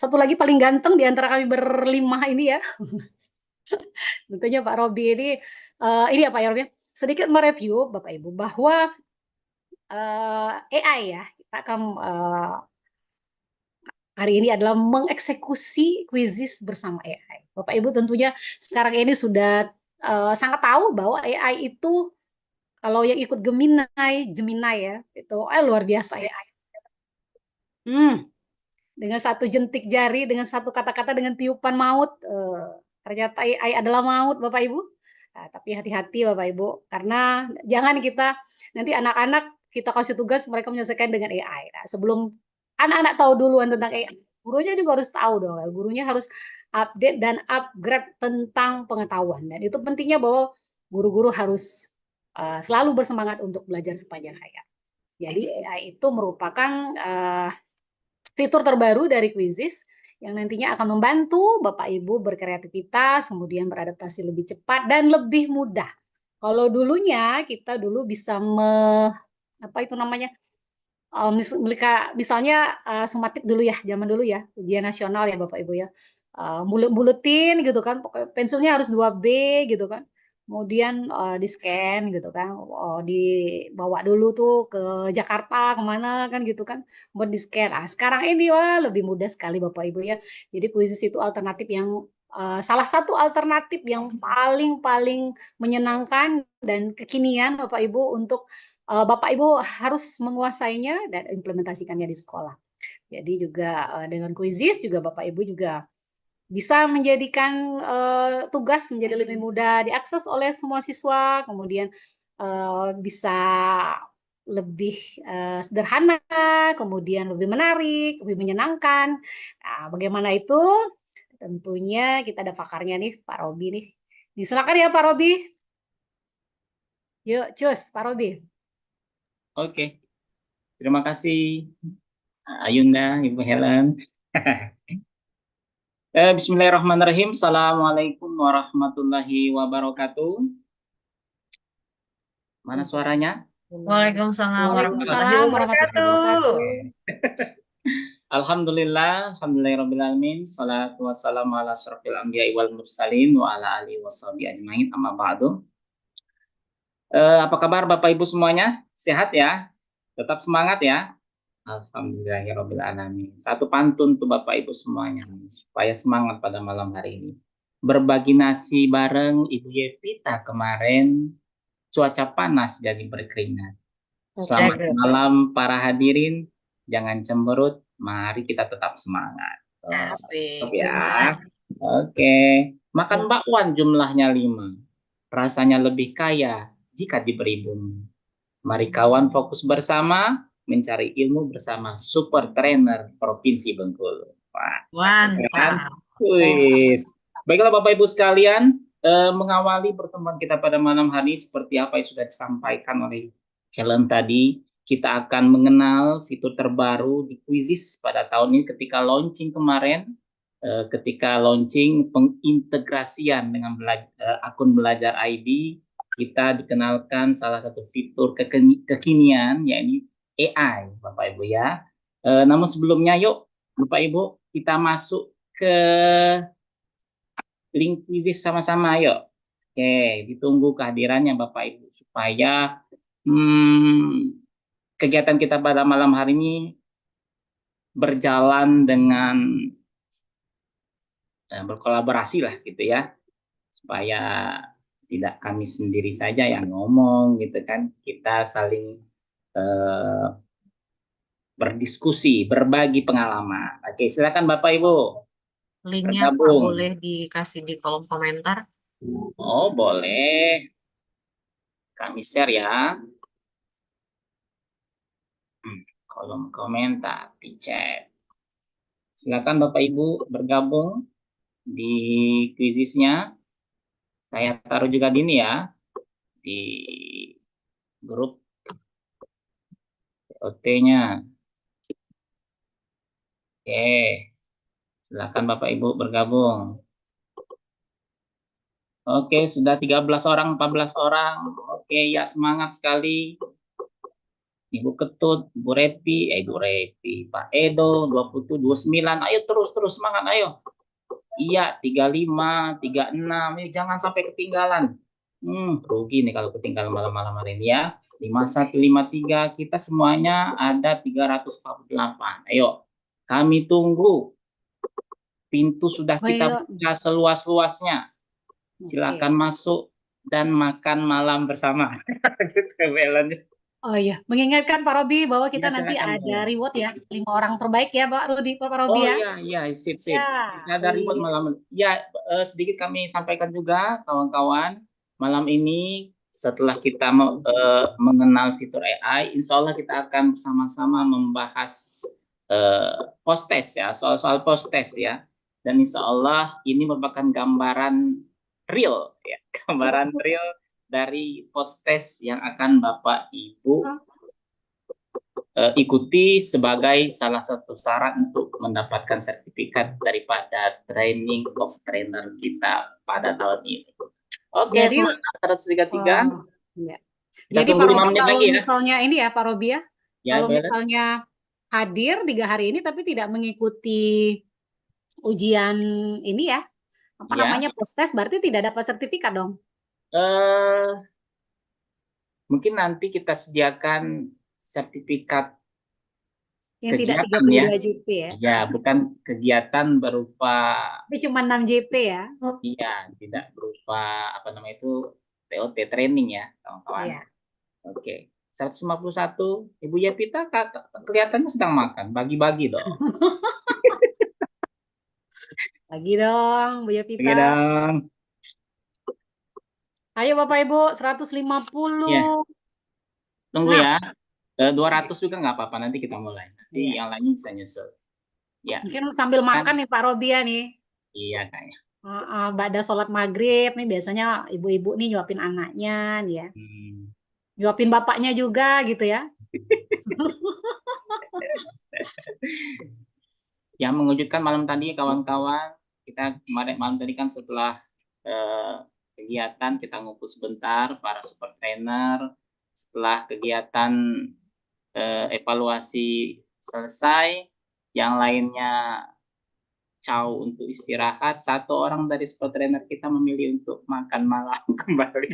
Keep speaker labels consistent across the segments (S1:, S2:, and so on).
S1: satu lagi paling ganteng di antara kami berlima ini ya, tentunya Pak Robi ini ya Pak Robi, sedikit mereview Bapak Ibu bahwa AI ya, kita akan hari ini adalah mengeksekusi kuisis bersama AI. Bapak Ibu tentunya sekarang ini sudah sangat tahu bahwa AI itu kalau yang ikut Gemini ya, itu luar biasa AI. Hmm, dengan satu jentik jari, dengan satu kata-kata, dengan tiupan maut, ternyata AI adalah maut, Bapak Ibu. Nah, tapi hati-hati Bapak Ibu, karena jangan kita nanti anak-anak kita kasih tugas mereka menyelesaikan dengan AI. Nah, sebelum anak-anak tahu duluan tentang AI, gurunya juga harus tahu dong. Gurunya harus update dan upgrade tentang pengetahuan. Dan itu pentingnya bahwa guru-guru harus selalu bersemangat untuk belajar sepanjang hayat. Jadi AI itu merupakan fitur terbaru dari Quizizz yang nantinya akan membantu Bapak Ibu berkreativitas, kemudian beradaptasi lebih cepat dan lebih mudah. Kalau dulunya kita dulu bisa apa itu namanya? Misalnya sumatif dulu ya, zaman dulu ya, ujian nasional ya Bapak Ibu ya. Buletin gitu kan, pokoknya pensilnya harus 2B gitu kan. Kemudian di scan gitu kan, dibawa dulu tuh ke Jakarta kemana kan gitu kan, buat di scan. Ah, sekarang ini wah lebih mudah sekali Bapak Ibu ya. Jadi kuisis itu alternatif yang salah satu alternatif yang paling paling menyenangkan dan kekinian Bapak Ibu untuk Bapak Ibu harus menguasainya dan implementasikannya di sekolah. Jadi juga dengan kuisis juga Bapak Ibu juga bisa menjadikan tugas menjadi lebih mudah diakses oleh semua siswa, kemudian bisa lebih sederhana, kemudian lebih menarik, lebih menyenangkan. Nah, bagaimana itu? Tentunya kita ada pakarnya nih, Pak Robi nih. Silakan ya Pak Robi. Yuk, cus Pak Robi.
S2: Oke, terima kasih Ayunda, Ibu Helen. Bismillahirrahmanirrahim. Assalamualaikum warahmatullahi wabarakatuh. Mana suaranya?
S3: Waalaikumsalam warahmatullahi
S1: Waalaikumsalam warahmatullahi
S3: wabarakatuh.
S1: wabarakatuh.
S2: Oke. Alhamdulillah, alhamdulillahirrahmanirrahim. Salatu wassalamu ala asrofil anbiya'i wal mursalin wa ala alihi washabihi ajmain. Amma ba'du. Apa kabar Bapak Ibu semuanya? Sehat ya? Tetap semangat ya? Alhamdulillahirrahmanirrahim. Satu pantun tuh Bapak Ibu semuanya supaya semangat pada malam hari ini. Berbagi nasi bareng Ibu Yevita kemarin, cuaca panas jadi berkeringat. Selamat
S3: Cakep.
S2: malam para hadirin, jangan cemberut, mari kita tetap semangat. Tetap
S3: Asik.
S2: ya.
S3: Semangat.
S2: Oke, makan bakwan jumlahnya 5. Rasanya lebih kaya jika diberi bumbu. Mari kawan fokus bersama mencari ilmu bersama super trainer Provinsi Bengkulu. Wah, cakep kan?
S3: Mantap.
S2: Wih. Baiklah Bapak Ibu sekalian, mengawali pertemuan kita pada malam hari ini seperti apa yang sudah disampaikan oleh Helen tadi, kita akan mengenal fitur terbaru di Quizizz pada tahun ini ketika launching kemarin, ketika launching pengintegrasian dengan akun belajar ID, kita dikenalkan salah satu fitur kekinian yaitu AI, Bapak Ibu ya. Namun sebelumnya yuk Bapak Ibu kita masuk ke link Quizizz sama-sama yuk. Oke, ditunggu kehadirannya Bapak Ibu supaya kegiatan kita pada malam hari ini berjalan dengan berkolaborasi lah gitu ya, supaya tidak kami sendiri saja yang ngomong gitu kan, kita saling eh, berdiskusi, berbagi pengalaman. Oke, silakan Bapak Ibu
S3: Linknya Pak
S2: bergabung.
S3: boleh dikasih di kolom komentar.
S2: Oh, boleh. Kami share ya. Kolom komentar di chat. Silakan Bapak Ibu bergabung di quiziznya. Saya taruh juga di ini ya, di grup OT-nya. Oke, silakan Bapak Ibu bergabung. Oke, sudah 13 orang, 14 orang. Oke, ya semangat sekali. Ibu Ketut, Ibu Repi, Pak Edo, 27, 29, ayo terus semangat, ayo. Iya, 35, 36, jangan sampai ketinggalan. Rugi nih kalau ketinggalan malam-malam hari ini ya. 51, 53, kita semuanya ada 348. Ayo, kami tunggu. Pintu sudah kita
S1: Baik,
S2: buka seluas-luasnya.
S1: oke.
S2: Silakan masuk dan makan malam bersama. Gitu, Belen.
S1: Oh iya, mengingatkan Pak Robi bahwa
S2: Ya,
S1: kita nanti
S2: silakan,
S1: ada
S2: Belen.
S1: reward ya, 5 orang terbaik ya Pak Robi
S2: Oh
S1: ya.
S2: iya, sip.
S1: Ya,
S2: Kita ada reward malam. Ya, sedikit kami sampaikan juga, kawan-kawan. Malam ini setelah kita mengenal fitur AI, insya Allah kita akan bersama-sama membahas post test ya, soal-soal post test ya. Dan insya Allah ini merupakan gambaran real ya, gambaran real dari post test yang akan Bapak Ibu ikuti sebagai salah satu syarat untuk mendapatkan sertifikat daripada training of trainer kita pada tahun ini. Oke,
S1: jadi
S2: semangat 133.
S1: Ya.
S2: Kita
S1: Jadi
S2: tunggu
S1: Pak
S2: 5
S1: Robi
S2: menit
S1: kalau
S2: lagi ya.
S1: misalnya ini ya Pak Robi ya,
S2: Ya,
S1: kalau
S2: Belen.
S1: misalnya hadir 3 hari ini tapi tidak mengikuti ujian ini ya, apa
S2: Ya.
S1: namanya post test, berarti tidak dapat sertifikat dong?
S2: Mungkin nanti kita sediakan sertifikat
S1: Yang tidak
S2: kegiatan ya.
S1: 32 JP ya.
S2: Ya, bukan kegiatan berupa
S1: Tapi cuma 6 JP ya.
S2: iya, tidak berupa apa namanya itu TOT training ya, kawan-kawan.
S1: Iya.
S2: Oke. 151, Ibu Yevita kelihatannya sedang makan, bagi-bagi dong.
S1: Lagi dong, Bu
S2: Bagi
S1: Yevita.
S2: dong.
S1: Ayo Bapak Ibu, 150.
S2: Ya. Tunggu
S1: Nah,
S2: ya. 200 juga nggak apa-apa, nanti kita mulai. Nanti
S1: Iya.
S2: yang lainnya bisa nyusul. Ya.
S1: Mungkin sambil makan nih Pak Robia nih.
S2: Iya kayaknya.
S1: Ba'da sholat maghrib nih biasanya ibu-ibu nih nyuapin anaknya nih ya. Nyuapin bapaknya juga gitu ya.
S2: Yang mengejutkan malam tadi kawan-kawan, kita kemarin malam tadi kan setelah kegiatan kita ngumpul sebentar para super trainer. Setelah kegiatan evaluasi selesai, yang lainnya caw untuk istirahat, satu orang dari super trainer kita memilih untuk makan malam kembali.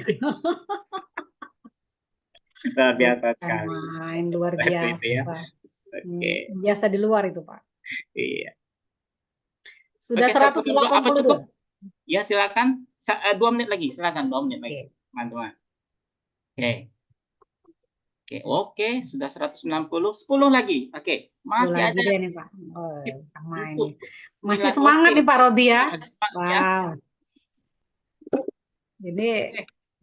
S2: Luar biasa sekali.
S1: Main luar biasa.
S2: Ya. Oke.
S1: Biasa di luar itu Pak.
S2: Iya.
S1: Sudah 182.
S2: Apa cukup? Ya silakan. 2 menit lagi, silakan 2 menit lagi, teman-teman. Oke, sudah 190, 10 lagi. Oke, masih ada
S1: nih, Pak. Masih
S2: Sembilan.
S1: semangat nih Pak Robi ya.
S2: Wow.
S1: Ya. Jadi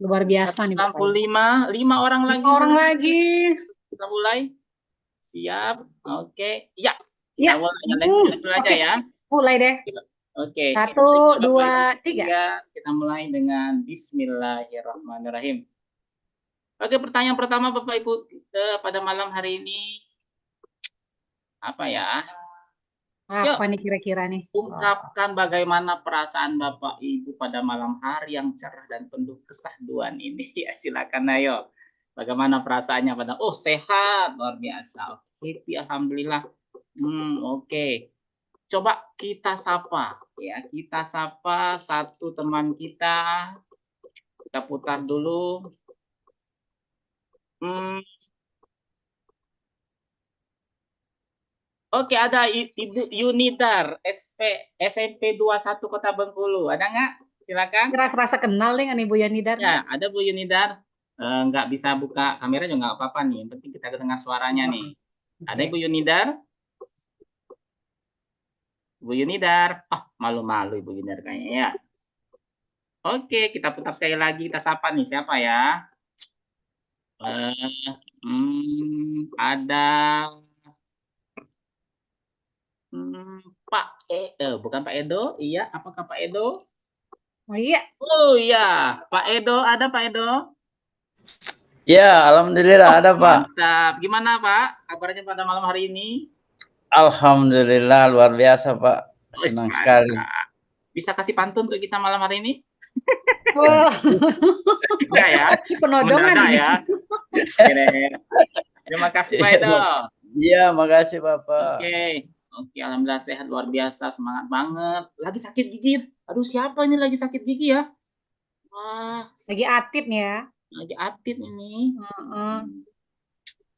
S1: luar biasa nih Pak.
S2: 165, 5 orang lagi.
S1: 5 orang lagi.
S2: Kita mulai. Siap. Oke. Ya.
S1: Ya.
S2: Mulai aja ya.
S1: Mulai deh.
S2: Oke.
S1: 1, 2, 3.
S2: Kita mulai dengan Bismillahirrahmanirrahim. Oke, pertanyaan pertama Bapak Ibu pada malam hari ini apa ya?
S1: Apa nih kira-kira nih?
S2: Ungkapkan bagaimana perasaan Bapak Ibu pada malam hari yang cerah dan penuh kesahduan ini. Ya, silakan ayo. Bagaimana perasaannya pada sehat, luar biasa. Happy, alhamdulillah. Oke. Coba kita sapa ya. Kita sapa satu teman kita. Kita putar dulu. Oke, ada Ibu Yunidar, SMP 21 Kota Bengkulu. Ada nggak? Silakan.
S1: Kerasa kenal dengan Ibu Yunidar.
S2: Ya, ada Bu Yunidar. Nggak bisa buka kamera juga nggak apa-apa nih. Yang penting kita dengar suaranya nih. Ada Ibu Yunidar? Ibu Yunidar. Malu-malu Ibu Yunidar kayaknya ya. Oke, kita putar sekali lagi. Kita sapa nih. Siapa ya? Ada Pak bukan Pak Edo, iya, apakah Pak Edo?
S1: Oh iya.
S2: Oh iya, Pak Edo, ada Pak Edo?
S4: Ya, alhamdulillah ada Pak.
S2: Mantap. Gimana Pak? Kabarnya pada malam hari ini?
S4: Alhamdulillah luar biasa Pak. Senang sekali.
S2: Bisa kasih pantun untuk kita malam hari ini?
S1: Wah.
S2: Enggak ya?
S1: Penodongan
S2: ya. Terima kasih Pak
S4: Iya,
S2: Edo.
S4: iya, makasih Bapak.
S2: Oke, oke, alhamdulillah sehat luar biasa, semangat banget. Lagi sakit gigi. Aduh, siapa ini lagi sakit gigi ya? Wah,
S1: Lagi atit nih ya.
S2: lagi Atit ini.
S1: Heeh.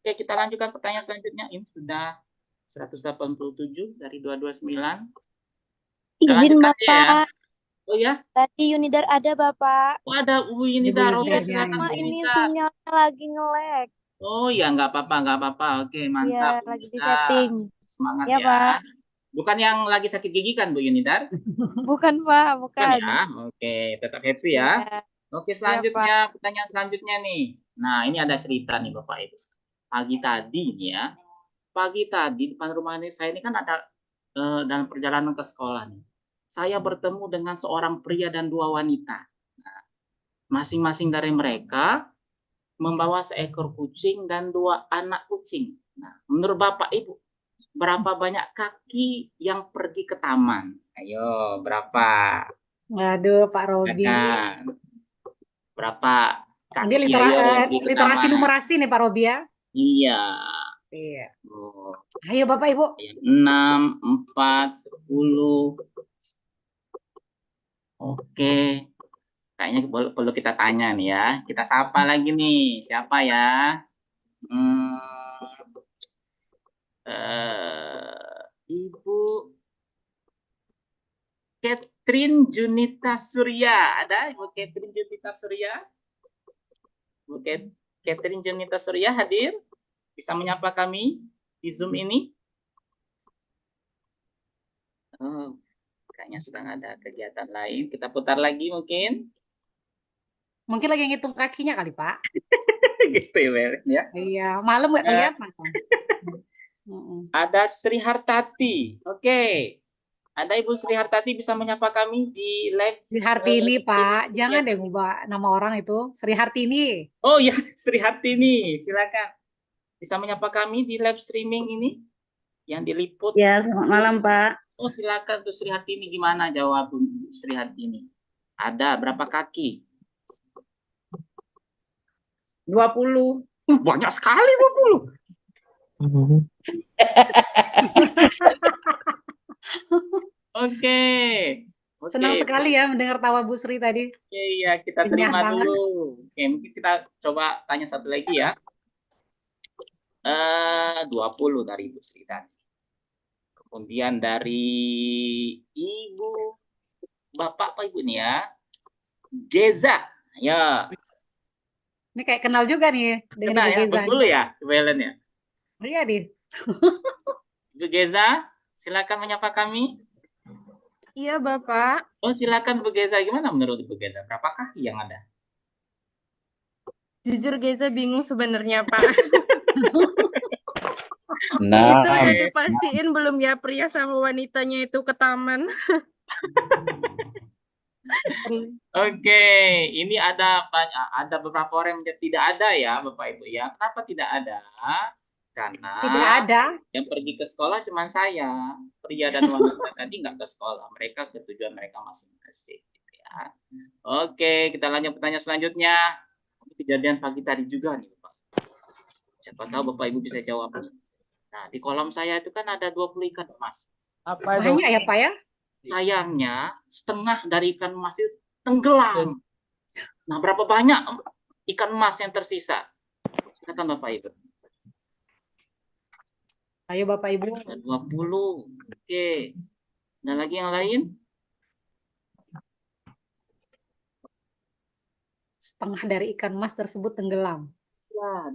S2: Oke, kita lanjutkan pertanyaan selanjutnya. Ini sudah 187 dari 229. Kita
S5: Izin
S2: lanjutkan aja ya.
S5: Bapak,
S2: Oh ya,
S5: tadi Unidar ada Bapak.
S2: oh ada Bu
S1: Ini Bu
S2: Yunita. Oke,
S1: Yudarnya
S2: silakan
S5: Cuma
S2: Bu
S1: ini.
S5: ini
S2: Yunita.
S5: sinyalnya lagi nge-lag.
S2: Oh ya, nggak apa-apa, nggak apa-apa. Oke, mantap
S5: Iya,
S2: Bu
S5: lagi di
S2: Yunita.
S5: setting.
S2: Semangat
S5: Ya
S2: ya.
S5: Pak.
S2: Bukan yang lagi sakit gigi kan Bu Yunita?
S5: Bukan Pak,
S2: Bukan
S5: bukan.
S2: ya. Oke, tetap happy ya.
S5: Iya,
S2: Oke,
S5: iya Pak.
S2: selanjutnya, pertanyaan selanjutnya nih. Nah, ini ada cerita nih Bapak Ibu. Pagi tadi nih ya, pagi tadi depan rumah ini saya ini kan ada dalam perjalanan ke sekolah nih. Saya bertemu dengan seorang pria dan dua wanita. Nah, masing-masing dari mereka membawa seekor kucing dan dua anak kucing. Nah, menurut Bapak Ibu, berapa banyak kaki yang pergi ke taman? Ayo, berapa?
S1: Waduh, Pak Robi.
S2: Silakan. Berapa
S1: Ini
S2: kaki ayo yang pergi ke
S1: literasi
S2: taman?
S1: numerasi nih Pak Robi ya.
S2: Iya.
S1: Iya.
S2: Oh,
S1: Ayo Bapak Ibu.
S2: 6, 4, 10. Oke. Kayaknya perlu kita tanya nih ya. Kita sapa lagi nih. Siapa ya? Hmm, Ibu Catherine Junita Surya. Ada Ibu Catherine Junita Surya? Ibu Catherine Junita Surya hadir? Bisa menyapa kami di Zoom ini? Oh, kayaknya sedang ada kegiatan lain. Kita putar lagi mungkin.
S1: Mungkin lagi ngitung kakinya kali Pak.
S2: Gitu ya, Bel, ya.
S1: Iya, malam nggak kelihatan. Mm-mm.
S2: Ada Sri Hartati. Oke. Ada Ibu Sri Hartati bisa menyapa kami di live.
S1: Sri Hartini Pak,
S2: streaming
S1: jangan
S2: ya.
S1: deh ngubah nama orang itu. Sri Hartini.
S2: Oh ya, Sri Hartini. Silakan. Bisa menyapa kami di live streaming ini yang diliput.
S6: Ya, selamat malam, Pak.
S2: Oh, silakan tuh Sri Hartini, gimana jawab Sri Hartini? Ada berapa kaki?
S6: 20.
S2: Banyak sekali 20. Oke.
S1: Senang sekali ya mendengar tawa Bu Sri tadi.
S2: Oke, ya kita
S1: Renyah
S2: terima
S1: banget.
S2: dulu. Oke, mungkin kita coba tanya satu lagi ya. 20 dari Ibu Sri tadi. Kemudian dari Ibu, Bapak, Pak Ibu nih ya. Geza. Ya.
S1: Ini kayak kenal juga nih dengan
S2: Kenal
S1: Ibu
S2: ya,
S1: Geza.
S2: Bengkulu ya, Belen ya.
S1: Iya deh.
S2: Ibu Geza, silakan menyapa kami.
S7: Iya, Bapak.
S2: Oh, silakan Bu Geza. Gimana menurut Ibu Geza? Berapa kaki yang ada?
S7: Jujur Geza bingung sebenarnya, Pak.
S4: Nah,
S7: Itu udah dipastiin belum ya pria sama wanitanya itu ke taman?
S2: Oke, ini ada beberapa orang yang tidak ada ya, Bapak Ibu ya. Kenapa tidak ada? Karena
S1: Tidak ada.
S2: yang pergi ke sekolah cuma saya. Pria dan wanita tadi nggak ke sekolah. Mereka ke tujuan mereka masing-masing. Gitu ya. Oke, kita lanjut pertanyaan selanjutnya. Ini kejadian pagi tadi juga nih, Bapak. Siapa tahu Bapak Ibu bisa jawab nih. Nah, di kolam saya itu kan ada 20 ikan emas.
S4: apa itu?
S1: Banyak ya Pak ya?
S2: Sayangnya setengah dari ikan emas itu tenggelam. Nah, berapa banyak ikan emas yang tersisa? Silakan Bapak Ibu.
S1: Ayo Bapak Ibu.
S2: Ada 20. Oke. Ada lagi yang lain?
S1: Setengah dari ikan emas tersebut tenggelam.
S2: Ya,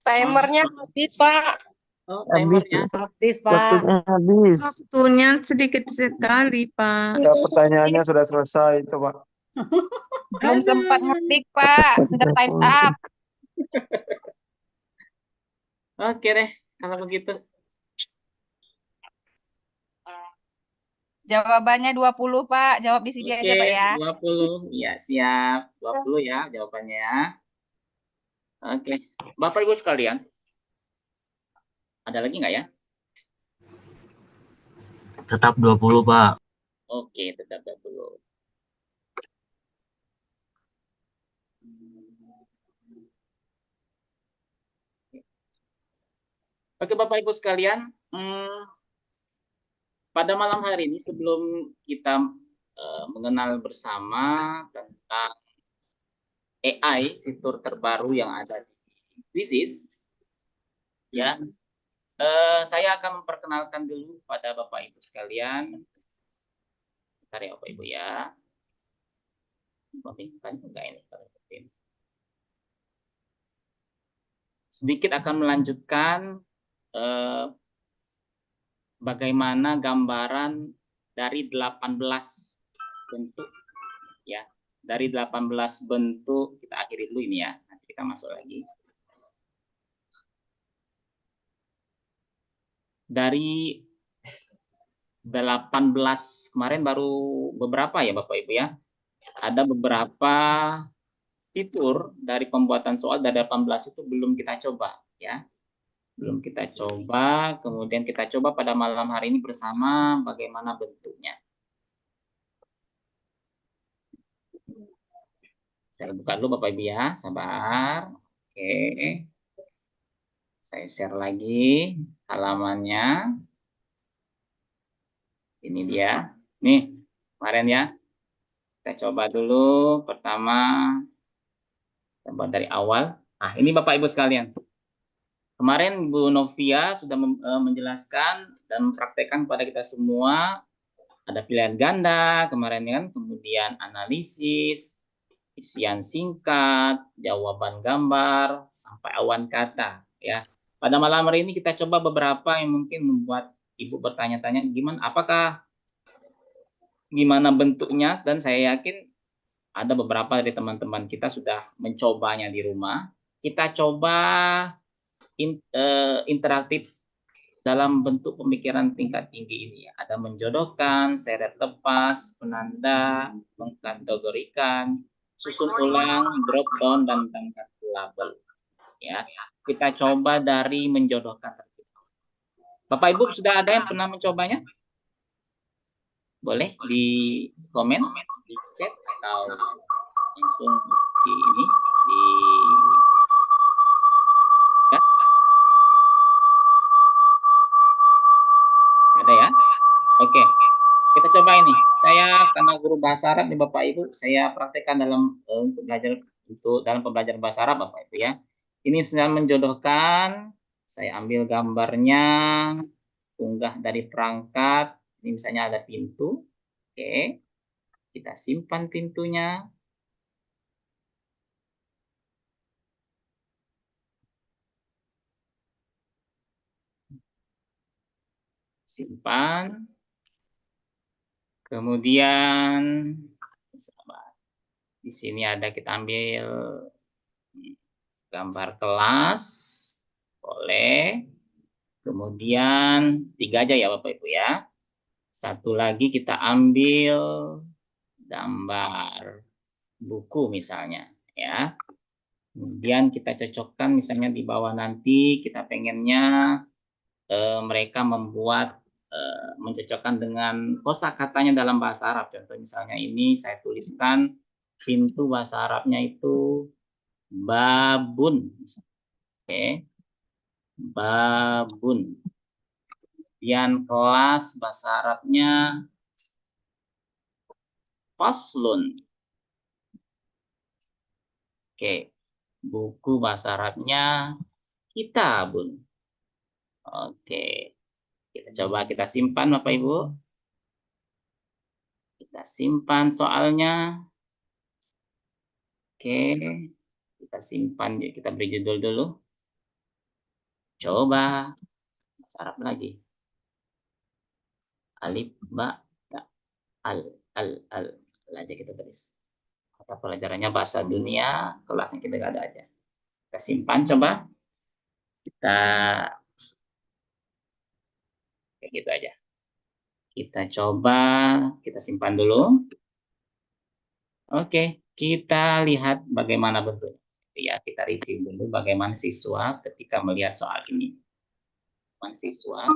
S7: Timernya habis, Pak.
S2: oh,
S8: Habis
S2: timernya.
S1: Habis Pak.
S8: Waktunya habis.
S7: Waktunya sedikit sekali, Pak.
S8: Ya, pertanyaannya sudah selesai itu, Pak.
S5: Belum sempat ngetik, Pak. Sudah time's up.
S2: Oke deh, kalau begitu.
S5: Jawabannya 20, Pak. Jawab di sini
S2: Oke,
S5: aja, Pak ya.
S2: 20. Ya, siap. 20 ya jawabannya. Oke. Bapak Ibu sekalian. Ada lagi nggak ya?
S9: Tetap 20, Pak.
S2: Oke, tetap 20. Oke, Bapak Ibu sekalian, pada malam hari ini sebelum kita mengenal bersama tentang AI, fitur terbaru yang ada di Quizzes, ya, saya akan memperkenalkan dulu pada Bapak Ibu sekalian. Bentar ya Bapak Ibu ya. Sedikit akan melanjutkan bagaimana gambaran dari 18 bentuk ya. Dari 18 bentuk kita akhiri dulu ini ya. Nanti kita masuk lagi. Dari 18 kemarin baru beberapa ya Bapak Ibu ya. Ada beberapa fitur dari pembuatan soal dari 18 itu belum kita coba ya. Belum kita coba, kemudian kita coba pada malam hari ini bersama bagaimana bentuknya. Saya buka dulu Bapak Ibu ya, sabar. Oke. Saya share lagi halamannya. Ini dia. Nih, kemarin ya. Kita coba dulu pertama. Kita buat dari awal. Nah, ini Bapak Ibu sekalian. Kemarin Bu Novia sudah menjelaskan dan mempraktekkan kepada kita semua. Ada pilihan ganda kemarin kan, kemudian analisis, isian singkat, jawaban gambar, sampai awan kata ya. Pada malam hari ini kita coba beberapa yang mungkin membuat Ibu bertanya-tanya gimana bentuknya, dan saya yakin ada beberapa dari teman-teman kita sudah mencobanya di rumah. Kita coba interaktif dalam bentuk pemikiran tingkat tinggi ini ya. Ada menjodohkan, seret lepas, penanda, mengkategorikan, susun ulang, drop down, dan tangkap label. Ya, kita coba dari menjodohkan. Bapak Ibu sudah ada yang pernah mencobanya? Boleh di komen, di chat, atau langsung di ini di ya. Ada ya? Oke. Kita coba ini. Saya karena guru bahasa Arab nih Bapak Ibu, saya praktekkan dalam dalam pembelajaran bahasa Arab Bapak Ibu ya. Ini sedang menjodohkan, saya ambil gambarnya, unggah dari perangkat. Ini misalnya ada pintu. Oke. Kita simpan pintunya. Simpan. Kemudian di sini ada, kita ambil gambar kelas, boleh. Kemudian 3 aja ya Bapak Ibu ya. Satu lagi kita ambil gambar buku misalnya ya. Kemudian kita cocokkan misalnya di bawah, nanti kita pengennya mereka membuat mencocokkan dengan kosakatanya dalam bahasa Arab. Contoh misalnya ini saya tuliskan pintu bahasa Arabnya itu babun. Oke. Babun. Kemudian kelas bahasa Arabnya faslun. Oke. Buku bahasa Arabnya kitabun. Oke. Kita simpan Bapak Ibu. Kita simpan soalnya. Oke. Kita simpan, kita beri judul dulu. Coba bahasa Arab lagi. Alif, ba, ya. Al aja kita tulis. Mata pelajarannya bahasa dunia, kelasnya kita nggak ada aja. Kita simpan coba. Kita kayak gitu aja. Kita coba, kita simpan dulu. Oke, kita lihat bagaimana bentuknya. Ya, kita review dulu bagaimana siswa ketika melihat soal ini. Siswa.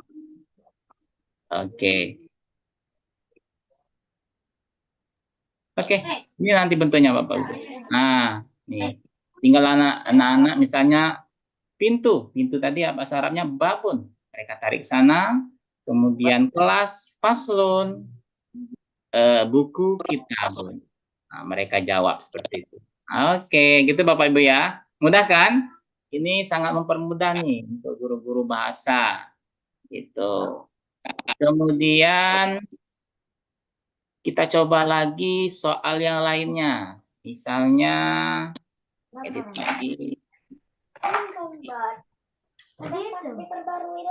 S2: Oke. Oke, ini nanti bentuknya Bapak Ibu. Nah, nih. Tinggal anak-anak misalnya Pintu. Pintu tadi bahasa Arabnya babun. Mereka tarik ke sana. Kemudian kelas, faslun, buku, kitabun. Nah, mereka jawab seperti itu. Oke, gitu Bapak Ibu ya. Mudah kan? Ini sangat mempermudah nih untuk guru-guru bahasa. Gitu. Kemudian kita coba lagi soal yang lainnya. Misalnya, edit lagi.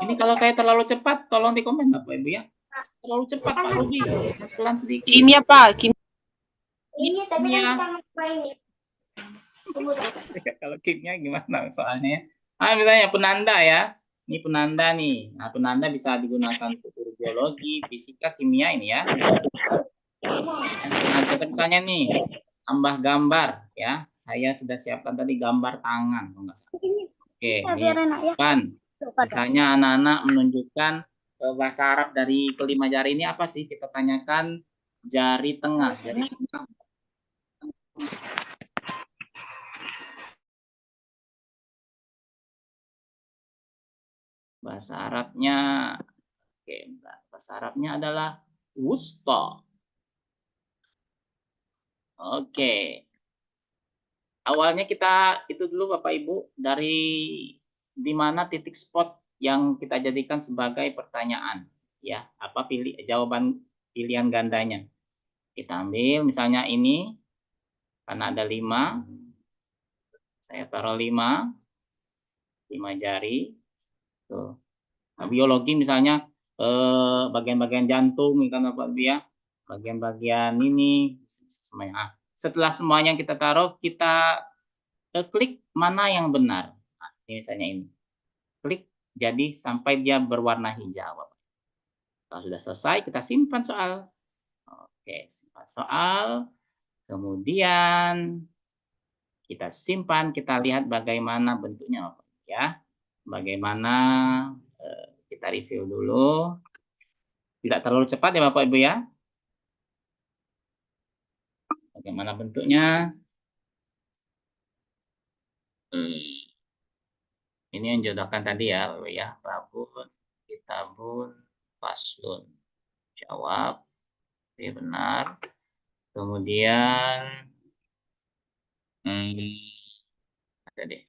S2: Ini kalau saya terlalu cepat, tolong di komen Bapak Ibu ya. Terlalu cepat Pak Rudi, pelan sedikit.
S5: Kimia, Pak.
S2: Kimia. Kalau kimia gimana soalnya? Misalnya penanda ya. Ini penanda nih. Nah, penanda bisa digunakan untuk biologi, fisika, kimia ini ya. Nah, contoh misalnya nih, tambah gambar ya. Saya sudah siapkan tadi gambar tangan. Oke, ini kan. Misalnya anak-anak menunjukkan bahasa Arab dari kelima jari ini apa sih? Kita tanyakan jari tengah. Jari tengah. Bahasa Arabnya, oke, bahasa Arabnya adalah wusta. Oke. Awalnya kita itu dulu Bapak Ibu dari di mana titik spot yang kita jadikan sebagai pertanyaan ya, apa jawaban pilihan gandanya. Kita ambil misalnya ini karena ada 5. Saya taruh 5 jari. Tuh. Nah, biologi misalnya bagian-bagian jantung kan Bapak Ibu ya. Bagian-bagian ini semuanya. Nah, setelah semuanya kita taruh, kita klik mana yang benar. Nah, ini misalnya ini. Klik jadi sampai dia berwarna hijau. Kalau sudah selesai, kita simpan soal. Oke, simpan soal. Kemudian kita simpan, kita lihat bagaimana bentuknya ya. Bagaimana kita review dulu. Tidak terlalu cepat ya Bapak Ibu ya. Bagaimana bentuknya? Ini yang jodohkan tadi ya, Bapak ya. Babun, kitabun, faslun. Jawab. Oke, benar. Kemudian ada deh.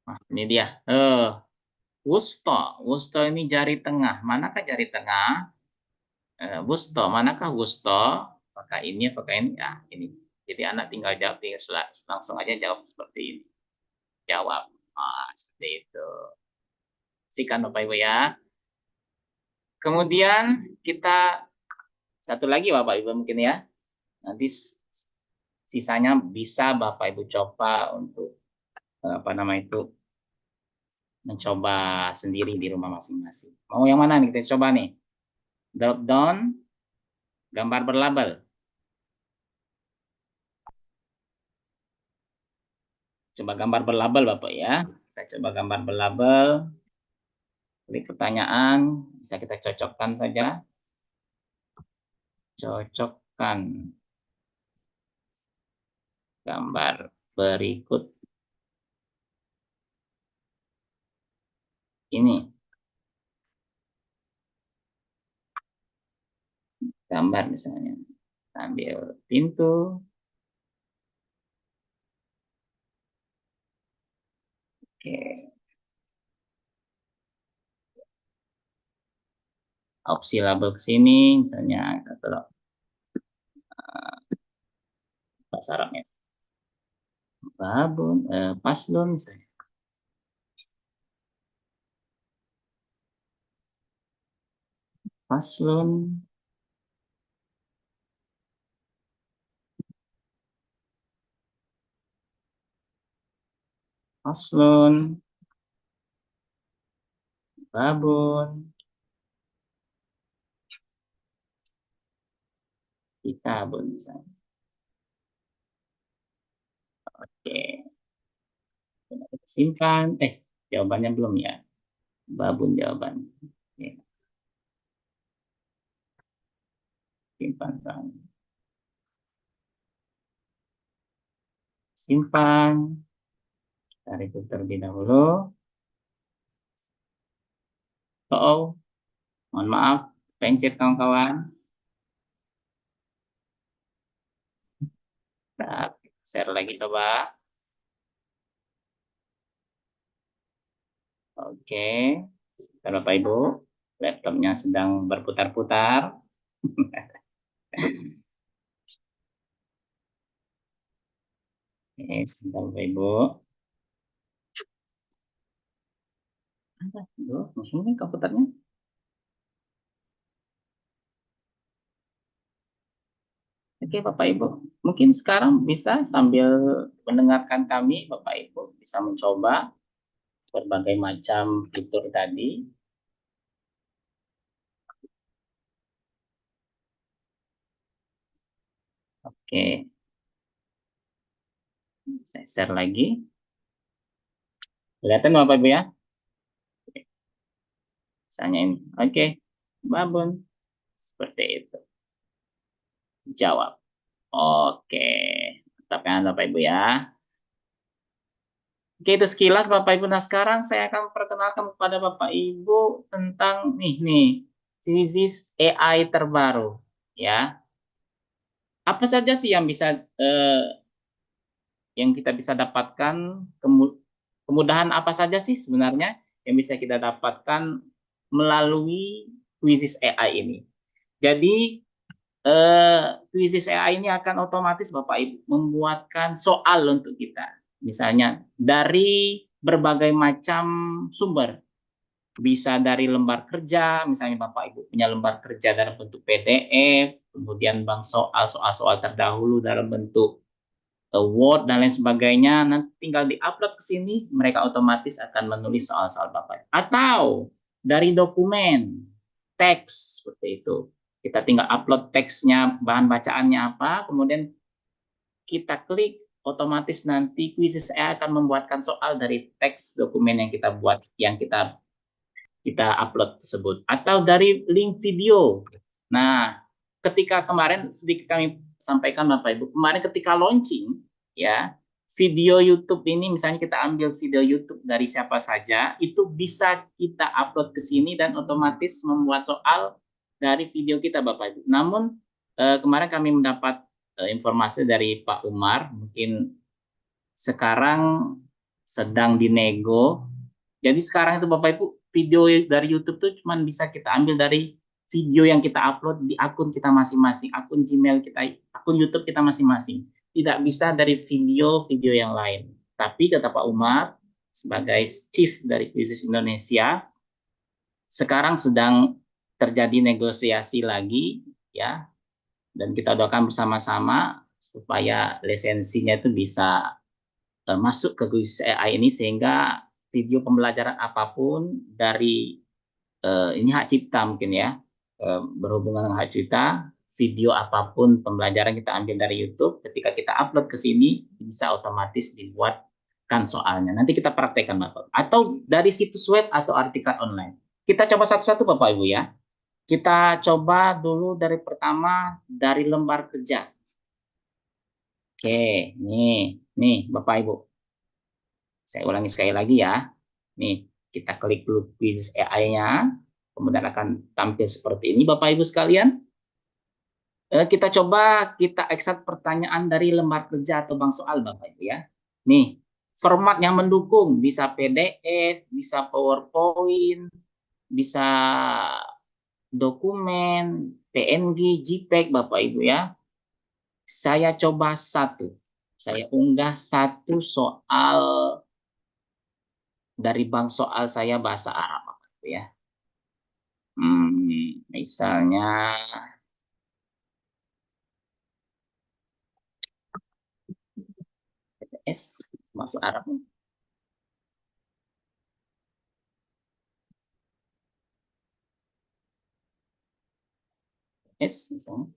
S2: Nah, ini dia. Wusto. Wusto ini jari tengah. Manakah jari tengah? Wusto. Manakah wusto? Apakah ini, apakah ini? Ya, ini. Jadi anak tinggal jawab, langsung aja jawab seperti ini. Jawab. Seperti itu. Sikan Bapak Ibu ya. Kemudian kita satu lagi Bapak Ibu mungkin ya. Nanti sisanya bisa Bapak Ibu coba untuk mencoba sendiri di rumah masing-masing. Mau yang mana nih kita coba nih? Drop down, gambar berlabel. Coba gambar berlabel Bapak ya. Kita coba gambar berlabel. Klik pertanyaan, bisa kita cocokkan saja. Cocokkan gambar berikut ini. Gambar misalnya. Ambil pintu. Oke. Opsi label ke sini misalnya atau bahasa Arabnya. Babun, paslon misalnya. Paslon. Paslon. Babun. Kitabun misalnya. Oke. Simpan. Jawabannya belum ya. Babun jawaban. Oke. Simpan sana. Simpan. Cari itu terlebih dahulu. Mohon maaf, pencet kawan-kawan. Share lagi coba. Oke, Bapak Ibu, laptopnya sedang berputar-putar. Oke, sebentar Bapak Ibu. Langsung nih komputernya. Oke Bapak Ibu, mungkin sekarang bisa sambil mendengarkan kami, Bapak Ibu bisa mencoba berbagai macam fitur tadi. Oke, saya share lagi. Kelihatan Bapak Ibu ya? Misalnya ini, oke, Babun, seperti itu. Jawab. Oke, mantap kan Bapak Ibu ya? Oke, itu sekilas Bapak Ibu. Nah, sekarang saya akan perkenalkan kepada Bapak Ibu tentang nih, Thesis AI terbaru, ya. Apa saja sih yang bisa yang kita bisa dapatkan, kemudahan apa saja sih sebenarnya yang bisa kita dapatkan melalui Quizzes AI ini. Jadi Quizzes AI ini akan otomatis Bapak Ibu membuatkan soal untuk kita. Misalnya dari berbagai macam sumber. Bisa dari lembar kerja, misalnya Bapak Ibu punya lembar kerja dalam bentuk PDF, kemudian soal-soal terdahulu dalam bentuk Word dan lain sebagainya, nanti tinggal diupload ke sini, mereka otomatis akan menulis soal-soal Bapak. Atau dari dokumen, teks, seperti itu. Kita tinggal upload teksnya, bahan bacaannya apa, kemudian kita klik, otomatis nanti Quizzes AI akan membuatkan soal dari teks dokumen yang kita buat, yang kita upload tersebut. Atau dari link video. Nah, ketika kemarin sedikit kami sampaikan Bapak Ibu, kemarin ketika launching ya, video YouTube ini misalnya kita ambil video YouTube dari siapa saja, itu bisa kita upload ke sini dan otomatis membuat soal dari video kita Bapak Ibu. Namun kemarin kami mendapat informasi dari Pak Umar, mungkin sekarang sedang dinego. Jadi sekarang itu Bapak Ibu, video dari YouTube tuh cuma bisa kita ambil dari video yang kita upload di akun kita masing-masing, akun Gmail kita, akun YouTube kita masing-masing. Tidak bisa dari video-video yang lain. Tapi kata Pak Umar, sebagai Chief dari Quizzes Indonesia, sekarang sedang terjadi negosiasi lagi, ya, dan kita doakan bersama-sama supaya lisensinya itu bisa masuk ke Quizzes AI ini, sehingga video pembelajaran apapun dari ini hak cipta mungkin ya, berhubungan dengan hak cipta, video apapun pembelajaran kita ambil dari YouTube, ketika kita upload ke sini bisa otomatis dibuatkan soalnya. Nanti kita praktekkan Bapak. Atau dari situs web atau artikel online. Kita coba satu-satu Bapak Ibu ya. Kita coba dulu dari pertama dari lembar kerja. Oke, nih Bapak Ibu. Saya ulangi sekali lagi ya. Nih, kita klik dulu Quizzes AI-nya. Kemudian akan tampil seperti ini Bapak Ibu sekalian. Kita coba kita ekstrak pertanyaan dari lembar kerja atau bank soal Bapak Ibu ya. Nih, format yang mendukung bisa PDF, bisa PowerPoint, bisa dokumen, PNG, JPEG Bapak Ibu ya. Saya coba satu. Saya unggah satu soal dari bank soal saya bahasa Arab Bapak Ibu ya. Misalnya S masuk Arab. S misalnya.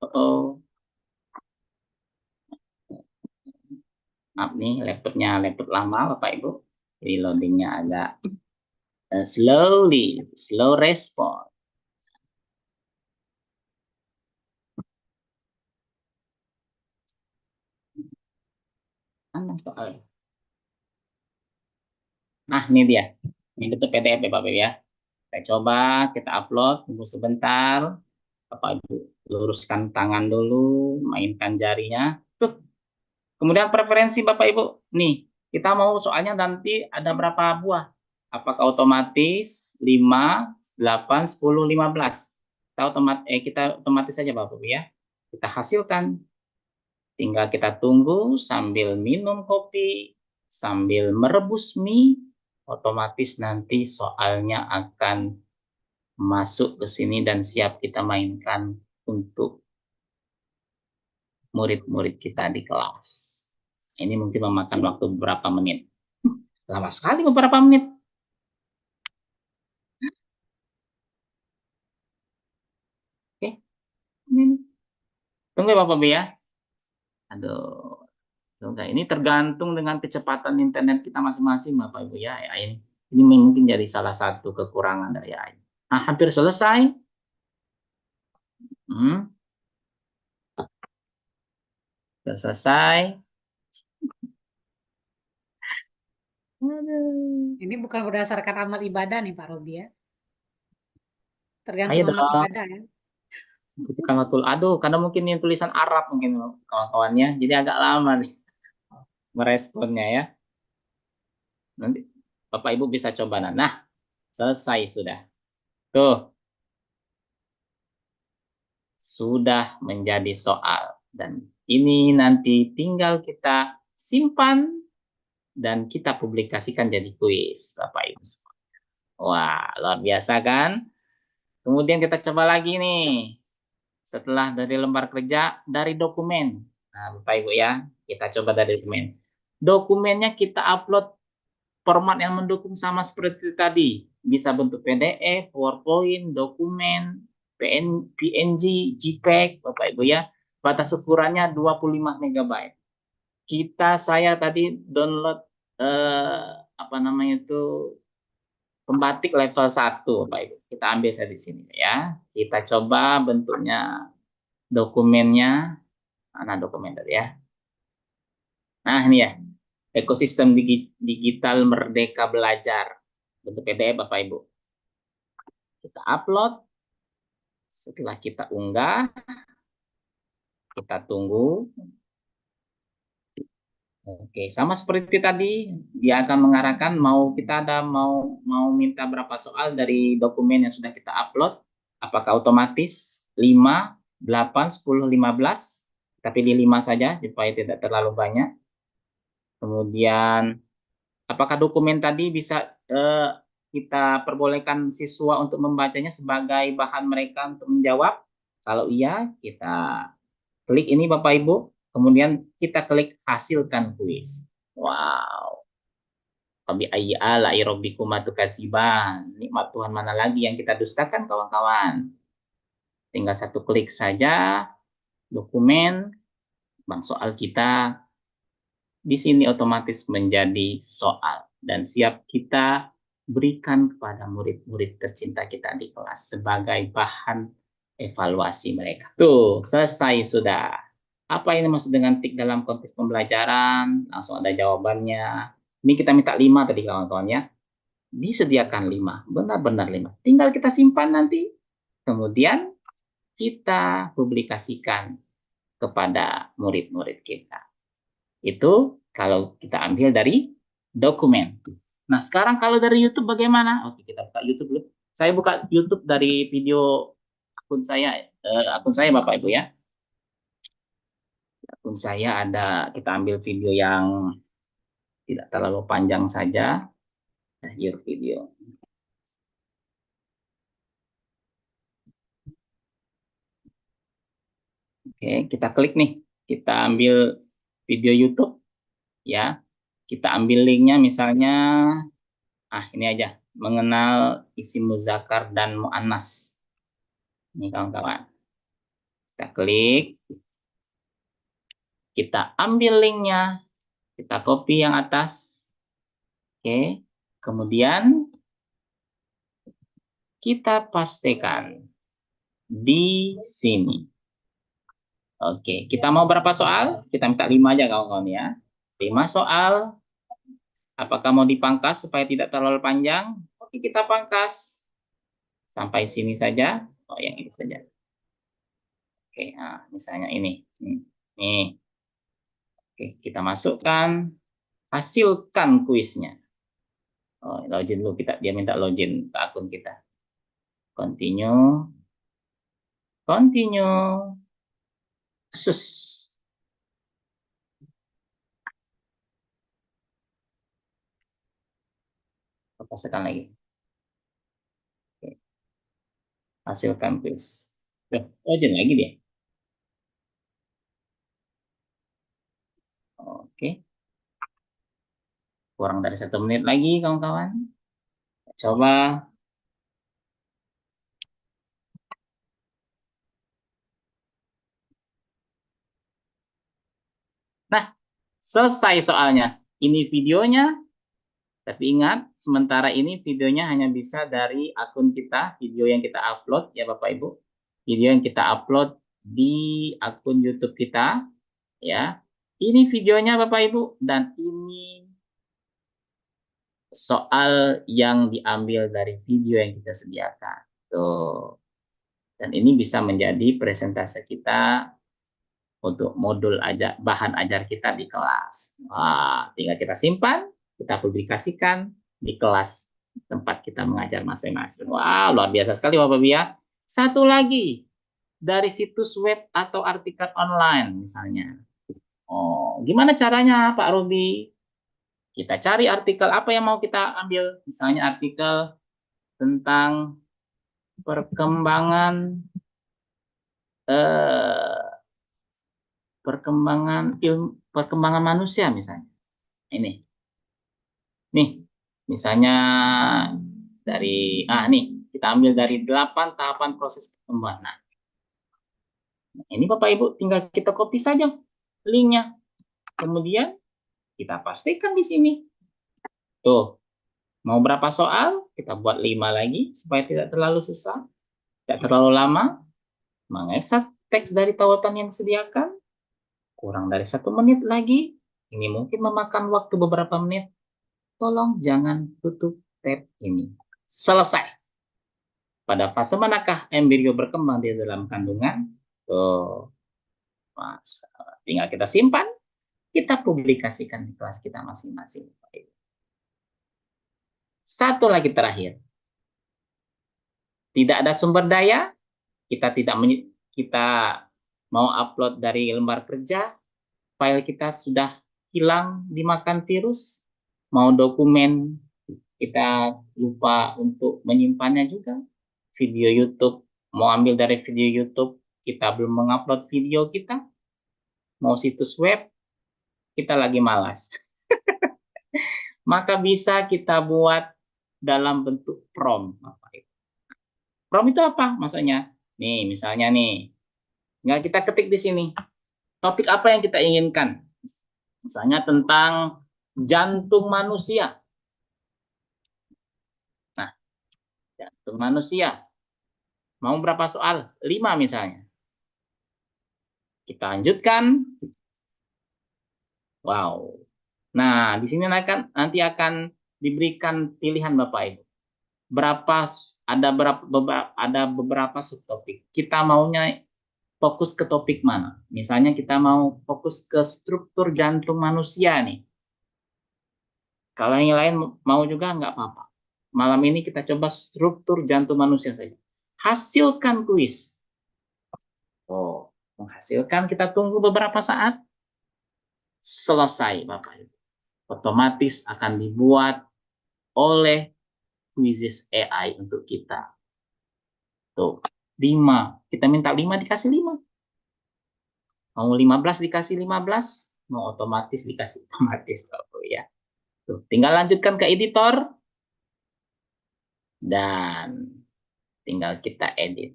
S2: Oh, maaf nih laptopnya laptop lama Bapak Ibu. Jadi loadingnya agak slow respon. Mana soal? Nah, ini dia. Ini bentuk PDF ya, Bapak Ibu ya. Kita coba, kita upload, tunggu sebentar. Bapak Ibu luruskan tangan dulu, mainkan jarinya. Tuh. Kemudian preferensi Bapak Ibu. Nih, kita mau soalnya nanti ada berapa buah? Apakah otomatis 5, 8, 10, 15? Kita otomatis saja Bapak Ibu ya. Kita hasilkan. Tinggal kita tunggu sambil minum kopi, sambil merebus mie, otomatis nanti soalnya akan masuk ke sini dan siap kita mainkan untuk murid-murid kita di kelas. Ini mungkin memakan waktu beberapa menit. Lama sekali beberapa menit. Oke. Tunggu ya Bapak Ibu ya. Aduh. Tunggu. Ini tergantung dengan kecepatan internet kita masing-masing Bapak Ibu ya. Ini mungkin jadi salah satu kekurangan dari AI. Nah, hampir selesai. Sudah selesai.
S1: Ini bukan berdasarkan amal ibadah nih Pak Robi ya.
S2: Ayo
S1: Tergantung amal
S2: dong.
S1: ibadah ya.
S2: Aduh, karena mungkin ini tulisan Arab mungkin kawan-kawannya, jadi agak lama nih meresponnya ya. Nanti Bapak Ibu bisa coba. Nah, selesai sudah. Tuh. Sudah menjadi soal. Dan ini nanti tinggal kita simpan dan kita publikasikan jadi kuis, Bapak Ibu. Wah, luar biasa kan? Kemudian kita coba lagi nih. Setelah dari lembar kerja, dari dokumen. Nah, Bapak Ibu ya, kita coba dari dokumen. Dokumennya kita upload format yang mendukung sama seperti tadi. Bisa bentuk PDF, PowerPoint, dokumen, PNG, JPEG, Bapak Ibu ya. Batas ukurannya 25 MB. Saya tadi download pembatik level 1, Bapak Ibu. Kita ambil saya di sini ya. Kita coba bentuknya dokumennya. Mana dokumen tadi ya? Nah, ini ya. Ekosistem digital Merdeka Belajar. Bentuk PDF Bapak Ibu. Kita upload. Setelah kita unggah, kita tunggu. Oke, sama seperti tadi, dia akan mengarahkan mau minta berapa soal dari dokumen yang sudah kita upload. Apakah otomatis 5, 8, 10, 15? Kita pilih 5 saja supaya tidak terlalu banyak. Kemudian apakah dokumen tadi bisa kita perbolehkan siswa untuk membacanya sebagai bahan mereka untuk menjawab? Kalau iya, kita klik ini Bapak Ibu, kemudian kita klik hasilkan kuis. Wow. Fabi ayyi ala'i rabbikuma tukadziban. Nikmat Tuhan mana lagi yang kita dustakan kawan-kawan? Tinggal satu klik saja, dokumen, bang soal kita di sini otomatis menjadi soal dan siap kita berikan kepada murid-murid tercinta kita di kelas sebagai bahan evaluasi mereka. Tuh, selesai sudah. Apa ini maksud dengan tik dalam konteks pembelajaran? Langsung ada jawabannya. Ini kita minta 5 tadi kawan-kawan ya. Disediakan 5, benar-benar 5. Tinggal kita simpan nanti. Kemudian kita publikasikan kepada murid-murid kita. Itu kalau kita ambil dari dokumen. Nah, sekarang kalau dari YouTube bagaimana? Oke, kita buka YouTube dulu. Saya buka YouTube dari video akun saya Bapak Ibu ya. Akun saya ada, kita ambil video yang tidak terlalu panjang saja. Your video. Oke, kita klik nih. Kita ambil video YouTube ya. Kita ambil linknya misalnya ini aja, mengenal isim muzakkar dan muannas. Ini kawan-kawan. Kita klik. Kita ambil linknya. Kita copy yang atas. Oke. Kemudian kita pastekan di sini. Oke. Kita mau berapa soal? Kita minta 5 aja kawan-kawan ya. 5 soal. Apakah mau dipangkas supaya tidak terlalu panjang? Oke, kita pangkas. Sampai sini saja. Oh, yang ini saja. Oke, nah, misalnya ini. Nih. Oke, kita masukkan. Hasilkan kuisnya. Oh, login dulu kita. Dia minta login ke akun kita. Continue. Continue. Sus. Pastikan lagi. Oke. Hasilkan kuis. Login lagi dia. Oke. Kurang dari 1 menit lagi, kawan-kawan. Coba. Nah, selesai soalnya. Ini videonya. Tapi ingat, sementara ini videonya hanya bisa dari akun kita, video yang kita upload, ya Bapak Ibu. Video yang kita upload di akun YouTube kita, ya. Ini videonya Bapak Ibu, dan ini soal yang diambil dari video yang kita sediakan. Tuh. Dan ini bisa menjadi presentase kita untuk modul bahan ajar kita di kelas. Wah, tinggal kita simpan, kita publikasikan di kelas tempat kita mengajar masing-masing. Wah, luar biasa sekali Bapak Ibu ya. Satu lagi, dari situs web atau artikel online misalnya. Oh, gimana caranya Pak Ruby? Kita cari artikel apa yang mau kita ambil. Misalnya artikel tentang perkembangan perkembangan manusia misalnya. Ini. Nih, misalnya dari nih, kita ambil dari 8 tahapan proses perkembangan. Nah, ini Bapak Ibu tinggal kita copy saja linknya. Kemudian kita pastikan di sini. Tuh. Mau berapa soal? Kita buat 5 lagi supaya tidak terlalu susah, tidak terlalu lama. Mengekstrak teks dari tautan yang disediakan. Kurang dari 1 menit lagi. Ini mungkin memakan waktu beberapa menit. Tolong jangan tutup tab ini. Selesai. Pada fase manakah embrio berkembang di dalam kandungan? Tuh. Mas, tinggal kita simpan. Kita publikasikan di kelas kita masing-masing. Satu lagi terakhir. Tidak ada sumber daya. Kita mau upload dari lembar kerja. File kita sudah hilang dimakan virus. Mau dokumen kita lupa untuk menyimpannya juga. Video YouTube, mau ambil dari video YouTube, kita belum mengupload video kita. Mau situs web, kita lagi malas. Maka bisa kita buat dalam bentuk prompt. Prompt itu apa maksudnya? Nih, misalnya nih. Nggak kita ketik di sini. Topik apa yang kita inginkan? Misalnya tentang jantung manusia. Nah, jantung manusia. Mau berapa soal? 5 misalnya. Kita lanjutkan. Wow. Nah, di sini nanti akan diberikan pilihan Bapak Ibu. Ada beberapa subtopik. Kita maunya fokus ke topik mana? Misalnya kita mau fokus ke struktur jantung manusia nih. Kalau yang lain mau juga nggak apa-apa. Malam ini kita coba struktur jantung manusia saja. Hasilkan kuis. Oh, menghasilkan kita tunggu beberapa saat. Selesai Bapak Ibu. Otomatis akan dibuat oleh Quizzes AI untuk kita. Tuh, 5. Kita minta 5 dikasih 5. Mau 15 dikasih 15, mau otomatis dikasih otomatis. Ya. Tuh, tinggal lanjutkan ke editor. Dan tinggal kita edit.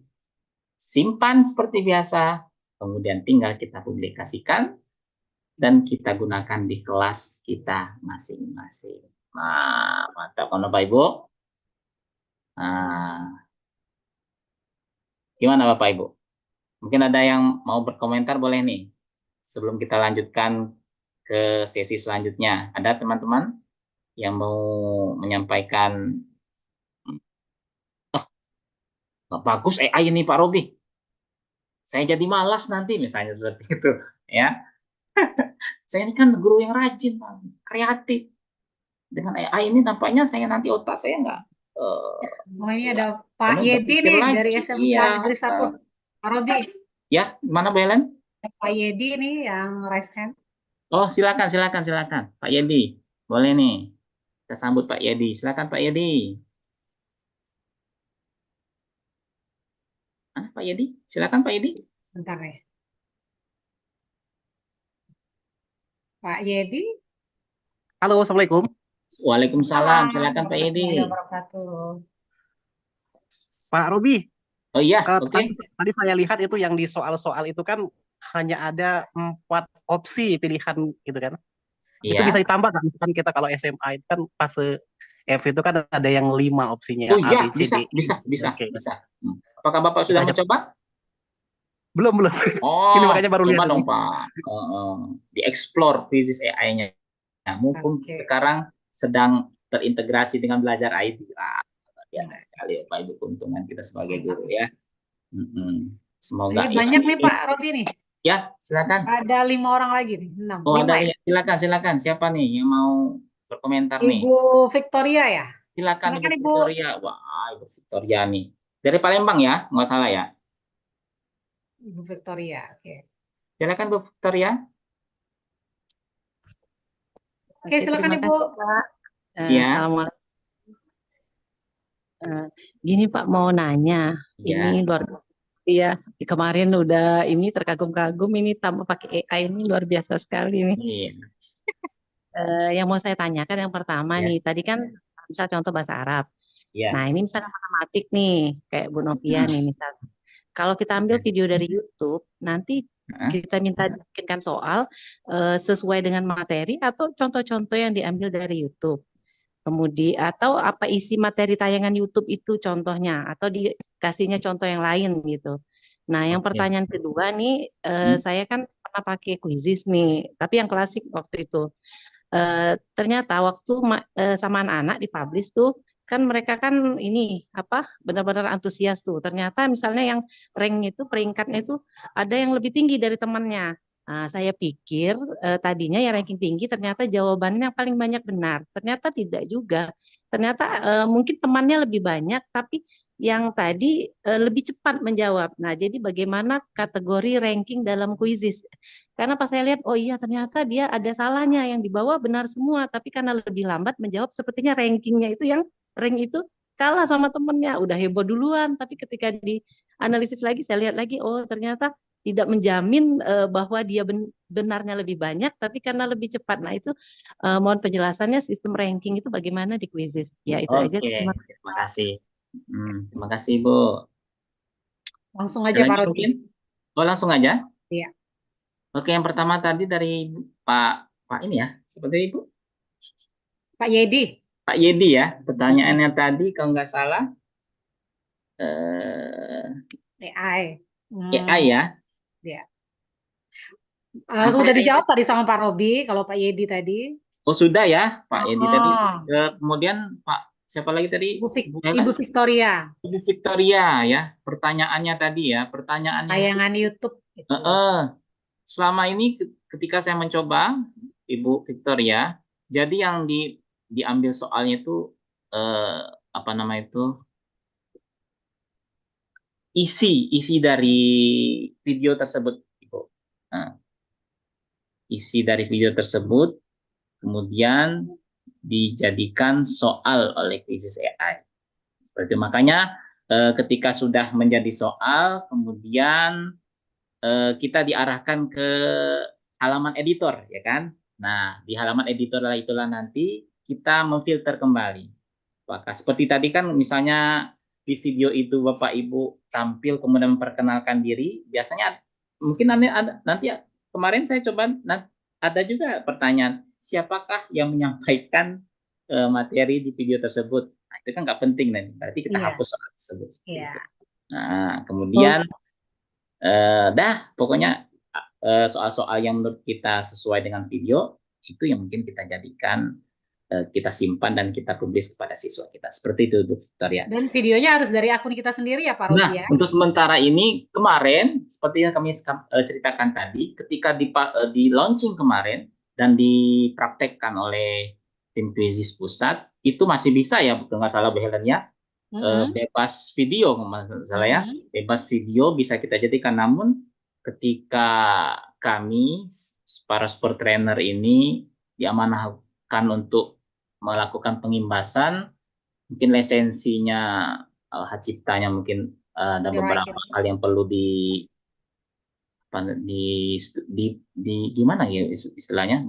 S2: Simpan seperti biasa, kemudian tinggal kita publikasikan, dan kita gunakan di kelas kita masing-masing. Nah, mantap kan Bapak Ibu? Nah, gimana Bapak Ibu? Mungkin ada yang mau berkomentar, boleh nih. Sebelum kita lanjutkan ke sesi selanjutnya. Ada teman-teman yang mau menyampaikan, nggak bagus AI ini Pak Robi, saya jadi malas nanti misalnya seperti itu, ya. Saya ini kan guru yang rajin, Pak, kreatif. Dengan AI ini tampaknya saya nanti otak saya nggak
S1: Oh, ini
S2: nggak
S1: ada Pak
S2: penuh
S1: Yedi
S2: berpikir
S1: nih dari
S2: lagi.
S1: SMK
S2: Iya,
S1: Negeri 1. Pak Robi,
S2: ya, mana Bu Helen?
S1: Pak Yedi nih yang raise hand.
S2: Oh, silakan, silakan, silakan, Pak Yedi, boleh nih. Kita sambut Pak Yedi. Silakan Pak Yedi. Pak Yedi, silakan Pak Yedi.
S1: Bentar ya. Pak Yedi.
S10: Halo, Assalamualaikum.
S2: Waalaikumsalam. Silakan Pak
S1: warahmatullahi
S2: Yedi.
S1: wabarakatuh.
S10: Pak Robi,
S2: Oh iya, oke.
S10: tadi saya lihat itu yang di soal-soal itu kan hanya ada 4 opsi pilihan gitu kan. Itu
S2: Iya.
S10: bisa ditambah nggak? Misalkan kita kalau SMA itu kan fase F itu kan ada yang 5 opsinya.
S2: Oh
S10: A,
S2: iya,
S10: B, C, D,
S2: bisa.
S10: Oke.
S2: Apakah Bapak sudah
S10: Kita aja-
S2: mencoba?
S10: Belum.
S2: Oh,
S10: Ini makanya baru
S2: coba
S10: lihat
S2: dong
S10: ini.
S2: Pak. Di-explore Quizzes AI-nya. Nah, mumpung
S1: Oke.
S2: sekarang sedang terintegrasi dengan belajar IT. Biasa sekali ya, Pak Ibu, keuntungan kita sebagai guru ya. Semoga
S1: Ini banyak
S2: AI
S1: nih Pak Robi nih.
S2: Ya, silakan.
S1: Ada 5 orang lagi nih. 6.
S2: Oh,
S1: 5
S2: ada
S1: ya.
S2: ya. Silakan. Siapa nih yang mau berkomentar nih?
S1: Ibu Victoria ya.
S2: Silakan
S1: Silakan,
S2: Ibu
S1: Ibu.
S2: Victoria. Wah, Ibu Victoria nih. Dari Palembang ya, nggak salah ya.
S1: Ibu Victoria. Oke.
S2: Silakan Bu Victoria.
S1: Oke, silakan
S11: terima
S1: Ibu.
S11: kasih, Pak.
S2: Iya.
S11: Assalamualaikum. Gini Pak, mau nanya.
S2: Iya.
S11: Ini luar ya, kemarin udah ini terkagum-kagum, ini tambah pakai AI ini luar biasa sekali nih.
S2: Iya.
S11: Yang mau saya tanyakan yang pertama
S2: Iya.
S11: nih, tadi kan misal contoh bahasa Arab.
S2: Iya.
S11: Nah, ini misalnya matematik nih, kayak Bu Novia nih misalnya. Kalau kita ambil video dari YouTube, nanti kita minta bikinkan soal sesuai dengan materi atau contoh-contoh yang diambil dari YouTube. Kemudian atau apa isi materi tayangan YouTube itu contohnya atau dikasihnya contoh yang lain gitu. Nah, yang pertanyaan kedua nih, saya kan pernah pakai Quizzes nih, tapi yang klasik waktu itu. Ternyata waktu sama anak-anak dipublish tuh kan mereka kan ini apa benar-benar antusias tuh. Ternyata misalnya yang rank itu peringkatnya itu ada yang lebih tinggi dari temannya. Nah, saya pikir tadinya yang ranking tinggi ternyata jawabannya yang paling banyak benar. Ternyata tidak juga. Ternyata mungkin temannya lebih banyak, tapi yang tadi lebih cepat menjawab. Nah, jadi bagaimana kategori ranking dalam Quizzes? Karena pas saya lihat, oh iya ternyata dia ada salahnya, yang di bawah benar semua, tapi karena lebih lambat menjawab, sepertinya rankingnya itu yang rank itu kalah sama temennya. Udah heboh duluan, tapi ketika dianalisis lagi, saya lihat lagi, oh ternyata tidak menjamin bahwa dia benarnya lebih banyak, tapi karena lebih cepat. Nah itu mohon penjelasannya sistem ranking itu bagaimana di Quizzes. Ya itu aja.
S2: Terima kasih. Terima kasih Bu.
S1: Langsung aja Pak Roti.
S2: Mungkin? Oh langsung aja?
S1: Iya.
S2: Oke, yang pertama tadi dari Pak ini ya, seperti Ibu?
S1: Pak Yedi.
S2: Pak Yedi ya, pertanyaannya tadi kalau nggak salah
S1: AI.
S2: AI ya?
S1: Ya. Sudah dijawab tadi sama Pak Robi, kalau Pak Yedi tadi.
S2: Oh sudah ya, Pak Yedi tadi. Kemudian Pak siapa lagi tadi?
S1: Ibu Victoria.
S2: Ibu Victoria ya, pertanyaannya tadi ya, pertanyaannya.
S1: Tayangan YouTube. Gitu.
S2: Selama ini ketika saya mencoba, Ibu Victoria, jadi yang diambil soalnya itu apa nama itu? Isi dari video tersebut, Ibu. Isi dari video tersebut kemudian dijadikan soal oleh Quizzes AI. Seperti itu. Makanya ketika sudah menjadi soal, kemudian kita diarahkan ke halaman editor, ya kan? Nah, di halaman editor itulah nanti kita memfilter kembali. Apakah seperti tadi kan misalnya di video itu Bapak Ibu tampil kemudian memperkenalkan diri, biasanya mungkin nanti kemarin saya coba ada juga pertanyaan, siapakah yang menyampaikan materi di video tersebut? Nah, itu kan nggak penting nih, berarti kita hapus soal tersebut. Nah, kemudian pokoknya soal-soal yang menurut kita sesuai dengan video, itu yang mungkin kita jadikan, kita simpan dan kita publis kepada siswa kita. Seperti itu, Bu Victoria.
S1: Dan videonya harus dari akun kita sendiri ya, Pak Robi ya?
S2: Nah, untuk sementara ini, kemarin, seperti yang kami ceritakan tadi, ketika di launching kemarin dan dipraktekkan oleh tim Quizizz Pusat, itu masih bisa ya, kalau nggak salah Bu Helen ya, bebas video, kalau nggak salah ya, bebas video bisa kita jadikan. Namun ketika kami, para super trainer ini diamanahkan untuk melakukan pengimbasan, mungkin lisensinya, hak ciptanya mungkin ada beberapa hal yang perlu di gimana ya istilahnya,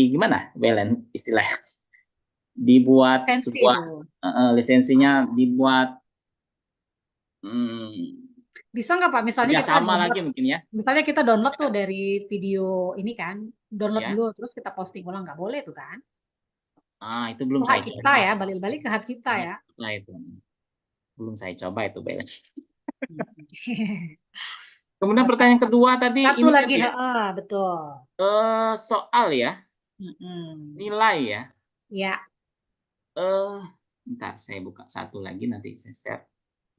S2: gimana Belen istilahnya, dibuat sebuah lisensinya dibuat,
S1: bisa nggak Pak, misalnya kita
S2: sama
S1: download,
S2: lagi mungkin ya,
S1: misalnya kita download tuh dari video ini kan, download
S2: Ya.
S1: dulu terus kita posting ulang, nggak boleh tuh kan?
S2: Itu belum
S1: Hak
S2: saya
S1: cipta
S2: coba.
S1: ya, balik-balik ke hak cipta ya.
S2: Nah, itu belum saya coba itu Belen. Kemudian pertanyaan kedua tadi
S1: Satu
S2: ini
S1: lagi,
S2: tadi ya,
S1: betul.
S2: soal ya, nilai ya.
S1: Ya,
S2: Bentar saya buka satu lagi, nanti saya share.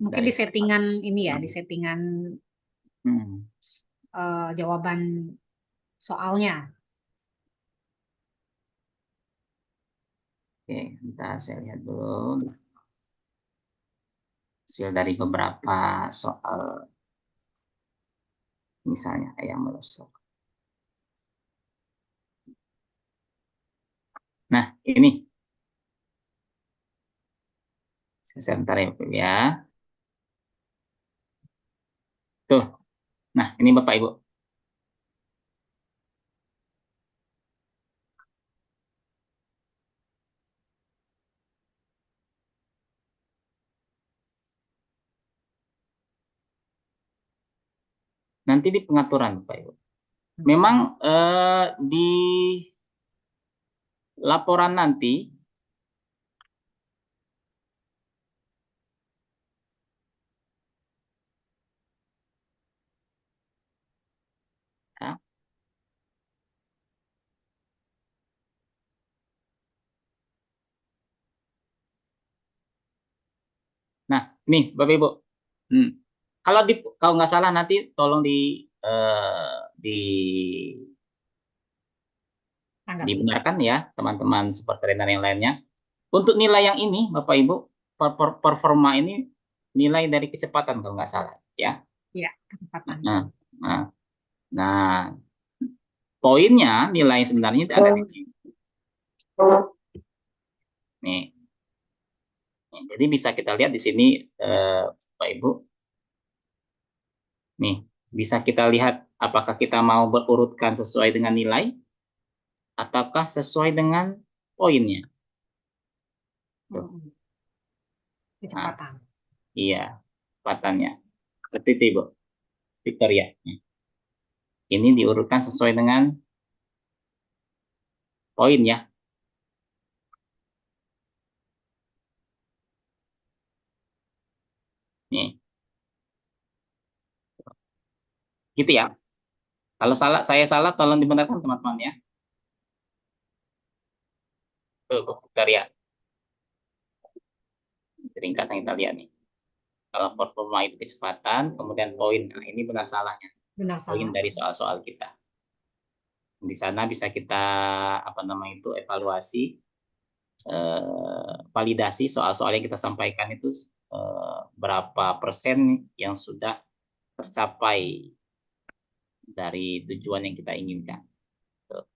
S1: mungkin di settingan ini ya, di settingan jawaban soalnya.
S2: Oke, bentar saya lihat dulu hasil dari beberapa soal, misalnya ayam melosok. Nah, ini sebentar ya Bu ya. Tuh. Nah, ini Bapak Ibu. Nanti di pengaturan Bapak Ibu. Memang di laporan nanti ya, nah, nih Bapak Ibu. Kalau nggak salah nanti tolong dibenarkan ya teman-teman super trainer yang lainnya. Untuk nilai yang ini Bapak Ibu, performa ini nilai dari kecepatan kalau nggak salah ya.
S1: Iya, kecepatan.
S2: Nah, poinnya nilai sebenarnya itu ada di sini. Nih. Jadi bisa kita lihat di sini Bapak Ibu. Nih, bisa kita lihat apakah kita mau berurutkan sesuai dengan nilai ataukah sesuai dengan poinnya.
S1: Kecepatan.
S2: Iya, kecepatannya. Seperti itu, Ibu Victoria. Ini diurutkan sesuai dengan poin ya. Nih. Gitu ya. Kalau saya salah tolong dibenarkan teman-teman ya. Tuh, Bu Victoria. Ringkas yang kita lihat nih. Kalau performa itu kecepatan, kemudian poin. Nah, ini benar salahnya. Poin dari soal-soal kita. Di sana bisa kita evaluasi, validasi soal-soal yang kita sampaikan itu berapa persen yang sudah tercapai dari tujuan yang kita inginkan,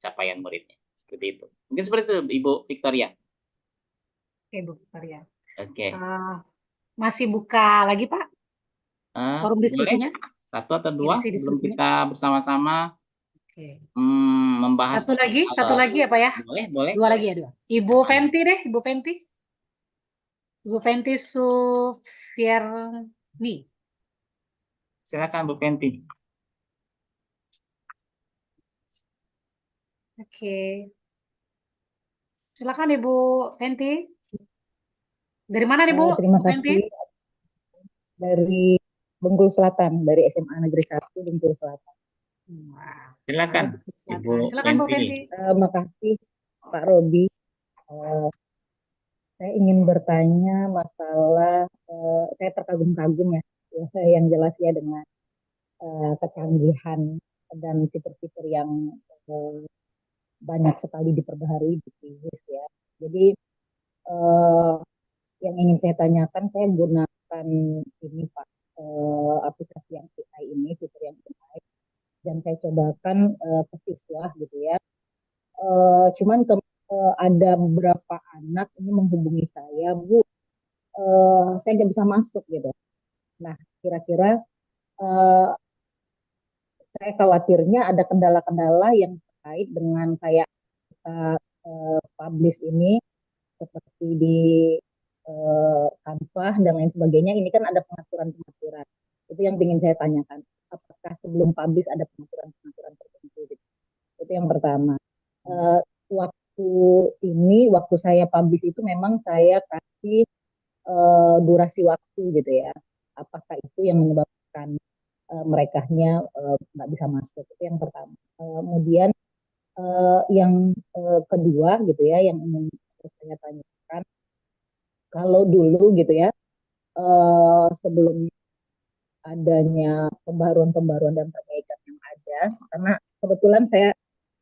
S2: capaian muridnya. Seperti itu. Mungkin seperti itu Ibu Victoria.
S1: Oke, Bu Victoria.
S2: Oke.
S1: Masih buka lagi Pak? Forum diskusinya?
S2: Boleh? Satu atau dua sebelum kita bersama-sama membahas.
S1: Satu lagi apa ya?
S2: Boleh.
S1: Dua lagi ya, dua. Ibu Fenty deh, Ibu Fenty. Ibu Fenty Sufierni.
S2: Silakan Bu Fenty.
S1: Oke. Silakan Ibu Fenty. Dari mana nih Bu?
S12: Terima
S1: Bu Fenty?
S12: kasih. Dari Bengkulu Selatan, dari SMA Negeri 1 Bengkulu Selatan.
S1: Wah,
S2: Silakan,
S1: baik,
S2: Ibu
S1: silakan Bu
S2: Fenty.
S1: Fenty.
S12: Makasih Pak Robi. Saya ingin bertanya masalah, saya terkagum-kagum ya, yang jelas ya dengan kecanggihan dan fitur-fitur yang banyak sekali diperbaharui di Quizizz ya. Jadi yang ingin saya tanyakan, saya gunakan ini Pak, aplikasi yang AI ini, fitur yang AI, dan saya cobakan ke siswa gitu ya. Cuman ada beberapa anak ini menghubungi saya, Bu, saya nggak bisa masuk gitu. Nah, kira-kira saya khawatirnya ada kendala-kendala yang terkait dengan kayak kita publish ini seperti di Canva dan lain sebagainya. Ini kan ada pengaturan-pengaturan. Itu yang ingin saya tanyakan. Apakah sebelum publish ada pengaturan-pengaturan tertentu? Gitu. Itu yang pertama. Waktu saya publish itu memang saya kasih durasi waktu gitu ya. Apakah itu yang menyebabkan merekanya nggak bisa masuk? Itu yang pertama. Kemudian yang kedua gitu ya, yang ingin saya tanyakan, kalau dulu gitu ya, sebelum adanya pembaruan-pembaruan dan perbaikan yang ada, karena kebetulan saya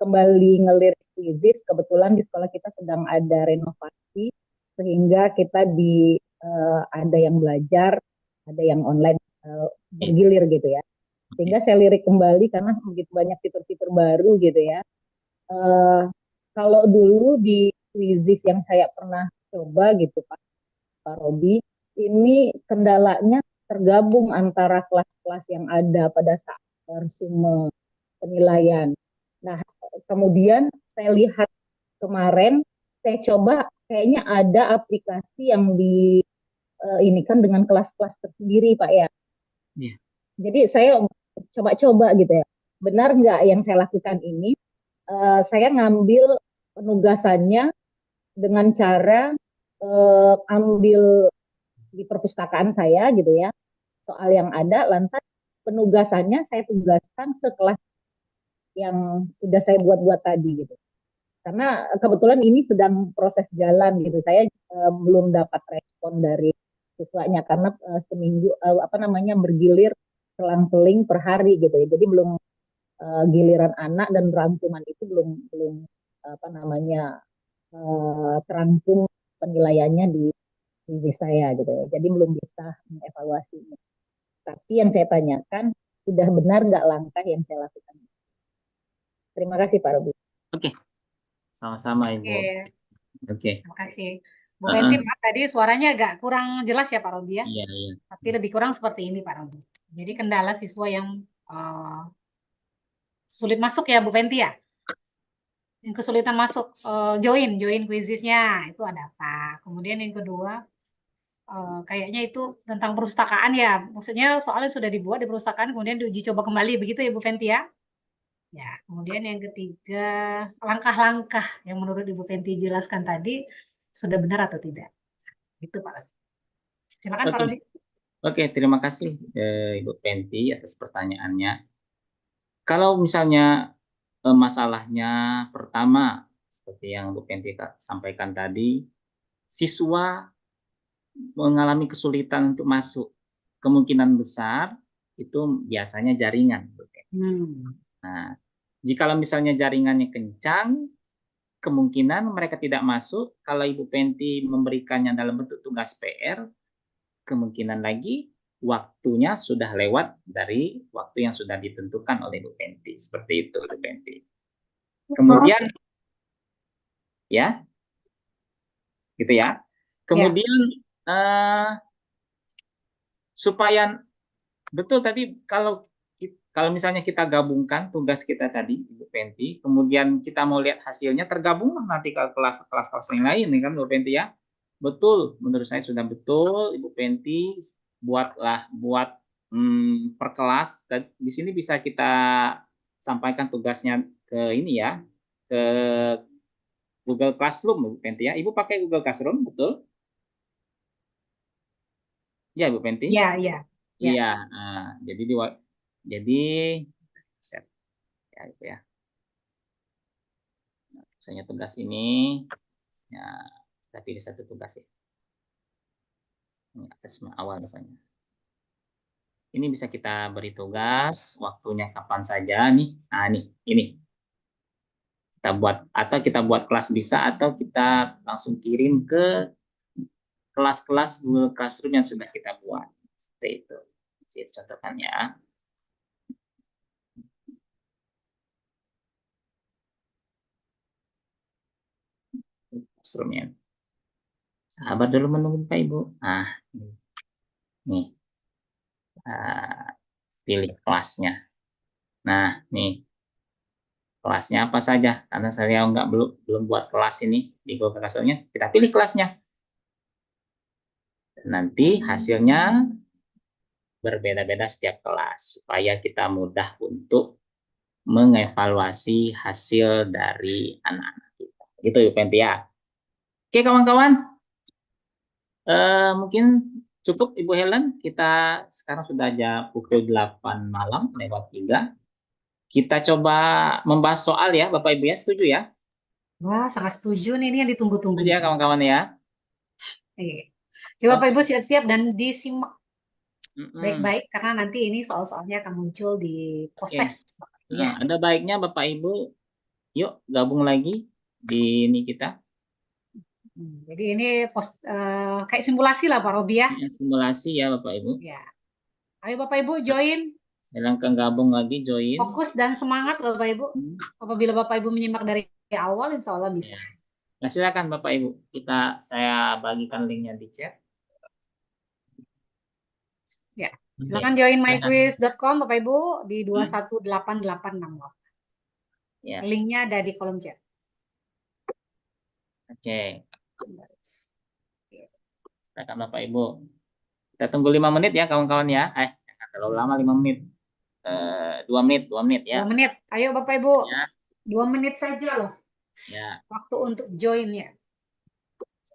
S12: kembali ngelirik Quizizz, kebetulan di sekolah kita sedang ada renovasi, sehingga kita ada yang belajar, ada yang online bergilir gitu ya. Sehingga saya lirik kembali karena begitu banyak fitur-fitur baru gitu ya. Kalau dulu di Quizizz yang saya pernah coba gitu Pak Robi, ini kendalanya tergabung antara kelas-kelas yang ada pada saat resume penilaian. Nah, kemudian saya lihat kemarin, saya coba kayaknya ada aplikasi yang ini kan dengan kelas-kelas tersendiri Pak ya.
S2: Yeah.
S12: Jadi saya coba-coba gitu ya. Benar nggak yang saya lakukan ini? Saya ngambil penugasannya dengan cara ambil di perpustakaan saya gitu ya, soal yang ada, lantas penugasannya saya tugaskan ke kelas yang sudah saya buat-buat tadi gitu. Karena kebetulan ini sedang proses jalan gitu, saya belum dapat respon dari siswanya karena seminggu bergilir selang-seling per hari gitu ya. Jadi belum giliran anak dan rangkuman itu belum terangkum penilaiannya di diri saya gitu ya. Jadi belum bisa mengevaluasinya. Tapi yang saya tanyakan, sudah benar nggak langkah yang saya lakukan? Terima kasih Pak Robi.
S2: Oke, sama-sama Ibu. Oke.
S1: Terima kasih. Bu Fenty, maaf tadi suaranya agak kurang jelas ya Pak Robi ya.
S2: Iya.
S1: Tapi lebih kurang seperti ini Pak Robi. Jadi kendala siswa yang sulit masuk ya Bu Fenty ya. Yang kesulitan masuk join Quizizz-nya itu ada apa? Kemudian yang kedua kayaknya itu tentang perpustakaan ya. Maksudnya soalnya sudah dibuat di perpustakaan kemudian diuji coba kembali begitu ya Bu Fenty ya. Ya, kemudian yang ketiga langkah-langkah yang menurut Ibu Fenty jelaskan tadi sudah benar atau tidak? Itu Pak. Silakan Pak Robi.
S2: Oke, terima kasih Ibu Fenty atas pertanyaannya. Kalau misalnya masalahnya pertama seperti yang Bu Fenty sampaikan tadi, siswa mengalami kesulitan untuk masuk, kemungkinan besar itu biasanya jaringan. Nah, jika misalnya jaringannya kencang, kemungkinan mereka tidak masuk. Kalau Ibu Fenty memberikannya dalam bentuk tugas PR, kemungkinan lagi waktunya sudah lewat dari waktu yang sudah ditentukan oleh Ibu Fenty. Seperti itu Ibu Fenty. Kemudian ya, gitu ya. Kemudian supaya betul tadi kalau misalnya kita gabungkan tugas kita tadi Ibu Fenty, kemudian kita mau lihat hasilnya tergabung nanti ke kelas-kelas yang lain kan Ibu Fenty ya. Betul, menurut saya sudah betul Ibu Fenty buat per kelas. Di sini bisa kita sampaikan tugasnya ke ini ya, ke Google Classroom Ibu Fenty ya. Ibu pakai Google Classroom betul? Ya Ibu Fenty?
S1: Ya. Ya.
S2: Iya, jadi set ya itu ya. Misalnya tugas ini, ya kita pilih satu tugas ya. Ini asesmen awal misalnya. Ini bisa kita beri tugas, waktunya kapan saja nih. Nah nih, ini kita buat atau kita buat kelas bisa atau kita langsung kirim ke kelas-kelas Google Classroom yang sudah kita buat. Seperti itu. Saya contohkan ya. Classroom-nya. Sabar dulu menunggu Pak Ibu. Nah, nih. Pilih kelasnya. Nah, nih. Kelasnya apa saja? Karena saya belum buat kelas ini di Google Classroom-nya. Kita pilih kelasnya. Dan nanti hasilnya berbeda-beda setiap kelas supaya kita mudah untuk mengevaluasi hasil dari anak-anak kita. Gitu Ibu Penti ya. Oke kawan-kawan. Mungkin cukup Ibu Helen. Kita sekarang sudah jam pukul 8 malam lewat 3. Kita coba membahas soal ya Bapak Ibu ya. Setuju ya?
S1: Wah, sangat setuju nih, ini yang ditunggu-tunggu.
S2: Setuju ya kawan-kawan ya.
S1: Iya. Coba Bapak Ibu siap-siap dan disimak baik-baik karena nanti ini soal-soalnya akan muncul di post-test.
S2: Nah, ada baiknya Bapak Ibu yuk gabung lagi di ini kita.
S1: Jadi ini kayak simulasi lah Pak Robi ya.
S2: Simulasi ya Bapak Ibu.
S1: Ya. Ayo Bapak Ibu join.
S2: Silahkan gabung lagi join.
S1: Fokus dan semangat Bapak Ibu. Apabila Bapak Ibu menyimak dari awal insya Allah bisa.
S2: Nah, silakan Bapak Ibu. Saya bagikan linknya di chat.
S1: Ya, silakan join myquiz.com Bapak Ibu di 218868.
S2: Ya.
S1: Linknya ada di kolom chat.
S2: Oke. Silakan Bapak Ibu. Kita tunggu 5 menit ya kawan-kawan ya. Jangan terlalu lama 5 menit. 2 menit ya.
S1: 2 menit. Ayo Bapak Ibu.
S2: Ya.
S1: 2 menit saja loh.
S2: Ya.
S1: Waktu untuk join ya.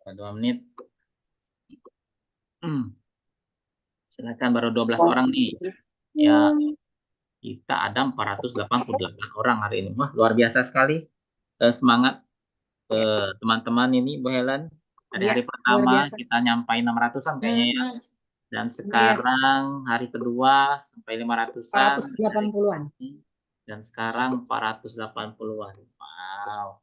S2: 2 menit. Silakan baru 12 orang nih. Ya. Kita ada 488 orang hari ini. Wah, luar biasa sekali. Semangat teman-teman ini Bu Helen. Dari hari pertama kita nyampai 600-an kayaknya ya. Dan sekarang hari kedua sampai 500-an.
S1: 480-an.
S2: Dan sekarang 480-an. Wow.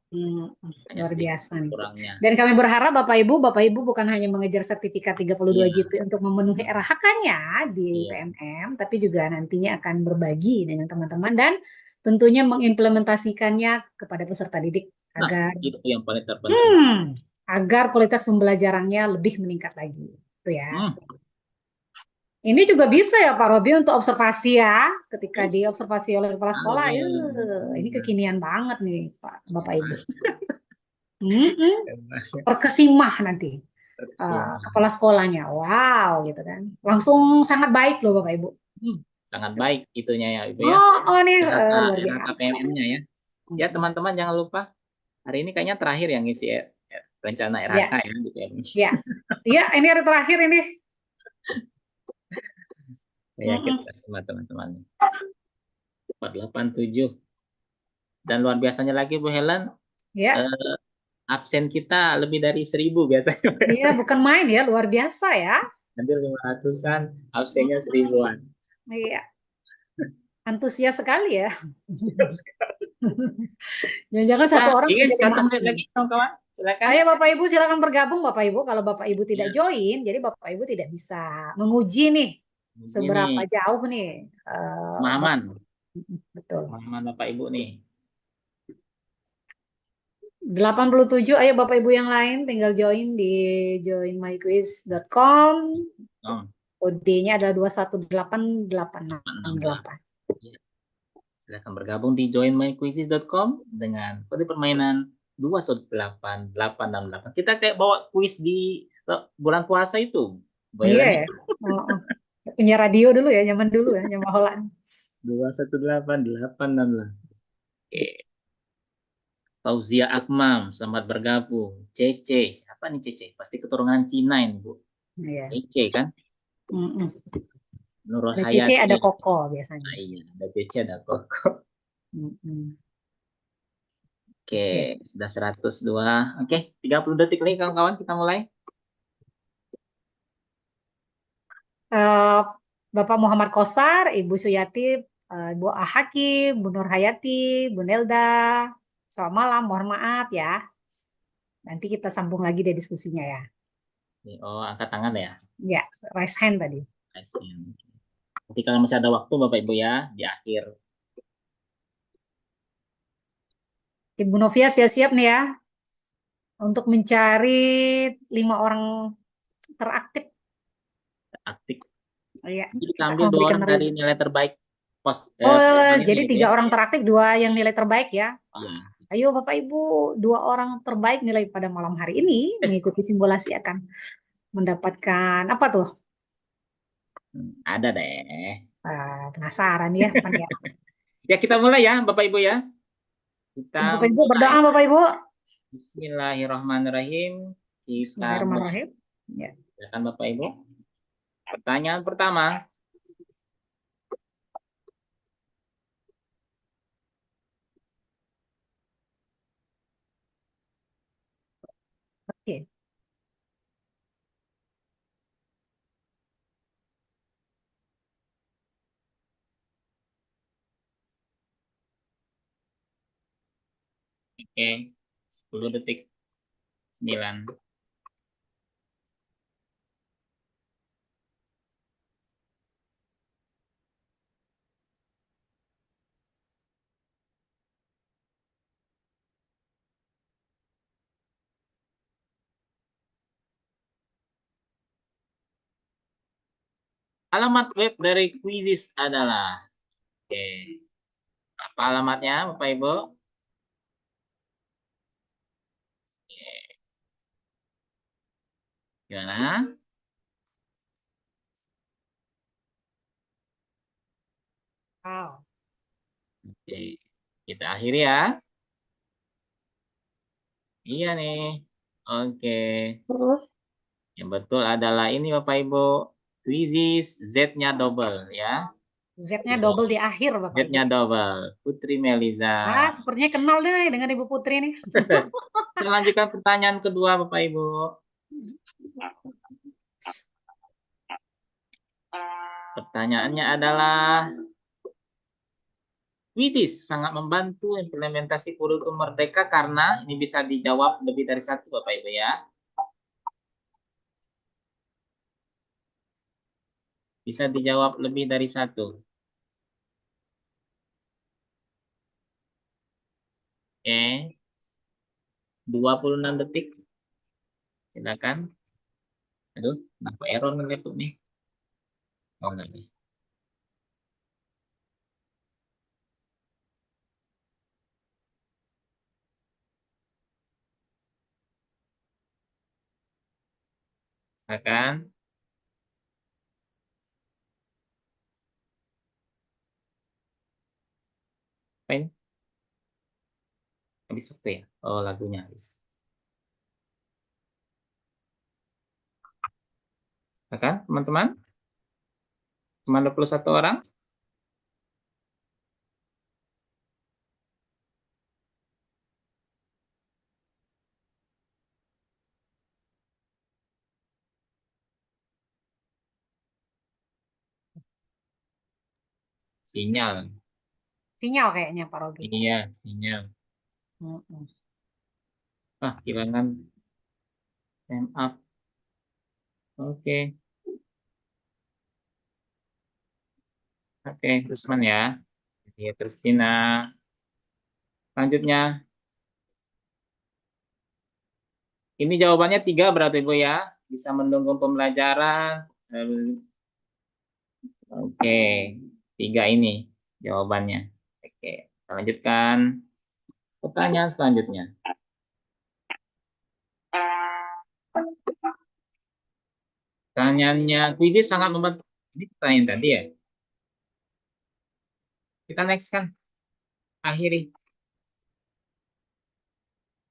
S1: Luar biasa nih.
S2: Kurangnya.
S1: Dan kami berharap Bapak Ibu bukan hanya mengejar sertifikat 32 JP untuk memenuhi RHK-nya di PMM, tapi juga nantinya akan berbagi dengan teman-teman dan tentunya mengimplementasikannya kepada peserta didik agar
S2: itu yang paling terpenting.
S1: Agar kualitas pembelajarannya lebih meningkat lagi. Itu ya. Ini juga bisa ya Pak Robi untuk observasi ya, ketika diobservasi oleh kepala sekolah. Ini kekinian banget nih Pak Bapak Ibu. Terkesimah nanti kepala sekolahnya. Wow gitu kan. Langsung sangat baik loh Bapak Ibu.
S2: Sangat baik itunya ya Ibu ya.
S1: Nih luar biasa.
S2: PMM-nya ya. Ya teman-teman jangan lupa hari ini kayaknya terakhir yang ngisi rencana RHK ya di PMM.
S1: Iya, ini hari terakhir ini.
S2: Saya yakin sama teman-teman. 487. Dan luar biasanya lagi Bu Helen, absen kita lebih dari 1000 biasanya.
S1: Iya, bukan main ya, luar biasa ya.
S2: Hampir 500-an, absennya 1000-an.
S1: Iya. Antusias sekali ya. Jangan satu orang.
S2: Ingin 1 menit lagi kawan-kawan. Silakan.
S1: Ayo Bapak Ibu silakan bergabung Bapak Ibu. Kalau Bapak Ibu tidak join, jadi Bapak Ibu tidak bisa menguji nih seberapa jauh nih
S2: pemahaman.
S1: Betul.
S2: Pemahaman Bapak Ibu nih.
S1: 87, ayo Bapak Ibu yang lain tinggal join di joinmyquiz.com. Kode-nya adalah 218868.
S2: Silakan bergabung di joinmyquiz.com dengan kode permainan 2188868. Kita kayak bawa kuis di bulan puasa itu.
S1: Iya. Punya radio dulu ya, zaman dulu ya, zaman Holland.
S2: 2188868. Oke. Fauzia Akmam, selamat bergabung. Cece, siapa nih Cece? Pasti keturunan Cina ini Bu.
S1: Iya.
S2: Cece kan? Nurul
S1: Ada Cece,
S2: Hayati.
S1: ada Koko biasanya.
S2: Nah, iya, ada Cece, ada Koko.
S1: Mm-mm.
S2: Oke,
S1: Oke.
S2: sudah 102. Oke, 30 detik lagi kawan-kawan, kita mulai.
S1: Eh, Bapak Muhammad Kosar, Ibu Suyati, Ibu Ahaki, Bu Nur Hayati, Bu Nelda. Selamat malam, mohon maaf ya. Nanti kita sambung lagi deh diskusinya ya.
S2: Oh, angkat tangan ya.
S1: Ya, raise hand tadi.
S2: Nanti kalau masih ada waktu Bapak Ibu ya, di akhir.
S1: Ibu Novia siap-siap nih ya untuk mencari 5 orang teraktif.
S2: Aktif.
S1: Iya,
S2: Jadi kita
S1: kita
S2: ambil 2
S1: memberikan
S2: orang dari nilai terbaik
S1: Oh,
S2: personal ini
S1: jadi
S2: gitu
S1: 3
S2: ya.
S1: orang teraktif, 2 yang nilai terbaik ya.
S2: Iya.
S1: Ayo Bapak Ibu, 2 orang terbaik nilai pada malam hari ini mengikuti simulasi akan mendapatkan apa tuh?
S2: Ada deh.
S1: Penasaran ya, apa nih ya?
S2: Ya kita mulai ya Bapak Ibu ya. Kita
S1: Bapak Ibu
S2: mulai.
S1: berdoa Bapak Ibu.
S2: Bismillahirrahmanirrahim. Kita
S1: Bismillahirrahmanirrahim. Ya.
S2: silakan Bapak Ibu. Pertanyaan pertama.
S1: Oke.
S2: Oke. 10 detik. 9. Alamat web dari Quizizz adalah oke. Apa alamatnya Bapak Ibu? Oke. Gimana?
S1: Wow.
S2: Oke. Kita akhiri ya. Iya nih. Oke. Yang betul adalah ini Bapak Ibu. Quizizz Z-nya double ya.
S1: Z-nya double di akhir Bapak Ibu.
S2: Z-nya double. Putri Meliza.
S1: Sepertinya kenal deh dengan Ibu Putri nih.
S2: Kita lanjutkan pertanyaan kedua Bapak Ibu. Pertanyaannya adalah Quizizz sangat membantu implementasi kurikulum Merdeka karena ini bisa dijawab lebih dari satu Bapak Ibu ya. Bisa dijawab lebih dari satu. Oke. 26 detik. Silakan. Aduh, kenapa error nih laptop nih? Oh, enggak nih. Silakan. Apa ini? Habis waktu ya? Oh, lagunya habis. Silakan, teman-teman. Cuma 21 orang. Sinyal.
S1: Sinyal kayaknya Pak Rogi.
S2: Iya, sinyal. Kehilangan time up. Oke. Oke, Rusman ya. Iya, Christina. Selanjutnya. Ini jawabannya 3 berarti Ibu ya. Bisa mendukung pembelajaran. Oke, 3 ini jawabannya. Oke, kita lanjutkan. Pertanyaan selanjutnya. Pertanyaannya Quizizz sangat membantu. Ini pertanyaan tadi ya. Kita next kan. Akhiri.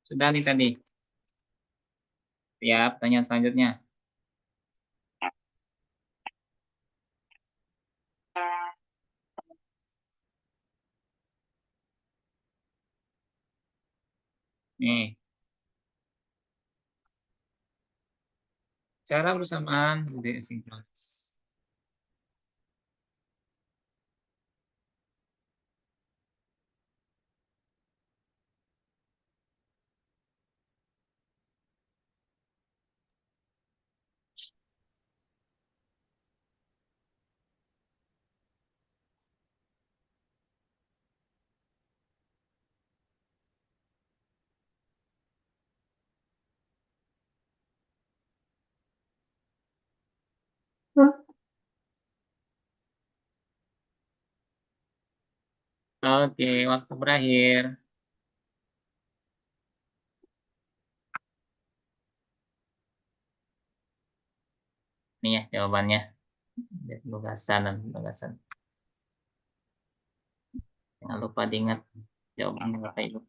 S2: Sudah nih tadi. Ya, pertanyaan selanjutnya. Nih, cara bersamaan sinkronis. Oke, waktu berakhir. Nih ya jawabannya. Penugasan dan penugasan. Jangan lupa diingat jawabannya Bapak Ibu.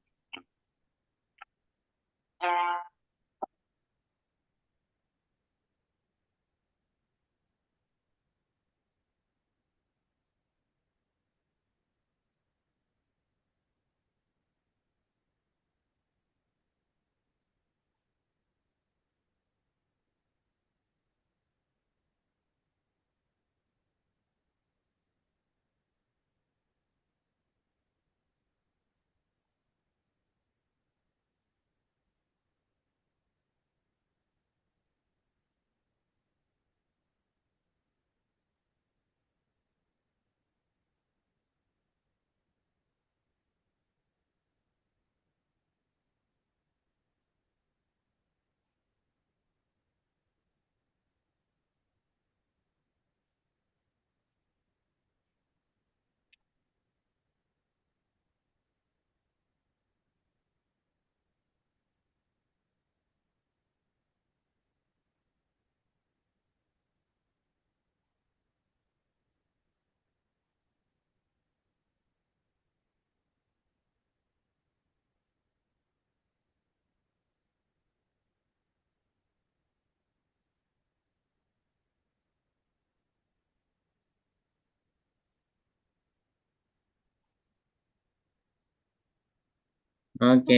S2: Oke,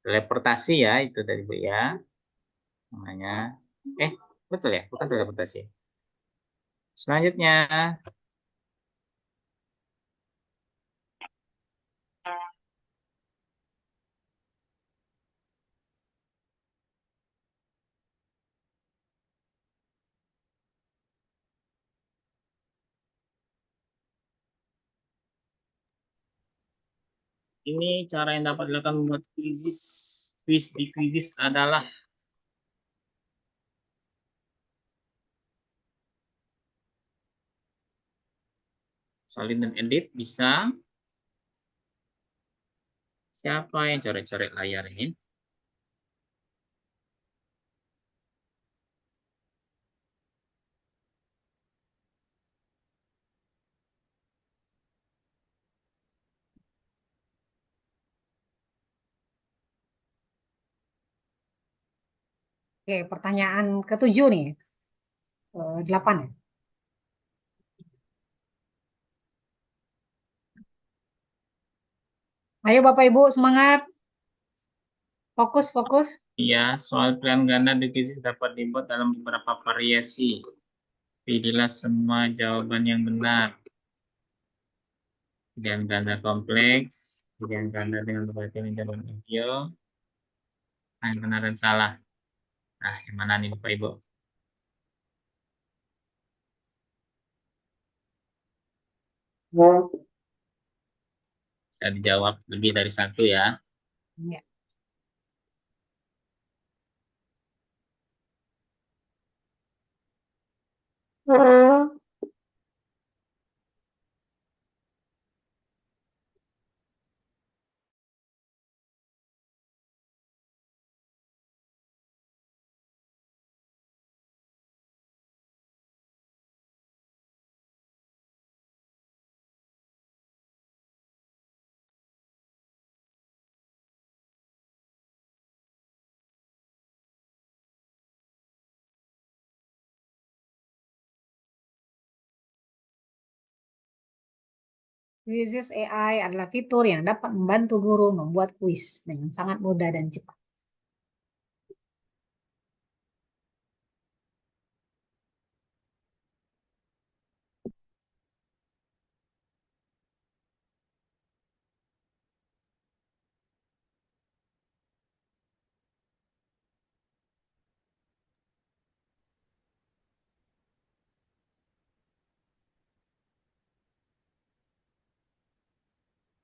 S2: teleportasi ya itu dari Bu ya. Namanya. Betul ya? Bukan teleportasi. Selanjutnya, ini cara yang dapat dilakukan membuat kuisis. Quiz di kuisis adalah salin dan edit bisa. Siapa yang coret-coret layar ini?
S1: Oke, pertanyaan ketujuh nih. 8 ya. Ayo Bapak Ibu semangat. Fokus, fokus.
S2: Iya, soal pilihan ganda di kuisis dapat dibuat dalam beberapa variasi. Pilihlah semua jawaban yang benar. Pilihan ganda kompleks, pilihan ganda dengan berbagai jawaban video, yang benar dan salah. Nah, yang mana nih Bapak Ibu? Bisa dijawab lebih dari satu ya.
S1: Ya. Quizzes AI adalah fitur yang dapat membantu guru membuat kuis dengan sangat mudah dan cepat.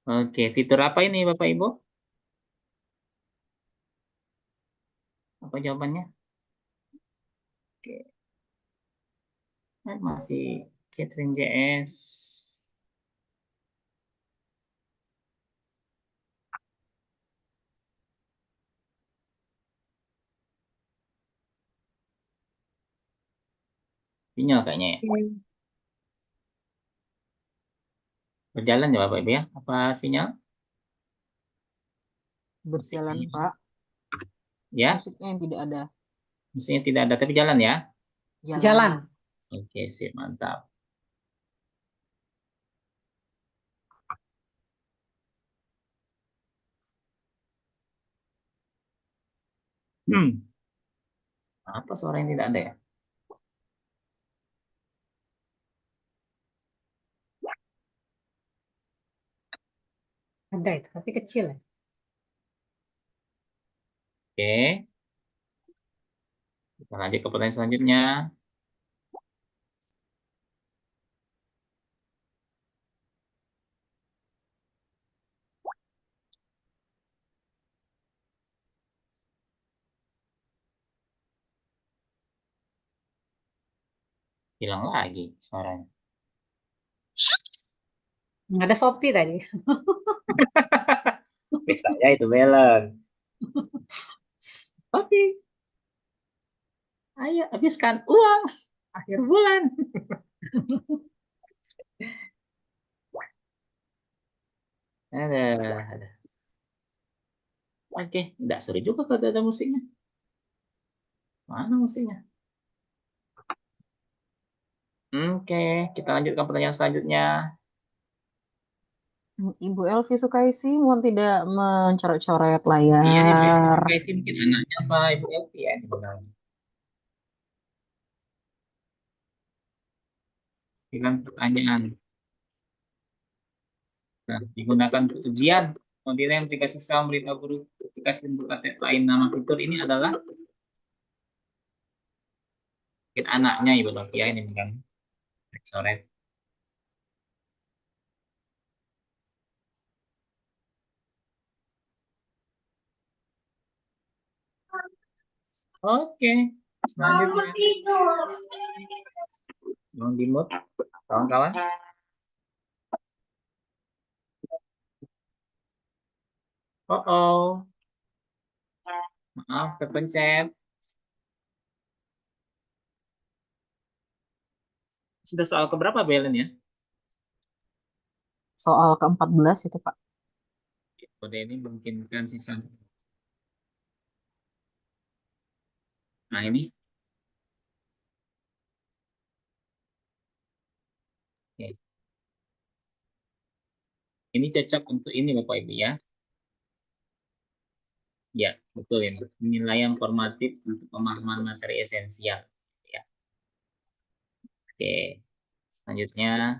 S2: Oke, fitur apa ini Bapak Ibu? Apa jawabannya? Oke, masih Catherine JS. Sinyal kayaknya ya. Berjalan ya Bapak Ibu ya? Apa sinyal?
S6: Berjalan,
S2: Musiknya.
S6: Pak.
S2: Ya,
S6: Musiknya yang tidak ada.
S2: musiknya tidak ada tapi jalan ya.
S1: Jalan.
S2: Oke, sip, mantap. Apa suara yang tidak ada ya?
S1: Ada itu, tapi kecil ya.
S2: Oke, kita lanjut ke pertanyaan selanjutnya. Hilang lagi suaranya.
S1: Ada Shopee tadi.
S2: Bisa ya itu balance. Oke, ayo habiskan uang akhir bulan. Ada. Oke, nggak seru juga kalau ada musiknya. Mana musiknya? Oke, kita lanjutkan pertanyaan selanjutnya.
S6: Ibu Elvi Sukaisi mohon tidak mencoret-coret
S2: Iya, Ibu
S6: layar.
S2: Elvi mungkin anaknya apa Ibu Elvi ya ini benar. Bilang pertanyaan. Nah, digunakan untuk ujian. Kemudian aplikasi siswa memberitahu guru aplikasi untuk lain nama fitur ini adalah mungkin anaknya Ibu Elvi ini bukan coret. Oke, selanjutnya. Mau di mute, kawan-kawan. Oh, maaf, terpencet. Sudah soal keberapa Belen ya?
S6: Soal ke-14 itu, Pak.
S2: Kode ini memungkinkan sisa. Nah ini, oke. Ini cocok untuk ini Bapak Ibu ya. Ya, betul ya. Penilaian formatif untuk pemahaman materi esensial. Ya. Oke, selanjutnya.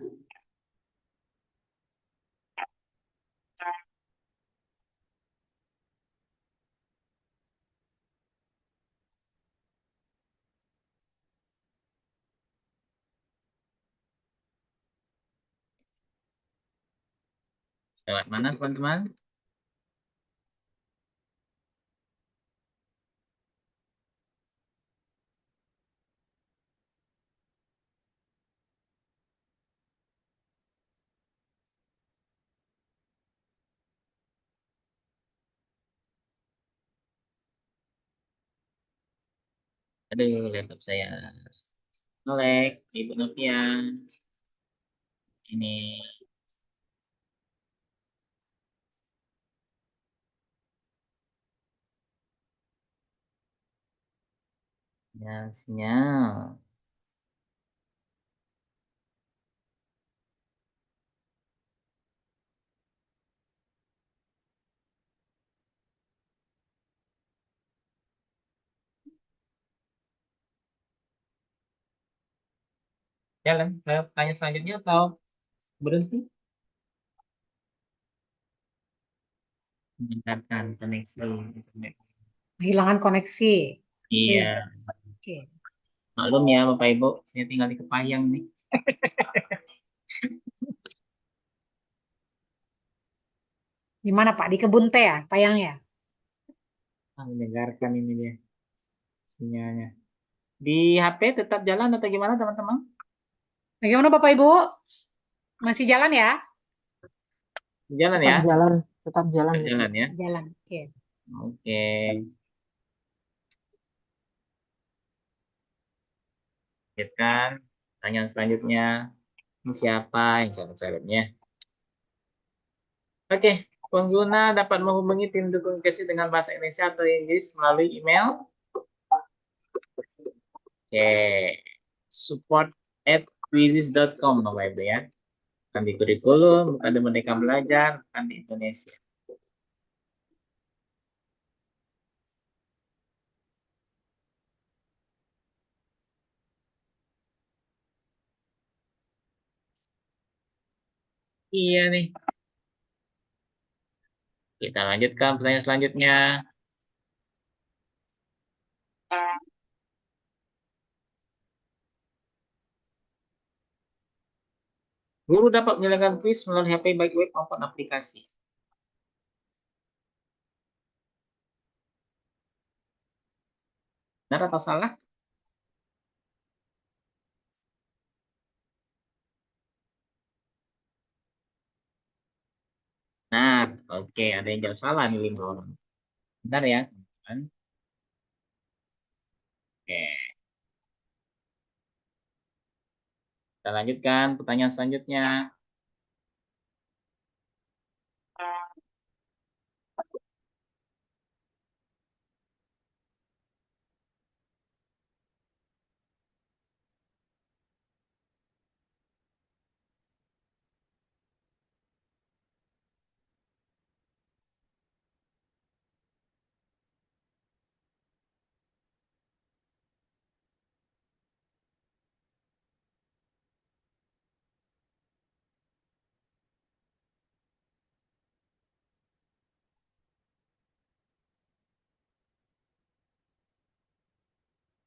S2: Lewat mana teman-teman? Aduh, laptop saya melek. Ibu Novian. Ini sinyal. Jalan ke pertanyaan selanjutnya atau berhenti? Meningkatkan koneksi internet.
S1: Kehilangan koneksi.
S2: Iya,
S1: Oke.
S2: maklum ya Bapak Ibu, saya tinggal di Kepayang nih.
S1: Di mana Pak? Di kebun teh ya, Payang ya?
S2: Mendengarkan ini dia sinyalnya. Di HP tetap jalan atau gimana teman-teman?
S1: Bagaimana Bapak Ibu? Masih jalan ya?
S2: Jalan ya?
S6: Tetap jalan, tetap jalan.
S2: Tetap jalan ya?
S1: Jalan. Oke.
S2: Oke. Lanjutkan. Pertanyaan selanjutnya. Ini siapa yang calon-calonnya? Oke. Pengguna dapat menghubungi tim dukung KESI dengan bahasa Indonesia atau Inggris melalui email. Oke. support@quizizz.com Bapak Ibu ya. Bukan di kurikulum, bukan di Merdeka Belajar, bukan di Indonesia. Iya nih. Kita lanjutkan pertanyaan selanjutnya. Guru dapat menyelenggarakan kuis melalui HP baik web maupun aplikasi. Benar atau salah? Nah, oke, ada yang jawab salah nih 5 orang. Benar ya, teman-teman? Oke. Kita lanjutkan pertanyaan selanjutnya.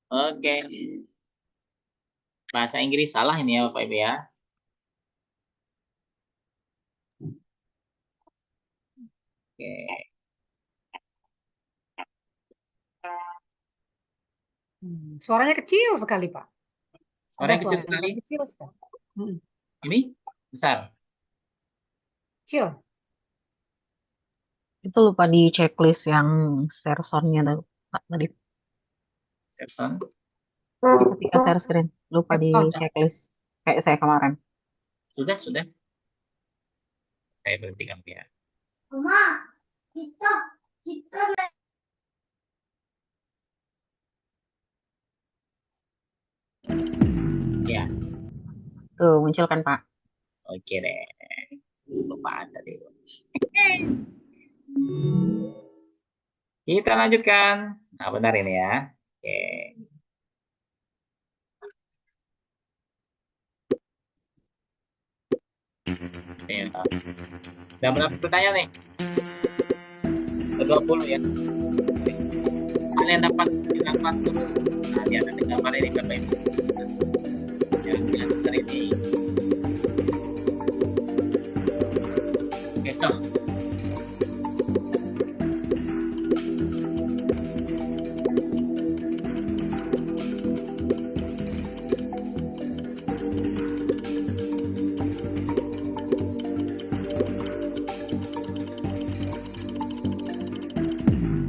S2: Oke. Bahasa Inggris salah ini ya Bapak Ibu ya. Oke.
S1: Suaranya kecil sekali, Pak.
S2: Suaranya
S1: Ada
S2: kecil
S1: suara
S2: sekali.
S1: kecil sekali.
S2: Ini besar.
S1: Kecil.
S6: Itu lupa di checklist yang Serson-nya Pak tadi.
S2: Serson.
S6: Ketika share screen, lupa di checklist. Kayak saya kemarin.
S2: Sudah. Saya berhentikan ya. Ya.
S6: Tuh, muncul kan, Pak?
S2: Oke deh. Lupa ada deh. Kita lanjutkan. Nah, benar ini ya. Oke. Ya. Udah berapa pertanyaan nih? Udah 20 ya. Kalian dapat nah, di atas gambar ini Bapak Ibu. Yang gambar ini. Oke, toh.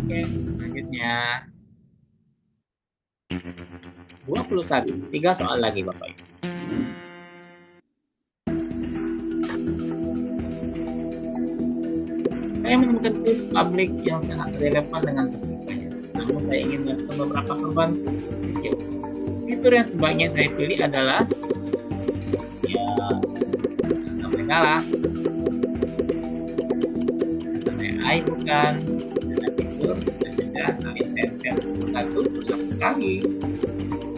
S2: Oke, selanjutnya 21. 3 soal lagi Bapak Ibu. Saya menemukan kuis publik yang sangat relevan dengan topik saya. Namun saya ingin melakukan beberapa pembantu video. Fitur yang sebaiknya saya pilih adalah ya sampai kalah. Sampai AI bukan. Ada fitur dan juga saling tempel satu susah sekali.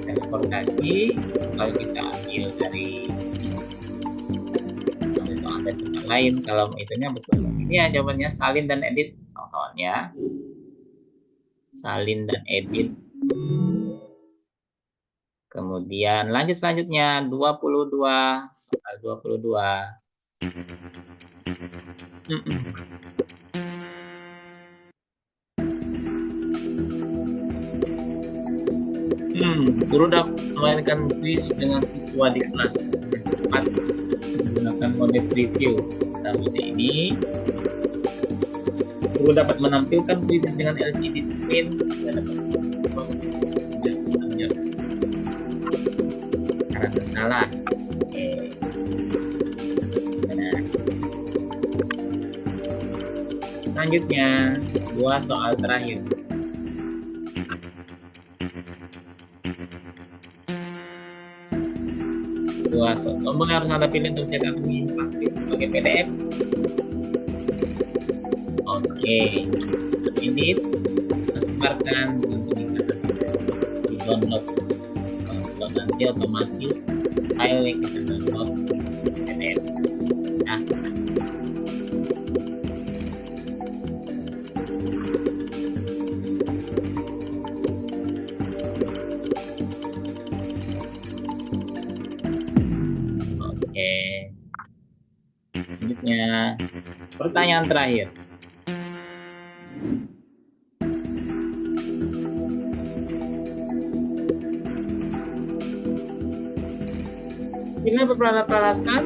S2: Teleportasi kalau kita ambil dari lain kalau itunya betul. Ini ya jawabannya salin dan edit kawan-kawan ya. Salin dan edit. Kemudian lanjut selanjutnya 22 soal 22. Guru dapat memainkan kuis dengan siswa di kelas 4 menggunakan mode preview. Dalam mode ini, guru dapat menampilkan kuis dengan LCD screen dan dapat proses cara tersalah. Oke. Benar. Selanjutnya, 2 soal terakhir. Tombol yang harus Anda pilih untuk cetak ini praktis sebagai PDF. Oke, edit, sebarkan dengan peningkatan di download. Kalau nanti otomatis file yang kita download PDF. Nah, selanjutnya, pertanyaan terakhir. Bila beberapa alasan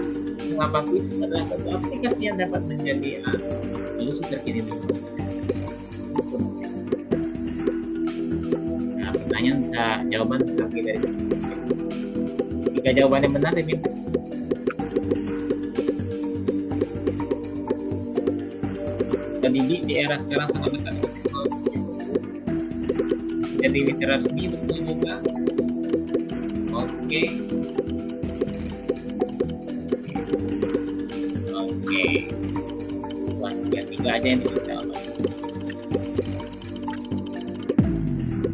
S2: mengapa kuis adalah satu aplikasi yang dapat menjadi solusi terkini. Nah, pertanyaan jawaban bisa dari jika jawabannya benar diminta didik di era sekarang sangat dekat dengan teknologi. Jadi literasi betul juga. Oke. Wah, tiga aja yang dijawab.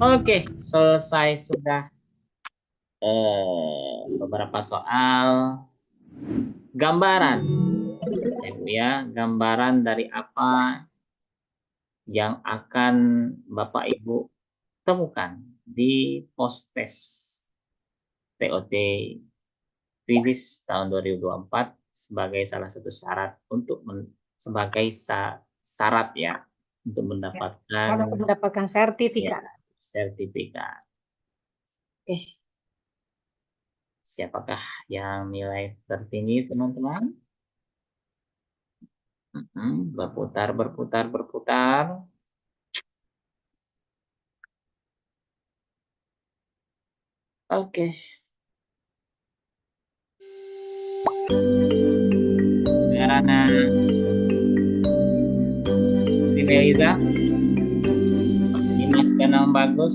S2: Oke, selesai sudah beberapa soal gambaran. Ya, gambaran dari apa yang akan Bapak Ibu temukan di post-test TOT Krisis tahun 2024 sebagai salah satu syarat untuk syarat ya untuk mendapatkan
S1: sertifikat.
S2: Ya, sertifikat. Oke. Siapakah yang nilai tertinggi, teman-teman? Berputar. Oke. Karena Rineliza, Dimas Danang Bagus,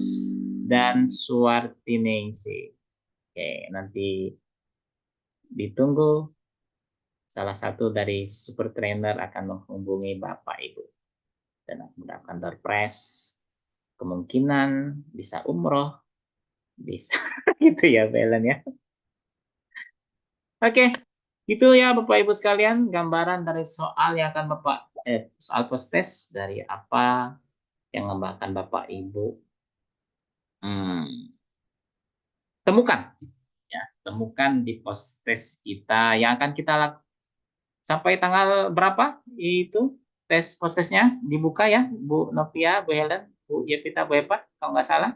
S2: dan Suartiningsi. Oke, nanti ditunggu. Salah satu dari super trainer akan menghubungi Bapak Ibu dan mendapatkan door prize. Kemungkinan bisa umroh, bisa gitu ya Belen ya. Oke, itu ya Bapak Ibu sekalian gambaran dari soal yang akan soal post test dari apa yang akan Bapak Ibu temukan ya, temukan di post test kita yang akan kita lakukan. Sampai tanggal berapa itu tes post-testnya dibuka ya, Bu Novia, Bu Helen, Bu Yevita, Bu Epa, kalau nggak salah.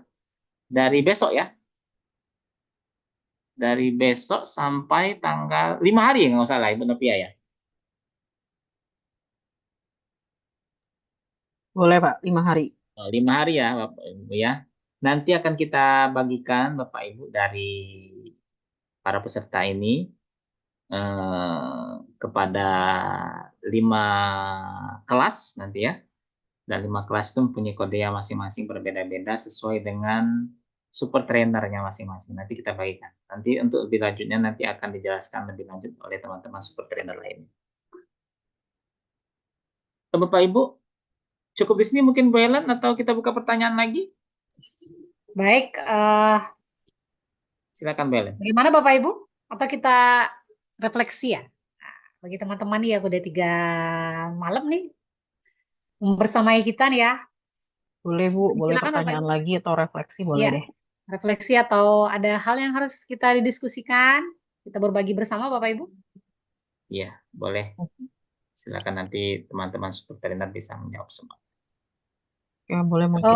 S2: Dari besok ya. Dari besok sampai tanggal 5 hari ya, nggak salah Ibu Novia ya.
S6: Boleh Pak, 5 hari.
S2: 5 hari ya Bapak Ibu ya. Nanti akan kita bagikan Bapak Ibu dari para peserta ini kepada 5 kelas nanti ya, dan 5 kelas itu mempunyai kode yang masing-masing berbeda-beda sesuai dengan super trainernya masing-masing. Nanti kita bagikan. Nanti untuk lebih lanjutnya nanti akan dijelaskan lebih lanjut oleh teman-teman super trainer lainnya. Bapak Ibu, cukup di sini mungkin Bu Helen atau kita buka pertanyaan lagi?
S1: Baik,
S2: silakan Bu Helen.
S1: Bagaimana Bapak Ibu? Atau kita refleksi ya? bagi teman-teman nih ya udah 3 malam nih bersamai kita nih ya.
S6: Boleh Bu, boleh
S1: Silakan Bapak
S6: pertanyaan
S1: Ibu.
S6: lagi atau refleksi boleh
S1: Iya,
S6: deh.
S1: refleksi atau ada hal yang harus kita didiskusikan, kita berbagi bersama Bapak Ibu.
S2: Iya, boleh. Silakan nanti teman-teman sekretariat bisa menjawab semua.
S6: Ya, boleh mungkin.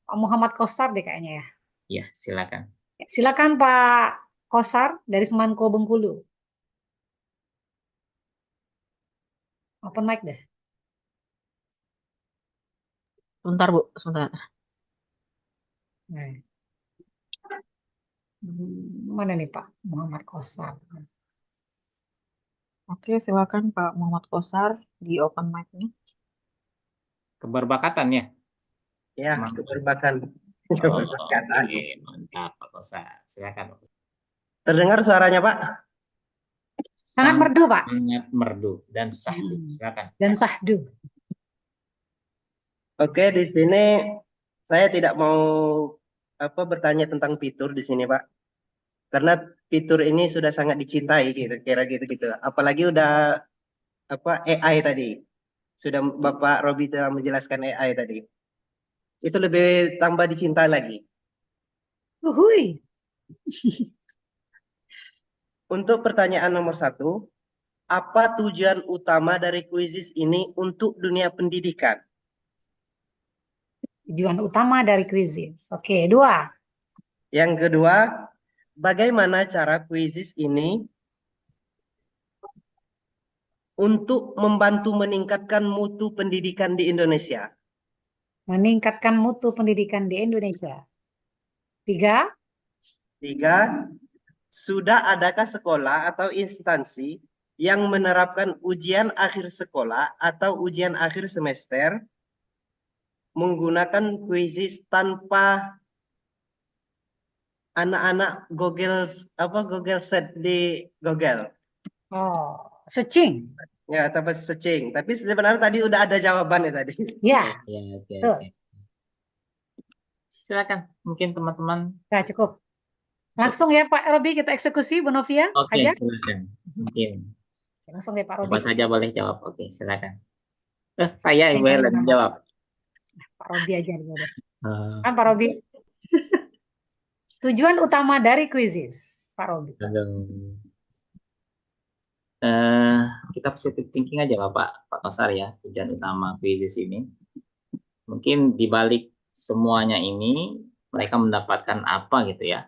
S1: Pak Muhammad Kosar deh kayaknya ya.
S2: Iya, silakan.
S1: Silakan Pak Kosar dari Semanko Bengkulu. Open mic deh.
S6: Sebentar Bu, sebentar.
S1: Nah. Mana nih Pak Muhammad Kosar?
S6: Oke, silakan Pak Muhammad Kosar di open mic-nya.
S2: Keberbakatan ya?
S13: Ya, keberbakan. Keberbakatan.
S2: Oke, mantap Pak Kosar. Silakan.
S13: Terdengar suaranya Pak?
S1: Sangat merdu Pak.
S2: Sangat merdu dan sahdu. Silakan.
S1: Dan sahdu.
S13: Oke, di sini saya tidak mau bertanya tentang fitur di sini Pak. Karena fitur ini sudah sangat dicintai gitu, kira gitu. Apalagi udah AI tadi. Sudah Bapak Robi telah menjelaskan AI tadi. Itu lebih tambah dicintai lagi.
S1: Uhui.
S13: Untuk pertanyaan nomor 1, apa tujuan utama dari kuisis ini untuk dunia pendidikan?
S1: Tujuan utama dari kuisis. Oke, 2.
S13: Yang kedua, bagaimana cara kuisis ini untuk membantu meningkatkan mutu pendidikan di Indonesia?
S1: Meningkatkan mutu pendidikan di Indonesia. 3.
S13: Sudah adakah sekolah atau instansi yang menerapkan ujian akhir sekolah atau ujian akhir semester menggunakan kuisis tanpa anak-anak Google set di Google?
S1: Oh, searching.
S13: Ya, tanpa searching. Tapi sebenarnya tadi udah ada jawabannya tadi.
S1: Ya.
S2: Oke. Silakan, mungkin teman-teman.
S1: Nah, cukup. Langsung ya Pak Robi kita eksekusi Bu Novia.
S2: Oke,
S1: Aja.
S2: silakan. Mungkin.
S1: Langsung deh Pak Robi.
S2: Siapa saja boleh jawab. Oke, silakan. Saya Ibu Helen jawab.
S1: Pak Robi aja dulu deh. Kan Pak Robi. Tujuan utama dari kuisis, Pak Robi.
S2: Kita positive thinking aja Pak Kosar ya, tujuan utama kuisis ini. Mungkin dibalik semuanya ini mereka mendapatkan apa gitu ya.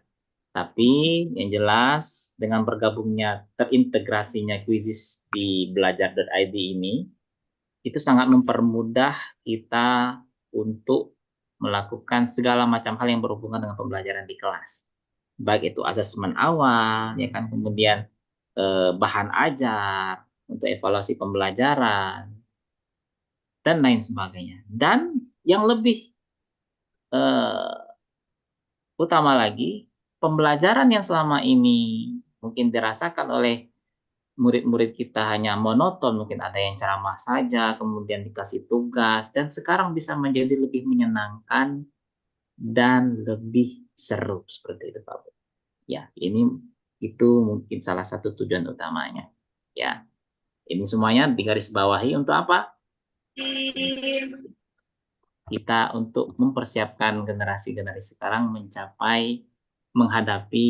S2: Tapi yang jelas dengan bergabungnya terintegrasinya kuisis di belajar.id ini itu sangat mempermudah kita untuk melakukan segala macam hal yang berhubungan dengan pembelajaran di kelas. Baik itu asesmen awal, ya kan, kemudian bahan ajar untuk evaluasi pembelajaran dan lain sebagainya. Dan yang lebih utama lagi, pembelajaran yang selama ini mungkin dirasakan oleh murid-murid kita hanya monoton, mungkin ada yang ceramah saja, kemudian dikasih tugas, dan sekarang bisa menjadi lebih menyenangkan dan lebih seru seperti itu Pak. Ya, itu mungkin salah satu tujuan utamanya. Ya, ini semuanya digarisbawahi untuk apa? Kita untuk mempersiapkan generasi-generasi sekarang menghadapi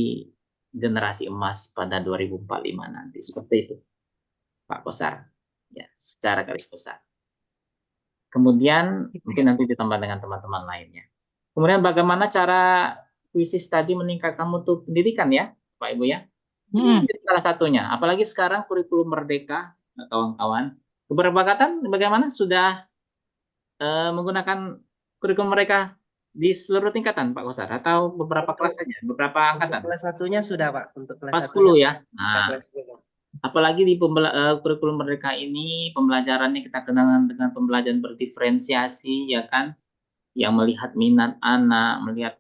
S2: generasi emas pada 2045 nanti. Seperti itu, Pak Kosar. Ya, secara garis besar. Kemudian mungkin nanti ditambah dengan teman-teman lainnya. Kemudian bagaimana cara kuisis tadi meningkatkan mutu pendidikan ya, Pak Ibu ya? Ini salah satunya. Apalagi sekarang kurikulum merdeka, kawan-kawan. Keberbakatan bagaimana? Sudah menggunakan kurikulum mereka di seluruh tingkatan Pak Kosar atau beberapa kelas saja, beberapa angkatan?
S13: Kelas satunya sudah Pak, untuk
S2: kelas
S13: kelas
S2: 10 ya. Nah,
S13: kelas 10.
S2: apalagi di kurikulum merdeka ini pembelajarannya kita kenal dengan pembelajaran berdiferensiasi ya kan, yang melihat minat anak, melihat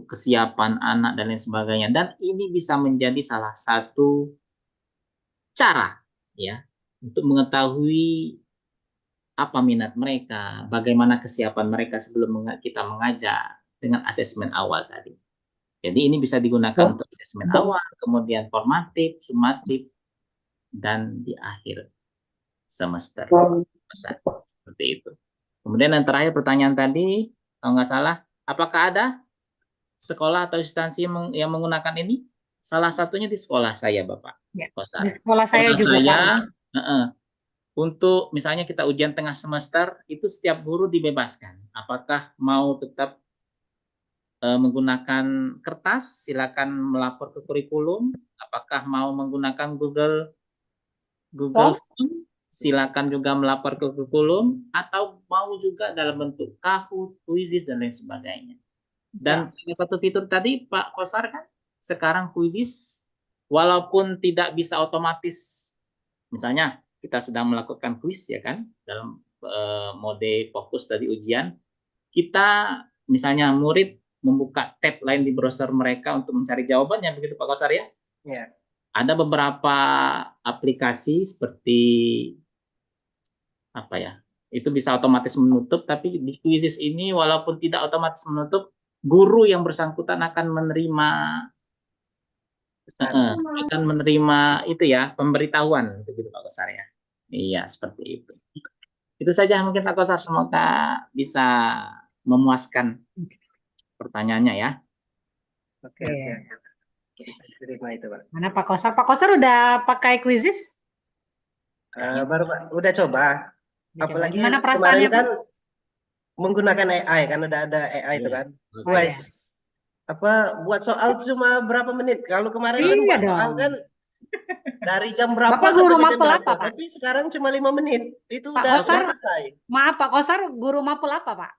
S2: kesiapan anak dan lain sebagainya. Dan ini bisa menjadi salah satu cara ya untuk mengetahui apa minat mereka, bagaimana kesiapan mereka sebelum kita mengajar dengan asesmen awal tadi. Jadi ini bisa digunakan untuk asesmen awal, kemudian formatif, sumatif, dan di akhir semester. Seperti itu. Kemudian yang terakhir pertanyaan tadi, kalau nggak salah, apakah ada sekolah atau instansi yang menggunakan ini? Salah satunya di sekolah saya, Bapak.
S1: Ya,
S2: Kosar.
S1: di sekolah saya juga, Pak.
S2: Untuk misalnya kita ujian tengah semester, itu setiap guru dibebaskan. Apakah mau tetap menggunakan kertas, silakan melapor ke kurikulum. Apakah mau menggunakan Google Form, silakan juga melapor ke kurikulum, atau mau juga dalam bentuk Kahoot, Quizizz, dan lain sebagainya. Dan salah satu fitur tadi Pak Kosar kan, sekarang Quizizz, walaupun tidak bisa otomatis, misalnya kita sedang melakukan quiz ya kan, dalam mode fokus tadi ujian, kita misalnya murid membuka tab lain di browser mereka untuk mencari jawabannya, begitu Pak Kosar ya?
S13: Ya.
S2: Ada beberapa aplikasi seperti apa ya? Itu bisa otomatis menutup, tapi di Quizizz ini walaupun tidak otomatis menutup, guru yang bersangkutan akan menerima itu ya, pemberitahuan begitu Pak Kosar ya. Iya, seperti itu. Itu saja mungkin Pak Kosar, semoga bisa memuaskan pertanyaannya ya.
S13: Oke. Bisa diterima itu, Pak.
S1: Mana Pak Kosar? Pak Kosar udah pakai Quizizz?
S13: Baru Pak, udah coba. Apalagi
S1: gimana
S13: kemarin
S1: perasaannya,
S13: kan menggunakan AI kan, udah ada AI itu kan. Buat soal cuma berapa menit. Kalau kemarin kan buat soal kan dari jam berapa
S1: Bapak
S13: sampai
S1: guru
S13: jam
S1: mapel
S13: berapa.
S1: apa, Pak?
S13: Tapi sekarang cuma 5 menit. Itu
S1: Pak
S13: udah
S1: Kosar,
S13: selesai.
S1: maaf Pak Kosar, guru mapel apa, Pak?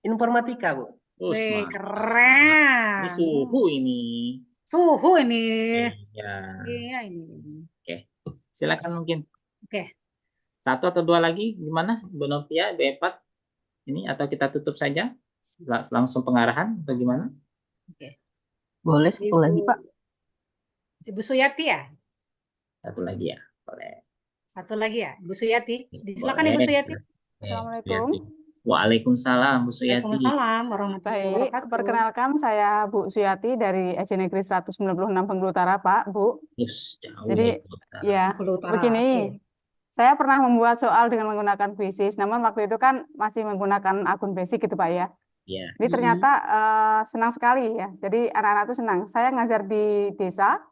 S13: Informatika, Bu.
S1: Wih, keren.
S2: Suhu ini.
S1: Suhu ini.
S2: Iya.
S1: Iya ini.
S2: Oke, silakan mungkin.
S1: Oke.
S2: Satu atau dua lagi, gimana Bu Novia, Bu Epat? Ini atau kita tutup saja? Langsung pengarahan atau gimana?
S1: Oke.
S6: Boleh satu lagi, Pak.
S1: Ibu Suyati ya?
S2: Satu lagi ya, boleh.
S1: Satu lagi ya, Bu Suyati. Silakan Ibu Suyati.
S14: Assalamualaikum.
S2: Waalaikumsalam Bu Suyati.
S1: Waalaikumsalam warahmatullahi
S14: Baik,
S1: wabarakatuh.
S14: perkenalkan saya Bu Suyati dari SD Negeri 196 Bengkulu Utara, Pak, Bu.
S2: Jauh
S14: Jadi, ya, begini, saya pernah membuat soal dengan menggunakan Quizizz, namun waktu itu kan masih menggunakan akun basic gitu, Pak ya.
S2: Iya.
S14: Ini ternyata senang sekali ya. Jadi anak-anak itu senang. Saya ngajar di desa,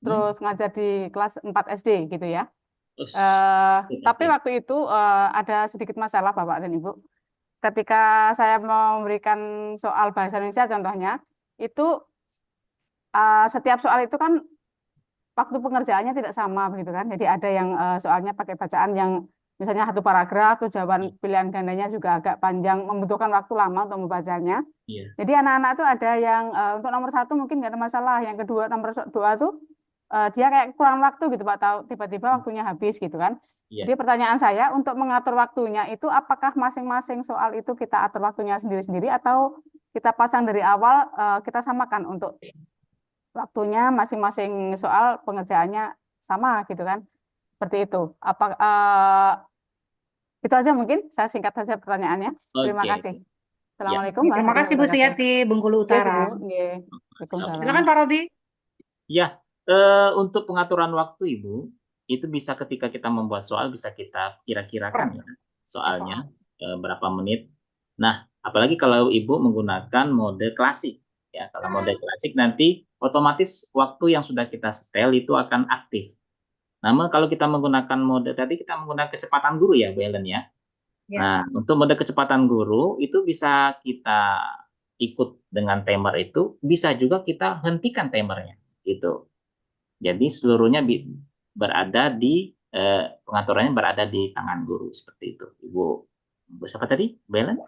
S14: terus ngajar di kelas 4 SD gitu ya. Tapi waktu itu ada sedikit masalah Bapak dan Ibu. Ketika saya mau memberikan soal bahasa Indonesia contohnya, itu setiap soal itu kan waktu pengerjaannya tidak sama begitu kan. Jadi ada yang soalnya pakai bacaan yang misalnya satu paragraf, terus jawaban pilihan gandanya juga agak panjang, membutuhkan waktu lama untuk membacanya. Jadi anak-anak tuh ada yang untuk nomor 1 mungkin nggak ada masalah, yang kedua nomor 2 tuh dia kayak kurang waktu gitu Pak, tahu tiba-tiba waktunya habis gitu kan. Jadi pertanyaan saya, untuk mengatur waktunya itu apakah masing-masing soal itu kita atur waktunya sendiri-sendiri atau kita pasang dari awal, kita samakan untuk waktunya masing-masing soal pengerjaannya sama gitu kan. Seperti itu. Itu aja mungkin, saya singkat saja pertanyaannya. Terima kasih. Assalamualaikum.
S1: Terima kasih Bu Suyati, Bengkulu Utara. Silakan Pak Robi.
S2: Ya, untuk pengaturan waktu Ibu, itu bisa ketika kita membuat soal bisa kita kira-kirakan ya soalnya berapa menit. Nah, apalagi kalau Ibu menggunakan mode klasik ya. Kalau mode klasik nanti otomatis waktu yang sudah kita setel itu akan aktif. Namun kalau kita menggunakan mode tadi, kita menggunakan kecepatan guru ya Bu Ellen ya. Nah, untuk mode kecepatan guru itu bisa kita ikut dengan timer itu, bisa juga kita hentikan timernya gitu. Jadi seluruhnya berada di pengaturannya berada di tangan guru seperti itu. Ibu siapa tadi? Belen?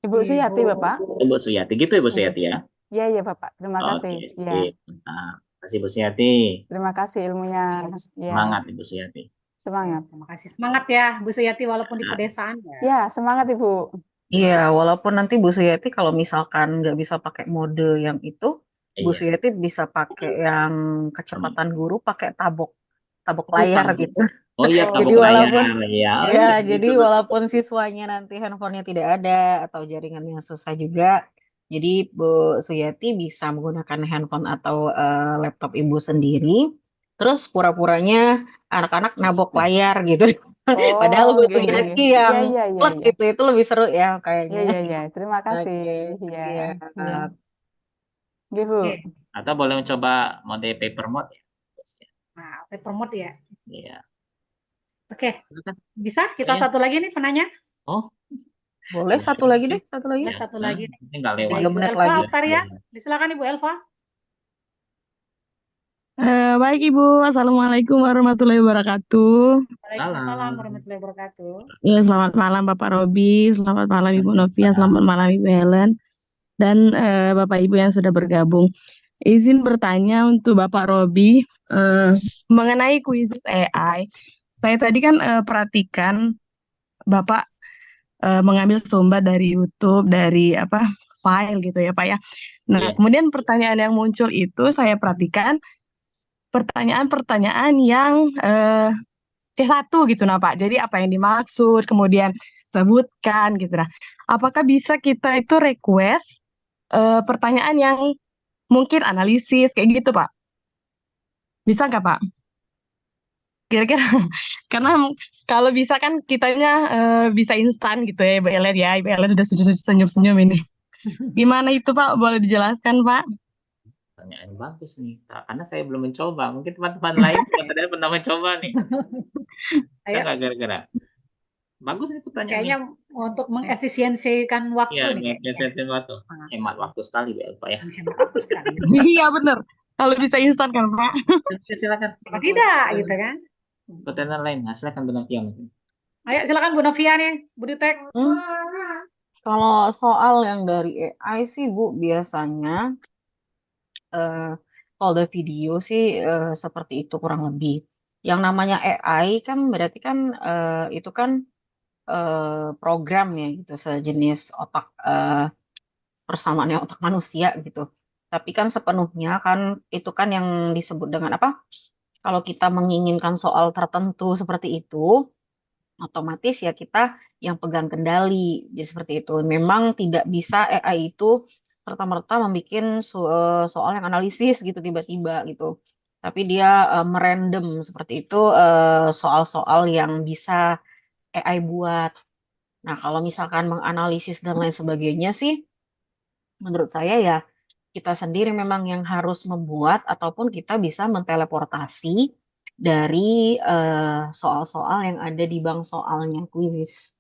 S14: Ibu Suyati, Bapak.
S2: Ibu Suyati gitu Ibu Suyati ya.
S14: Iya Bapak. Terima kasih.
S2: Oke, terima kasih Bu Suyati.
S14: Terima kasih ilmunya.
S2: Semangat Ibu Suyati.
S14: Semangat.
S1: Terima kasih. Semangat ya Bu Suyati walaupun di pedesaan ya.
S14: Ya, semangat Ibu.
S6: Iya, walaupun nanti Bu Suyati kalau misalkan nggak bisa pakai mode yang itu, Bu Suyati bisa pakai yang kecepatan guru, pakai tabok layar gitu.
S2: Oh iya,
S6: jadi
S2: tabok
S6: walaupun
S2: layar.
S6: ya, jadi walaupun siswanya nanti handphonenya tidak ada atau jaringannya susah juga, jadi Bu Suyati bisa menggunakan handphone atau laptop Ibu sendiri. Terus pura-puranya anak-anak nabok layar gitu. Padahal
S14: Oh,
S6: Bu
S14: nggih, nggih, nggih.
S6: Suyati
S14: Iya,
S6: yang
S14: iya, iya,
S6: plek
S14: iya.
S6: gitu, itu lebih seru ya
S14: Iya,
S6: kayaknya.
S14: iya, iya. Terima kasih.
S6: Oke,
S14: Iya,
S6: siap.
S14: iya. Nggih, Bu.
S1: Oke.
S2: Atau boleh mencoba mode paper mode ya.
S1: Nah, paper mode ya.
S2: Iya.
S1: Oke. Bisa kita
S2: Iya.
S1: satu lagi nih penanya?
S2: Oh,
S6: Boleh satu lagi deh, satu lagi.
S1: Boleh satu lagi nih.
S2: ini nggak lewat.
S1: Dari
S6: 3
S1: Ibu
S6: menit
S1: Elva
S6: lagi.
S1: Octaria. Silakan Ibu Elva.
S7: Baik Ibu, Assalamualaikum warahmatullahi wabarakatuh.
S1: Waalaikumsalam warahmatullahi wabarakatuh.
S7: Ya, selamat malam Bapak Robi, selamat malam Ibu Novia, selamat malam Ibu Helen, dan Bapak Ibu yang sudah bergabung. Izin bertanya untuk Bapak Robi mengenai kuisis AI. Saya tadi kan perhatikan Bapak mengambil sumber dari YouTube, dari file gitu ya Pak ya. Nah, kemudian pertanyaan yang muncul itu saya perhatikan pertanyaan-pertanyaan yang C1 gitu nah Pak. Jadi apa yang dimaksud, kemudian sebutkan gitu nah. Apakah bisa kita itu request pertanyaan yang mungkin analisis kayak gitu Pak? Bisa nggak Pak? Kira-kira karena kalau bisa kan kitanya bisa instan gitu ya Ibu Ellen ya. Ibu Ellen udah senyum-senyum ini. Gimana itu Pak? Boleh dijelaskan Pak?
S2: Pertanyaan bagus nih, karena saya belum mencoba. Mungkin teman-teman lain sebenarnya pernah mencoba nih. Kita nggak gara-gara. Bagus itu pertanyaannya.
S1: Kayaknya untuk mengefisiensikan waktu
S2: Iya,
S1: nih.
S2: mengefisiensikan waktu. Hemat waktu sekali Pak ya.
S1: Hemat waktu sekali.
S7: Iya bener. Kalau bisa instan kan Pak?
S2: Silakan.
S1: Apa tidak gitu kan?
S2: Pertanyaan lain, nah, silakan Bu Novia.
S1: Ayo silakan Bu Novia nih, Bu Ditek.
S6: Kalau soal yang dari AI sih Bu, biasanya kalau dari video sih seperti itu kurang lebih. Yang namanya AI kan berarti kan itu kan program ya gitu, sejenis otak persamaannya otak manusia gitu. Tapi kan sepenuhnya kan itu kan yang disebut dengan apa? Kalau kita menginginkan soal tertentu seperti itu, otomatis ya kita yang pegang kendali. Jadi seperti itu. Memang tidak bisa AI itu serta-merta membuat soal yang analisis gitu tiba-tiba gitu. Tapi dia merandom seperti itu soal-soal yang bisa AI buat. Nah, kalau misalkan menganalisis dan lain sebagainya sih, menurut saya ya kita sendiri memang yang harus membuat ataupun kita bisa menteleportasi dari soal-soal yang ada di bank soalnya kuisis.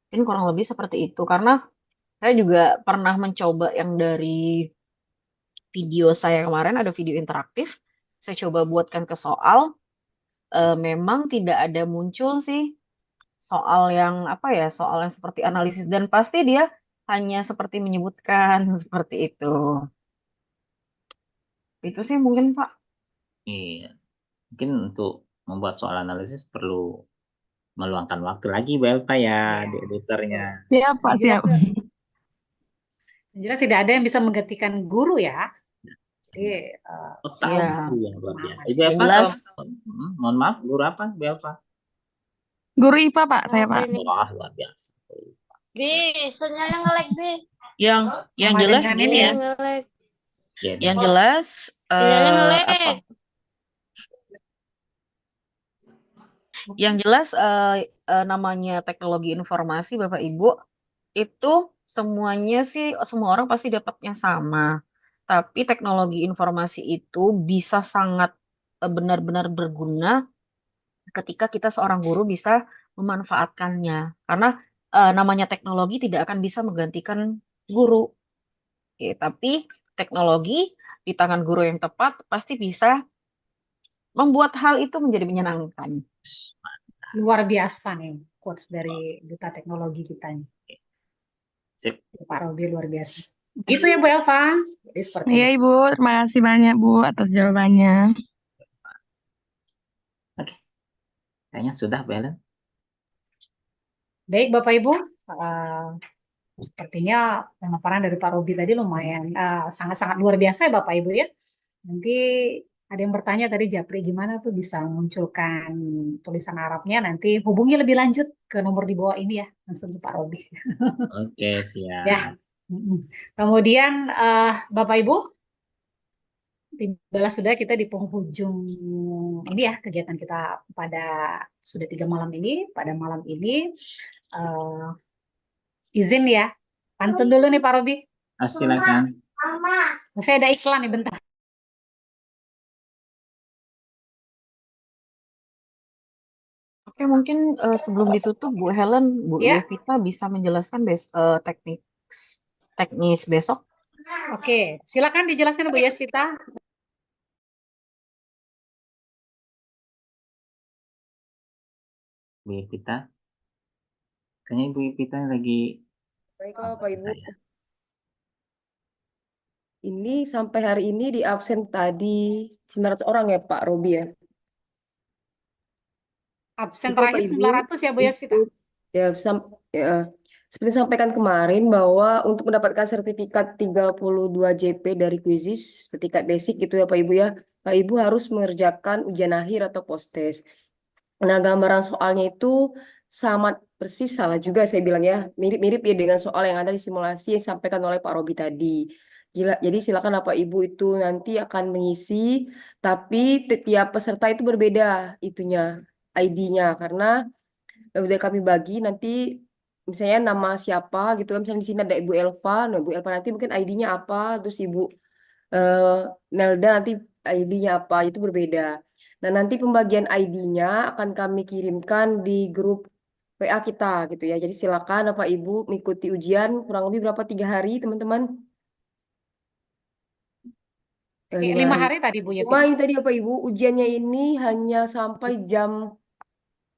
S6: Mungkin kurang lebih seperti itu karena saya juga pernah mencoba yang dari video saya kemarin ada video interaktif. Saya coba buatkan ke soal, memang tidak ada muncul sih soal yang apa ya, soal yang seperti analisis dan pasti dia hanya seperti menyebutkan seperti itu. Itu sih mungkin Pak.
S2: Iya. Mungkin untuk membuat soal analisis perlu meluangkan waktu lagi Bu Elva ya di editornya.
S7: Siap Pak, siap.
S1: Yang jelas tidak ada yang bisa menggantikan guru ya. Jadi,
S2: Luar biasa. Ibu Elva, mohon maaf, guru apa Bu Elva?
S7: Guru IPA Pak, saya Pak.
S2: Wah, luar biasa.
S15: Bi, sinyalnya nge-lag, Bi.
S6: Yang jelas gini ya. Yang jelas
S15: Sinyalnya nge-lag.
S6: Yang jelas namanya teknologi informasi Bapak Ibu itu semuanya sih semua orang pasti dapatnya sama. Tapi teknologi informasi itu bisa sangat benar-benar berguna ketika kita seorang guru bisa memanfaatkannya. Karena namanya teknologi tidak akan bisa menggantikan guru. Oke, tapi teknologi di tangan guru yang tepat pasti bisa membuat hal itu menjadi menyenangkan.
S1: Luar biasa nih quotes dari duta teknologi kita nih.
S2: Sip.
S1: Pak Robi luar biasa. Gitu ya Bu Elva. Jadi seperti
S7: Iya
S1: itu.
S7: Ibu, terima kasih banyak Bu atas jawabannya.
S2: Oke. Kayaknya sudah Bu Ellen.
S1: Baik Bapak Ibu, sepertinya pemaparan dari Pak Robi tadi lumayan sangat-sangat luar biasa ya Bapak Ibu ya. Nanti ada yang bertanya tadi Japri gimana tuh bisa munculkan tulisan Arabnya, nanti hubungi lebih lanjut ke nomor di bawah ini ya, langsung ke Pak Robi.
S2: Oke, siap.
S1: Ya. Kemudian Bapak Ibu, tibalah sudah kita di penghujung ini ya kegiatan kita pada sudah 3 malam ini. Pada malam ini eh, izin ya, pantun dulu nih Pak Robi.
S2: Silakan.
S1: Saya ada iklan nih bentar.
S6: Oke, mungkin sebelum ditutup Bu Helen, Bu
S1: Ya.
S6: Yevita bisa menjelaskan teknis besok.
S1: Oke, silakan dijelaskan Bu Yasvita.
S2: Bu Yevita. Kayaknya Ibu Yevita lagi
S16: Baiklah Bapak Ibu. Ini sampai hari ini di absen tadi 900 orang ya Pak Robi ya.
S1: Absen
S16: Itu Bapak
S1: terakhir
S16: Ibu
S1: 900 ya Bu Yasvita.
S16: ya, seperti sampaikan kemarin bahwa untuk mendapatkan sertifikat 32 JP dari Quizizz tingkat basic gitu ya Pak Ibu ya. Pak Ibu harus mengerjakan ujian akhir atau post test. Nah, gambaran soalnya itu sama persis salah juga saya bilang ya. Mirip-mirip ya dengan soal yang ada di simulasi yang disampaikan oleh Pak Robi tadi. Jadi silakan Bapak Ibu itu nanti akan mengisi, tapi tiap peserta itu berbeda itunya, ID-nya. Karena udah kami bagi nanti misalnya nama siapa gitu kan. Misalnya di sini ada Ibu Elva. Nah, Ibu Elva nanti mungkin ID-nya apa, terus Ibu Nelda nanti ID-nya apa, itu berbeda. Nah, nanti pembagian ID-nya akan kami kirimkan di grup WA kita gitu ya. Jadi silakan Bapak Ibu mengikuti ujian kurang lebih berapa 3 hari teman-teman? 5
S1: 5
S16: hari.
S1: hari tadi Bu
S16: Cuma
S1: Yasvita.
S16: ini tadi Bapak Ibu ujiannya ini hanya sampai jam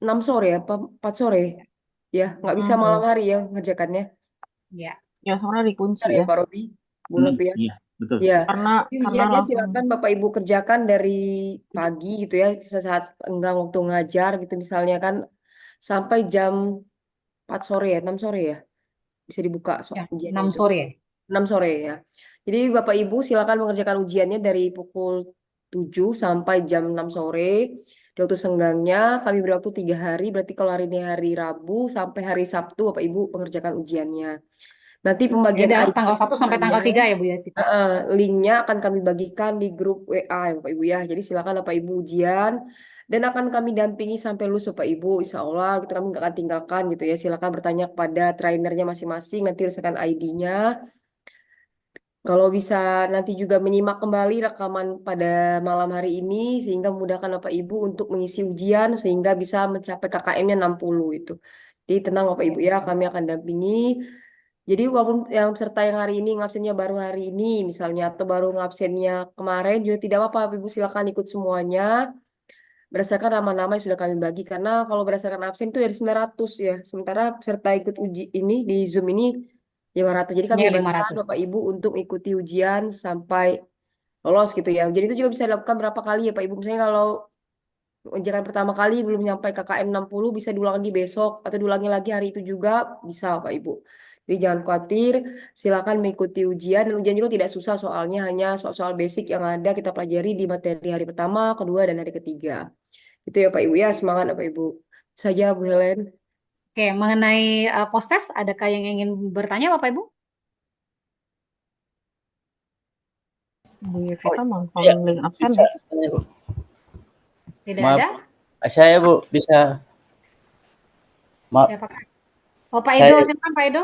S16: 6 sore ya, 4 sore ya, nggak bisa malam hari ya ngerjakannya.
S1: Ya.
S6: Ya, sebenarnya dikunci
S16: Benar ya
S6: ya.
S16: Pak Robi, Bu Novi ya.
S2: Iya, betul.
S16: Ya,
S6: Karena
S16: jadi ujiannya
S6: langsung
S16: silakan Bapak Ibu kerjakan dari pagi gitu ya, sesaat enggang waktu ngajar gitu misalnya kan, sampai jam 4 sore ya, 6 sore ya, bisa dibuka
S1: Ya,
S16: ujiannya
S1: 6
S16: itu.
S1: sore ya.
S16: 6 sore ya. Jadi Bapak Ibu silakan mengerjakan ujiannya dari pukul 7 sampai jam 6 sore. Di waktu senggangnya kami beri waktu 3 hari, berarti kalau hari ini hari Rabu sampai hari Sabtu Bapak Ibu mengerjakan ujiannya. Nanti pembagian
S1: Jadi
S16: ID
S1: tanggal 1 sampai tanggal 3 ya Bu Yasvita.
S16: linknya akan kami bagikan di grup WA ya Bapak Ibu ya. Jadi silakan Bapak Ibu ujian dan akan kami dampingi sampai lulus Bapak Ibu. Insya Allah kita kami nggak akan tinggalkan gitu ya. Silakan bertanya kepada trainernya masing-masing. Nanti usahakan ID-nya. Kalau bisa nanti juga menyimak kembali rekaman pada malam hari ini sehingga memudahkan Bapak Ibu untuk mengisi ujian sehingga bisa mencapai KKM-nya 60 itu. Jadi tenang Bapak Ibu ya, kami akan dampingi. Jadi walaupun yang peserta yang hari ini ngabsennya baru hari ini misalnya atau baru ngabsennya kemarin juga tidak apa-apa Bapak Ibu silakan ikut semuanya berdasarkan nama-nama yang sudah kami bagi karena kalau berdasarkan absen itu dari 900 ya. Sementara peserta ikut uji ini di Zoom ini 500. Jadi kami
S1: Ya,
S16: bebaskan
S1: 500.
S16: Bapak Ibu untuk ikuti ujian sampai lolos gitu ya. Jadi itu juga bisa dilakukan berapa kali ya Pak Ibu. Misalnya kalau ujian pertama kali belum nyampe KKM 60 bisa diulang lagi besok atau diulangi lagi hari itu juga bisa Pak Ibu. Jadi jangan khawatir, silakan mengikuti ujian dan ujian juga tidak susah soalnya hanya soal-soal basic yang ada kita pelajari di materi hari pertama, kedua dan hari ketiga. Itu ya Pak Ibu ya, semangat Pak Ibu. Saja Bu Helen.
S1: Oke, mengenai post-test, adakah yang ingin bertanya Bapak Ibu?
S6: Bu Yevita mau
S4: Iya,
S6: link absen
S4: bisa.
S6: ya?
S1: Tidak
S4: Maaf,
S1: ada?
S4: saya Bu bisa. Maaf,
S1: Siapakah? Oh, Pak
S4: saya.
S1: Edo, silakan Pak Edo.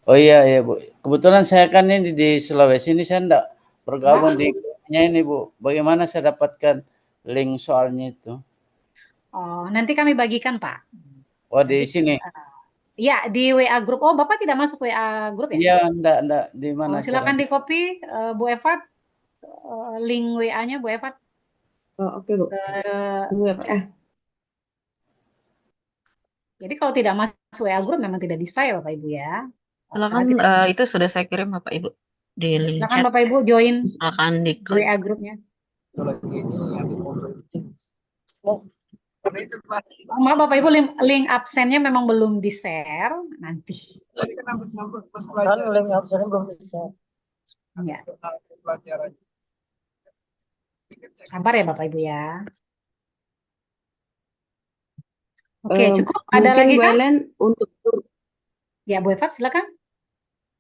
S4: Oh iya ya Bu. Kebetulan saya kan ini di Sulawesi ini saya enggak bergabung di grupnya ini Bu. Bagaimana saya dapatkan link soalnya itu?
S1: Oh, nanti kami bagikan Pak.
S4: Oh di sini.
S1: Ya, di WA grup. Oh, Bapak tidak masuk WA grup ya?
S4: Iya, enggak di mana
S1: Silakan
S4: cara?
S1: di copy Bu Eva link WA-nya Bu Eva.
S17: Oh, oke Bu.
S1: Jadi kalau tidak masuk WA grup memang tidak bisa ya Bapak Ibu ya.
S6: Silakan itu sudah saya kirim Bapak Ibu di link
S1: Silakan
S6: chat.
S1: Bapak Ibu join
S6: Silakan diklik.
S1: WA grupnya. Maaf Bapak Ibu link absennya memang belum di-share nanti.
S17: Kan link absennya belum bisa.
S1: Ya. Sabar ya Bapak Ibu ya. Oke, cukup. Ada
S17: Mungkin
S1: lagi
S17: Bu
S1: kah?
S17: Helen untuk
S1: Ya, Bu Eva silakan.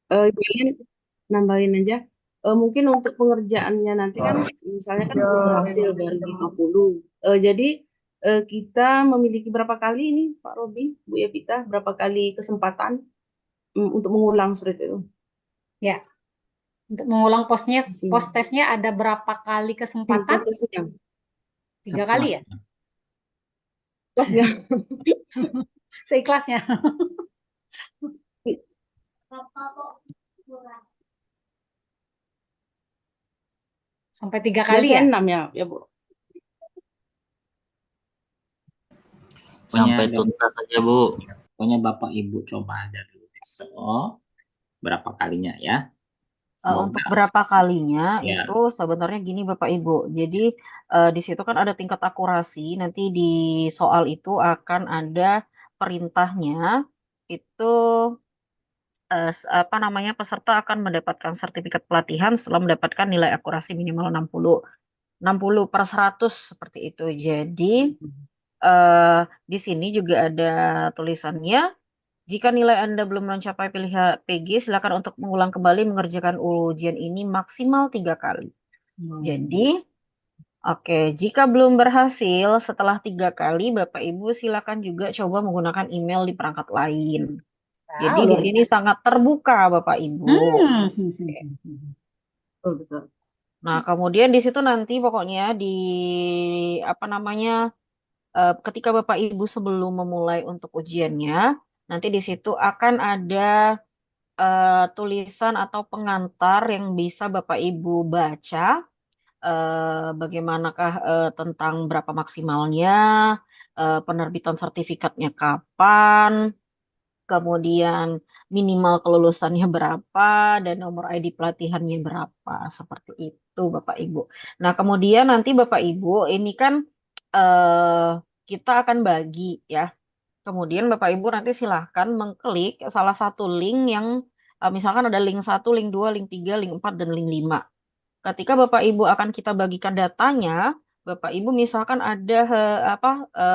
S17: Bu Helen nambahin aja.
S18: mungkin untuk pengerjaannya nanti kan misalnya kan belum berhasil dari 50. Jadi kita memiliki berapa kali ini Pak Robi, Bu Yevita, berapa kali kesempatan untuk mengulang seperti itu?
S1: Ya, untuk mengulang post testnya ada berapa kali kesempatan?
S18: Prosesnya.
S1: 3 kali ya?
S18: Kelasnya.
S1: Seikhlasnya. Sampai 3 kali ya?
S18: Biasanya 6 ya Bu.
S9: Sampai tuntas saja Bu.
S2: Pokoknya Bapak Ibu coba aja dulu besok berapa kalinya ya.
S6: Untuk berapa kalinya
S2: Ya.
S6: itu sebenarnya gini Bapak Ibu. Jadi di situ kan ada tingkat akurasi. Nanti di soal itu akan ada perintahnya itu apa namanya, peserta akan mendapatkan sertifikat pelatihan setelah mendapatkan nilai akurasi minimal 60/100 seperti itu. Jadi di sini juga ada tulisannya, jika nilai Anda belum mencapai pilihan PG, silakan untuk mengulang kembali mengerjakan ujian ini maksimal 3 kali. Jadi, oke, jika belum berhasil setelah 3 kali, Bapak Ibu silakan juga coba menggunakan email di perangkat lain. Jadi di sini sangat terbuka Bapak Ibu.
S18: Betul.
S6: Nah, kemudian di situ nanti pokoknya di apa namanya, ketika Bapak Ibu sebelum memulai untuk ujiannya, nanti di situ akan ada tulisan atau pengantar yang bisa Bapak Ibu baca, bagaimanakah tentang berapa maksimalnya, penerbitan sertifikatnya kapan, kemudian minimal kelulusannya berapa, dan nomor ID pelatihannya berapa, seperti itu Bapak Ibu. Nah, kemudian nanti Bapak Ibu ini kan kita akan bagi ya. Kemudian Bapak Ibu nanti silahkan mengklik salah satu link yang misalkan ada link 1, link 2, link 3, link 4, dan link 5. Ketika Bapak Ibu akan kita bagikan datanya, Bapak Ibu misalkan ada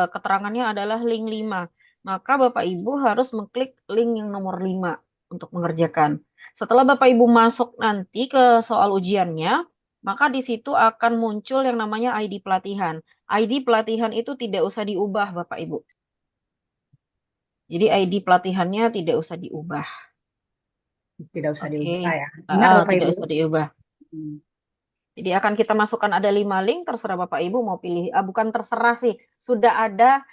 S6: keterangannya adalah link 5. Maka Bapak Ibu harus mengklik link yang nomor 5 untuk mengerjakan. Setelah Bapak Ibu masuk nanti ke soal ujiannya, maka di situ akan muncul yang namanya ID pelatihan. ID pelatihan itu tidak usah diubah Bapak Ibu. Jadi ID pelatihannya tidak usah diubah.
S1: Tidak usah diubah ya.
S6: Tidak usah diubah. Jadi akan kita masukkan ada 5 link, terserah Bapak Ibu mau pilih, bukan terserah sih, sudah ada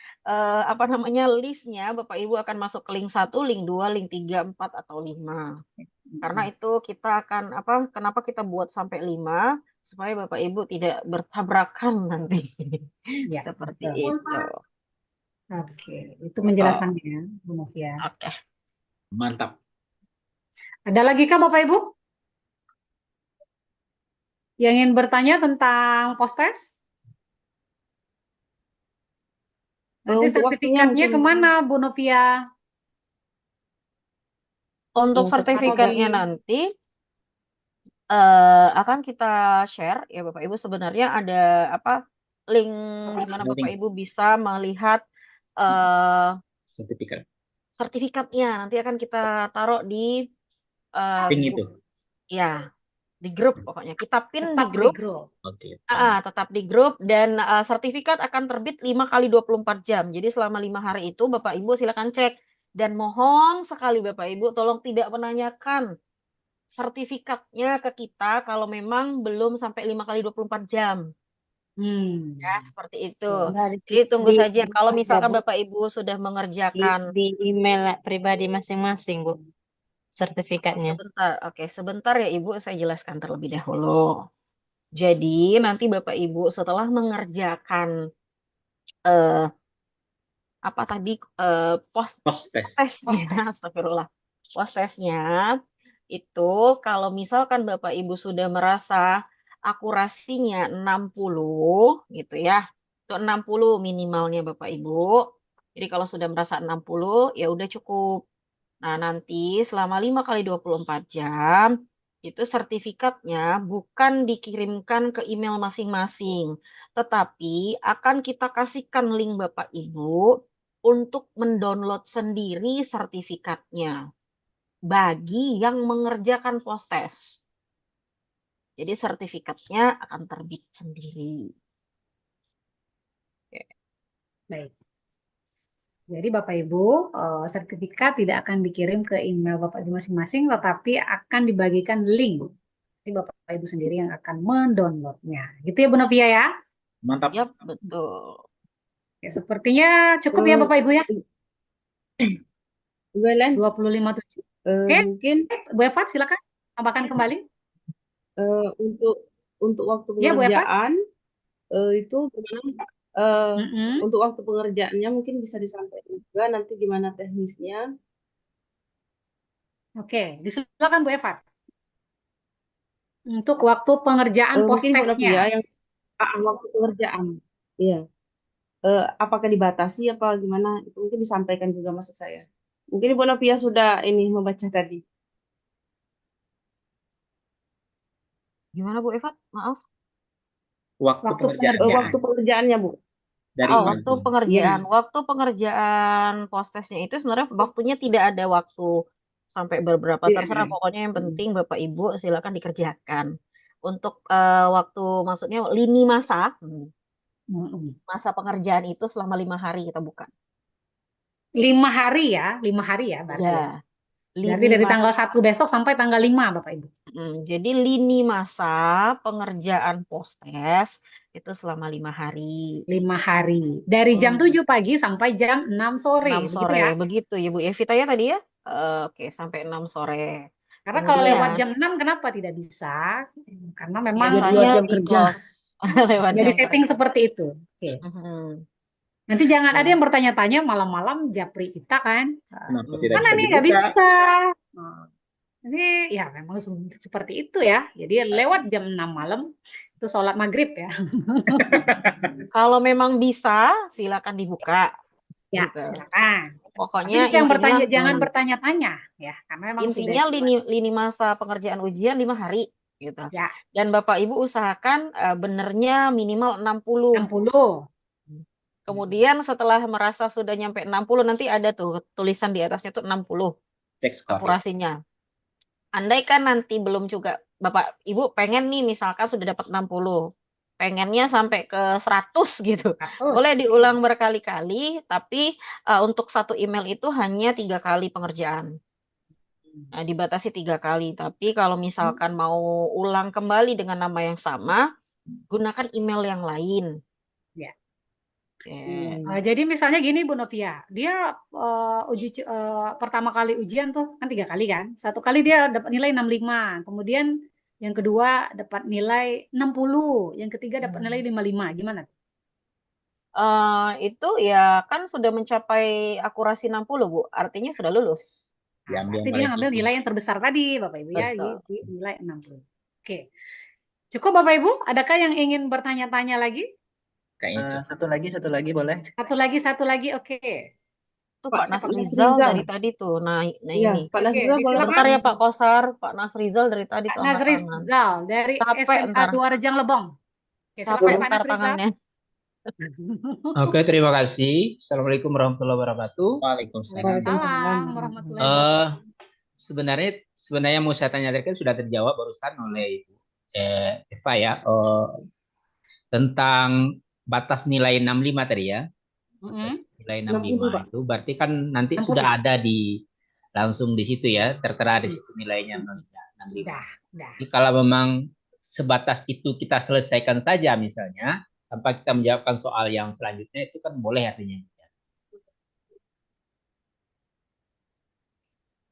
S6: listnya, Bapak Ibu akan masuk ke link 1, link 2, link 3, 4, atau 5. Karena itu kita akan, kenapa kita buat sampai 5, supaya Bapak Ibu tidak bertabrakan nanti.
S1: Ya,
S6: seperti
S1: betul.
S6: itu.
S1: Oke, itu penjelasannya, Bu Novia.
S6: Oke.
S2: Mantap.
S1: Ada lagi kah Bapak Ibu yang ingin bertanya tentang post-test? Nanti sertifikatnya kemana, Bu Novia?
S6: Untuk sertifikatnya nanti akan kita share ya Bapak Ibu. Sebenarnya ada link di mana Bapak Ibu bisa melihat sertifikatnya. Nanti akan kita taruh di
S2: link itu.
S6: Ya, di grup pokoknya. Kita pin
S1: tetap
S6: di grup.
S2: Oke.
S6: Tetap di grup, dan sertifikat akan terbit 5 kali 24 jam. Jadi selama 5 hari itu Bapak Ibu silakan cek, dan mohon sekali Bapak Ibu tolong tidak menanyakan sertifikatnya ke kita kalau memang belum sampai 5 kali 24 jam. Ya, seperti itu. Jadi tunggu saja kalau misalkan Bapak Ibu sudah mengerjakan
S19: di email pribadi masing-masing, Bu. Sertifikatnya.
S6: Sebentar ya Ibu, saya jelaskan terlebih dahulu. Jadi nanti Bapak Ibu setelah mengerjakan post-testnya itu, kalau misalkan Bapak Ibu sudah merasa akurasinya 60 gitu ya, itu 60 minimalnya Bapak Ibu. Jadi kalau sudah merasa 60 ya udah cukup. Nah, nanti selama 5 kali 24 jam itu sertifikatnya bukan dikirimkan ke email masing-masing, tetapi akan kita kasihkan link Bapak Ibu untuk mendownload sendiri sertifikatnya bagi yang mengerjakan post-test. Jadi sertifikatnya akan terbit sendiri. Oke.
S1: Baik. Jadi Bapak Ibu, sertifikat tidak akan dikirim ke email Bapak Ibu masing-masing, tetapi akan dibagikan link. Jadi Bapak Ibu sendiri yang akan mendownloadnya. Gitu ya Bu Novia ya?
S2: Mantap.
S6: Yap, betul.
S1: Ya, sepertinya cukup ya Bapak Ibu ya?
S18: Bu Ellen,
S1: 25.7. Oke,
S18: mungkin
S1: Bu Eva silakan tambahkan kembali.
S18: untuk waktu
S1: Ya Bu Eva.
S18: pengerjaan itu gimana? Untuk waktu pengerjaannya mungkin bisa disampaikan juga nanti gimana teknisnya.
S1: Oke, disilakan Bu Eva. Untuk waktu pengerjaan
S18: Mungkin Bu Novia
S1: post-testnya.
S18: yang waktu pengerjaan, iya. Apakah dibatasi apa gimana? Itu mungkin disampaikan juga maksud saya. Mungkin Bu Novia sudah ini membaca tadi.
S6: Gimana Bu Eva? Maaf.
S2: Waktu pengerjaan.
S18: Waktu pengerjaannya Bu.
S2: Dari
S6: waktu pengerjaan. Waktu pengerjaan post-testnya itu sebenarnya waktunya tidak ada waktu sampai beberapa, terserah. Pokoknya yang penting Bapak Ibu silakan dikerjakan. Untuk waktu maksudnya lini masa, masa pengerjaan itu selama 5 hari kita buka.
S1: 5 hari ya, 5 hari ya berarti.
S6: Ya.
S1: Berarti dari tanggal 1 besok sampai tanggal 5 Bapak Ibu.
S6: Jadi lini masa pengerjaan post-test itu selama 5 hari.
S1: 5 hari. Dari jam 7 pagi sampai jam 6 sore.
S6: 6
S1: begitu
S6: sore,
S1: ya?
S6: begitu ya Bu Evita ya tadi ya? Oke, sampai 6 sore.
S1: Karena kalau lewat jam 6 kenapa tidak bisa? Karena memang
S6: biasanya di close. Lewat
S1: sudah
S6: jam
S1: disetting
S6: kerja.
S1: seperti itu. Oke. Nanti jangan ada yang bertanya-tanya malam-malam japri kita kan.
S2: Kenapa tidak
S1: Mana
S2: bisa
S1: nih nggak
S2: dibuka?
S1: bisa. Ini ya memang seperti itu ya. Jadi lewat jam 6 malam itu sholat maghrib ya.
S6: Kalau memang bisa, silakan dibuka.
S1: Ya,
S6: gitu.
S1: silakan.
S6: Pokoknya
S1: Tapi yang
S6: intinya,
S1: jangan bertanya-tanya ya, karena memang
S6: intinya lini masa pengerjaan ujian 5 hari gitu.
S1: Ya.
S6: Dan Bapak Ibu usahakan benernya minimal 60.
S1: 60.
S6: Kemudian setelah merasa sudah nyampe 60 nanti ada tuh tulisan di atasnya tuh 60.
S2: Cek skor.
S6: Akurasinya. Andai kan nanti belum juga Bapak Ibu pengen nih misalkan sudah dapat 60. Pengennya sampai ke 100 gitu.
S1: 100.
S6: Boleh diulang berkali-kali, tapi untuk satu email itu hanya 3 kali pengerjaan. Nah, dibatasi 3 kali. Tapi kalau misalkan mau ulang kembali dengan nama yang sama, gunakan email yang lain.
S1: Ya.
S6: Okay.
S1: Jadi misalnya gini Bu Novia, dia pertama kali ujian tuh kan 3 kali kan. 1 kali dia dapat nilai 65, kemudian yang kedua dapat nilai 60, yang ketiga dapat nilai 55. Gimana?
S6: Itu ya kan sudah mencapai akurasi 60 Bu, artinya sudah lulus.
S1: Berarti dia ngambil nilai yang terbesar tadi Bapak Ibu ya, di nilai 60. Oke. Cukup Bapak Ibu, adakah yang ingin bertanya-tanya lagi?
S13: Satu lagi boleh?
S1: Satu lagi, oke.
S6: Tuh Pak Nasrizal dari tadi tuh, nah ini.
S18: Pak Nasrizal
S6: Bentar ya Pak Kosar, Pak Nasrizal dari tadi tuh angkat tangan.
S1: Nasrizal dari SMA 2 Rejang Lebong. Oke, silakan Pak Nasrizal.
S6: Tangannya.
S9: Oke, terima kasih. Assalamualaikum warahmatullahi wabarakatuh.
S1: Waalaikumsalam warahmatullahi wabarakatuh.
S9: Sebenarnya mau saya tanyakan sudah terjawab barusan oleh Ibu Eva ya, tentang batas nilai 65 tadi ya. Nilai 65 itu berarti kan nanti sudah ada langsung di situ ya, tertera di situ nilainya 65. Jadi kalau memang sebatas itu kita selesaikan saja misalnya, tanpa kita menjawabkan soal yang selanjutnya, itu kan boleh artinya.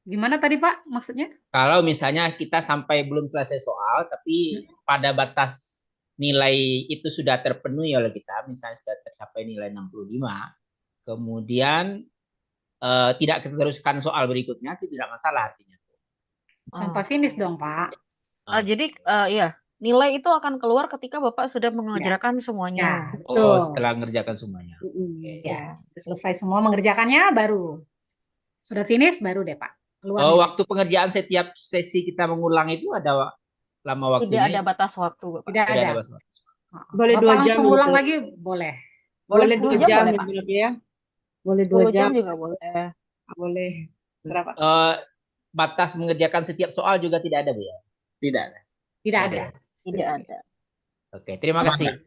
S1: Gimana tadi Pak maksudnya?
S9: Kalau misalnya kita sampai belum selesai soal, tapi pada batas nilai itu sudah terpenuhi oleh kita, misalnya sudah tercapai nilai 65, kemudian tidak kita teruskan soal berikutnya, itu tidak masalah artinya.
S1: Sampai finish dong Pak.
S6: Jadi iya, nilai itu akan keluar ketika Bapak sudah mengerjakan semuanya.
S9: Setelah mengerjakan semuanya.
S1: Ya, selesai semua mengerjakannya baru. Sudah finish baru deh Pak.
S9: Waktu pengerjaan setiap sesi kita mengulang itu ada lama waktunya?
S6: Tidak ada batas waktu, Bapak.
S1: Tidak ada.
S18: Boleh 2 jam.
S1: Langsung ulang lagi boleh.
S18: Boleh 2 jam
S6: ya.
S18: Boleh 2
S6: jam juga boleh.
S18: Boleh. Serah Pak.
S9: Batas mengerjakan setiap soal juga tidak ada Bu ya? Tidak ada.
S1: Tidak ada.
S6: Tidak ada.
S9: Oke, terima
S2: Aman
S9: kasih.
S2: nggak?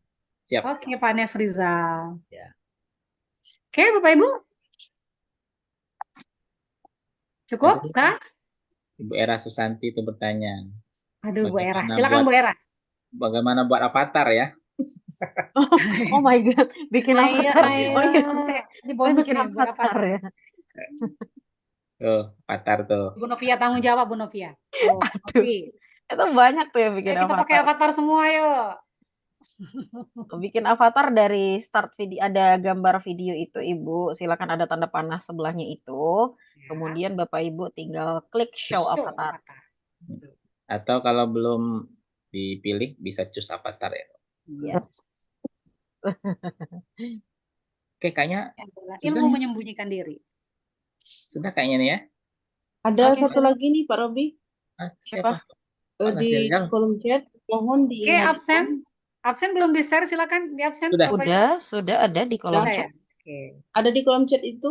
S2: Siap.
S1: Oke, Pak Nesrizal.
S9: Ya.
S1: Oke, Bapak Ibu. Cukup,
S2: Tadi
S1: Kak?
S2: Ibu Era Susanti itu bertanya,
S1: Aduh, Bu Era.
S2: bagaimana
S1: Silakan, Bu
S2: buat
S1: Era.
S2: bagaimana buat avatar ya?
S6: Oh my God, bikin
S1: Ayo,
S6: avatar.
S1: ayo.
S6: Oh iya,
S1: Ini
S6: saya
S1: bonus
S6: bikin
S1: nih buat
S6: avatar
S1: avatar.
S6: ya.
S2: Tuh, avatar tuh.
S1: Bu Novia tanggung jawab, Bu Novia. Tuh,
S6: Aduh,
S1: Novi.
S6: itu banyak tuh yang bikin
S1: Ayo kita pakai
S6: avatar.
S1: avatar semua, yuk.
S6: Bikin avatar dari start video, ada gambar video itu Ibu, silakan ada tanda panah sebelahnya itu. Kemudian Bapak Ibu tinggal klik show
S1: Show
S6: avatar.
S1: avatar.
S2: Atau kalau belum dipilih bisa choose avatar ya.
S6: Yes.
S2: Oke, kayaknya
S1: Adalah
S2: sudah
S1: ilmu
S2: nih.
S1: menyembunyikan diri.
S2: Sudah kayaknya nih ya.
S18: Ada
S1: Oke,
S18: satu lagi nih Pak Robi.
S2: Siapa?
S18: Eh,
S2: Pak
S18: di
S2: Nasrizal.
S18: kolom chat mohon
S1: Oke,
S18: diingatkan.
S1: absen. Absen belum di-share, silakan di absen.
S6: Sudah,
S1: Bapak Ibu.
S6: sudah ada di kolom
S1: Sudah ya?
S6: chat.
S1: Oke.
S18: Ada di kolom chat itu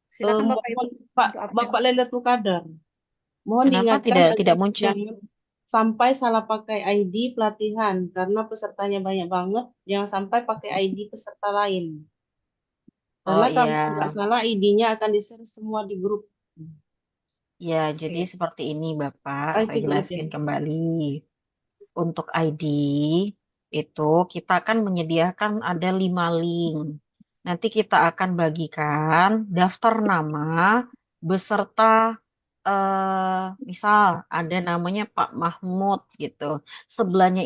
S1: Silakan Bapak Ibu
S18: mohon Pak
S1: untuk absen.
S18: Bapak Lailatul Qadar. Mohon
S6: Kenapa
S18: diingatkan
S6: tidak
S18: agar
S6: muncul?
S18: jangan sampai salah pakai ID pelatihan karena pesertanya banyak banget. Jangan sampai pakai ID peserta lain.
S6: Oh
S18: Karena kalau
S6: iya.
S18: nggak salah ID-nya akan di-share semua di grup.
S6: Ya, jadi
S1: Oke.
S6: seperti ini
S18: Ah,
S6: Bapak, saya
S18: itu dulu deh.
S6: jelasin kembali. Untuk ID itu kita akan menyediakan ada 5 link. Nanti kita akan bagikan daftar nama beserta misal ada namanya Pak Mahmud gitu. Sebelahnya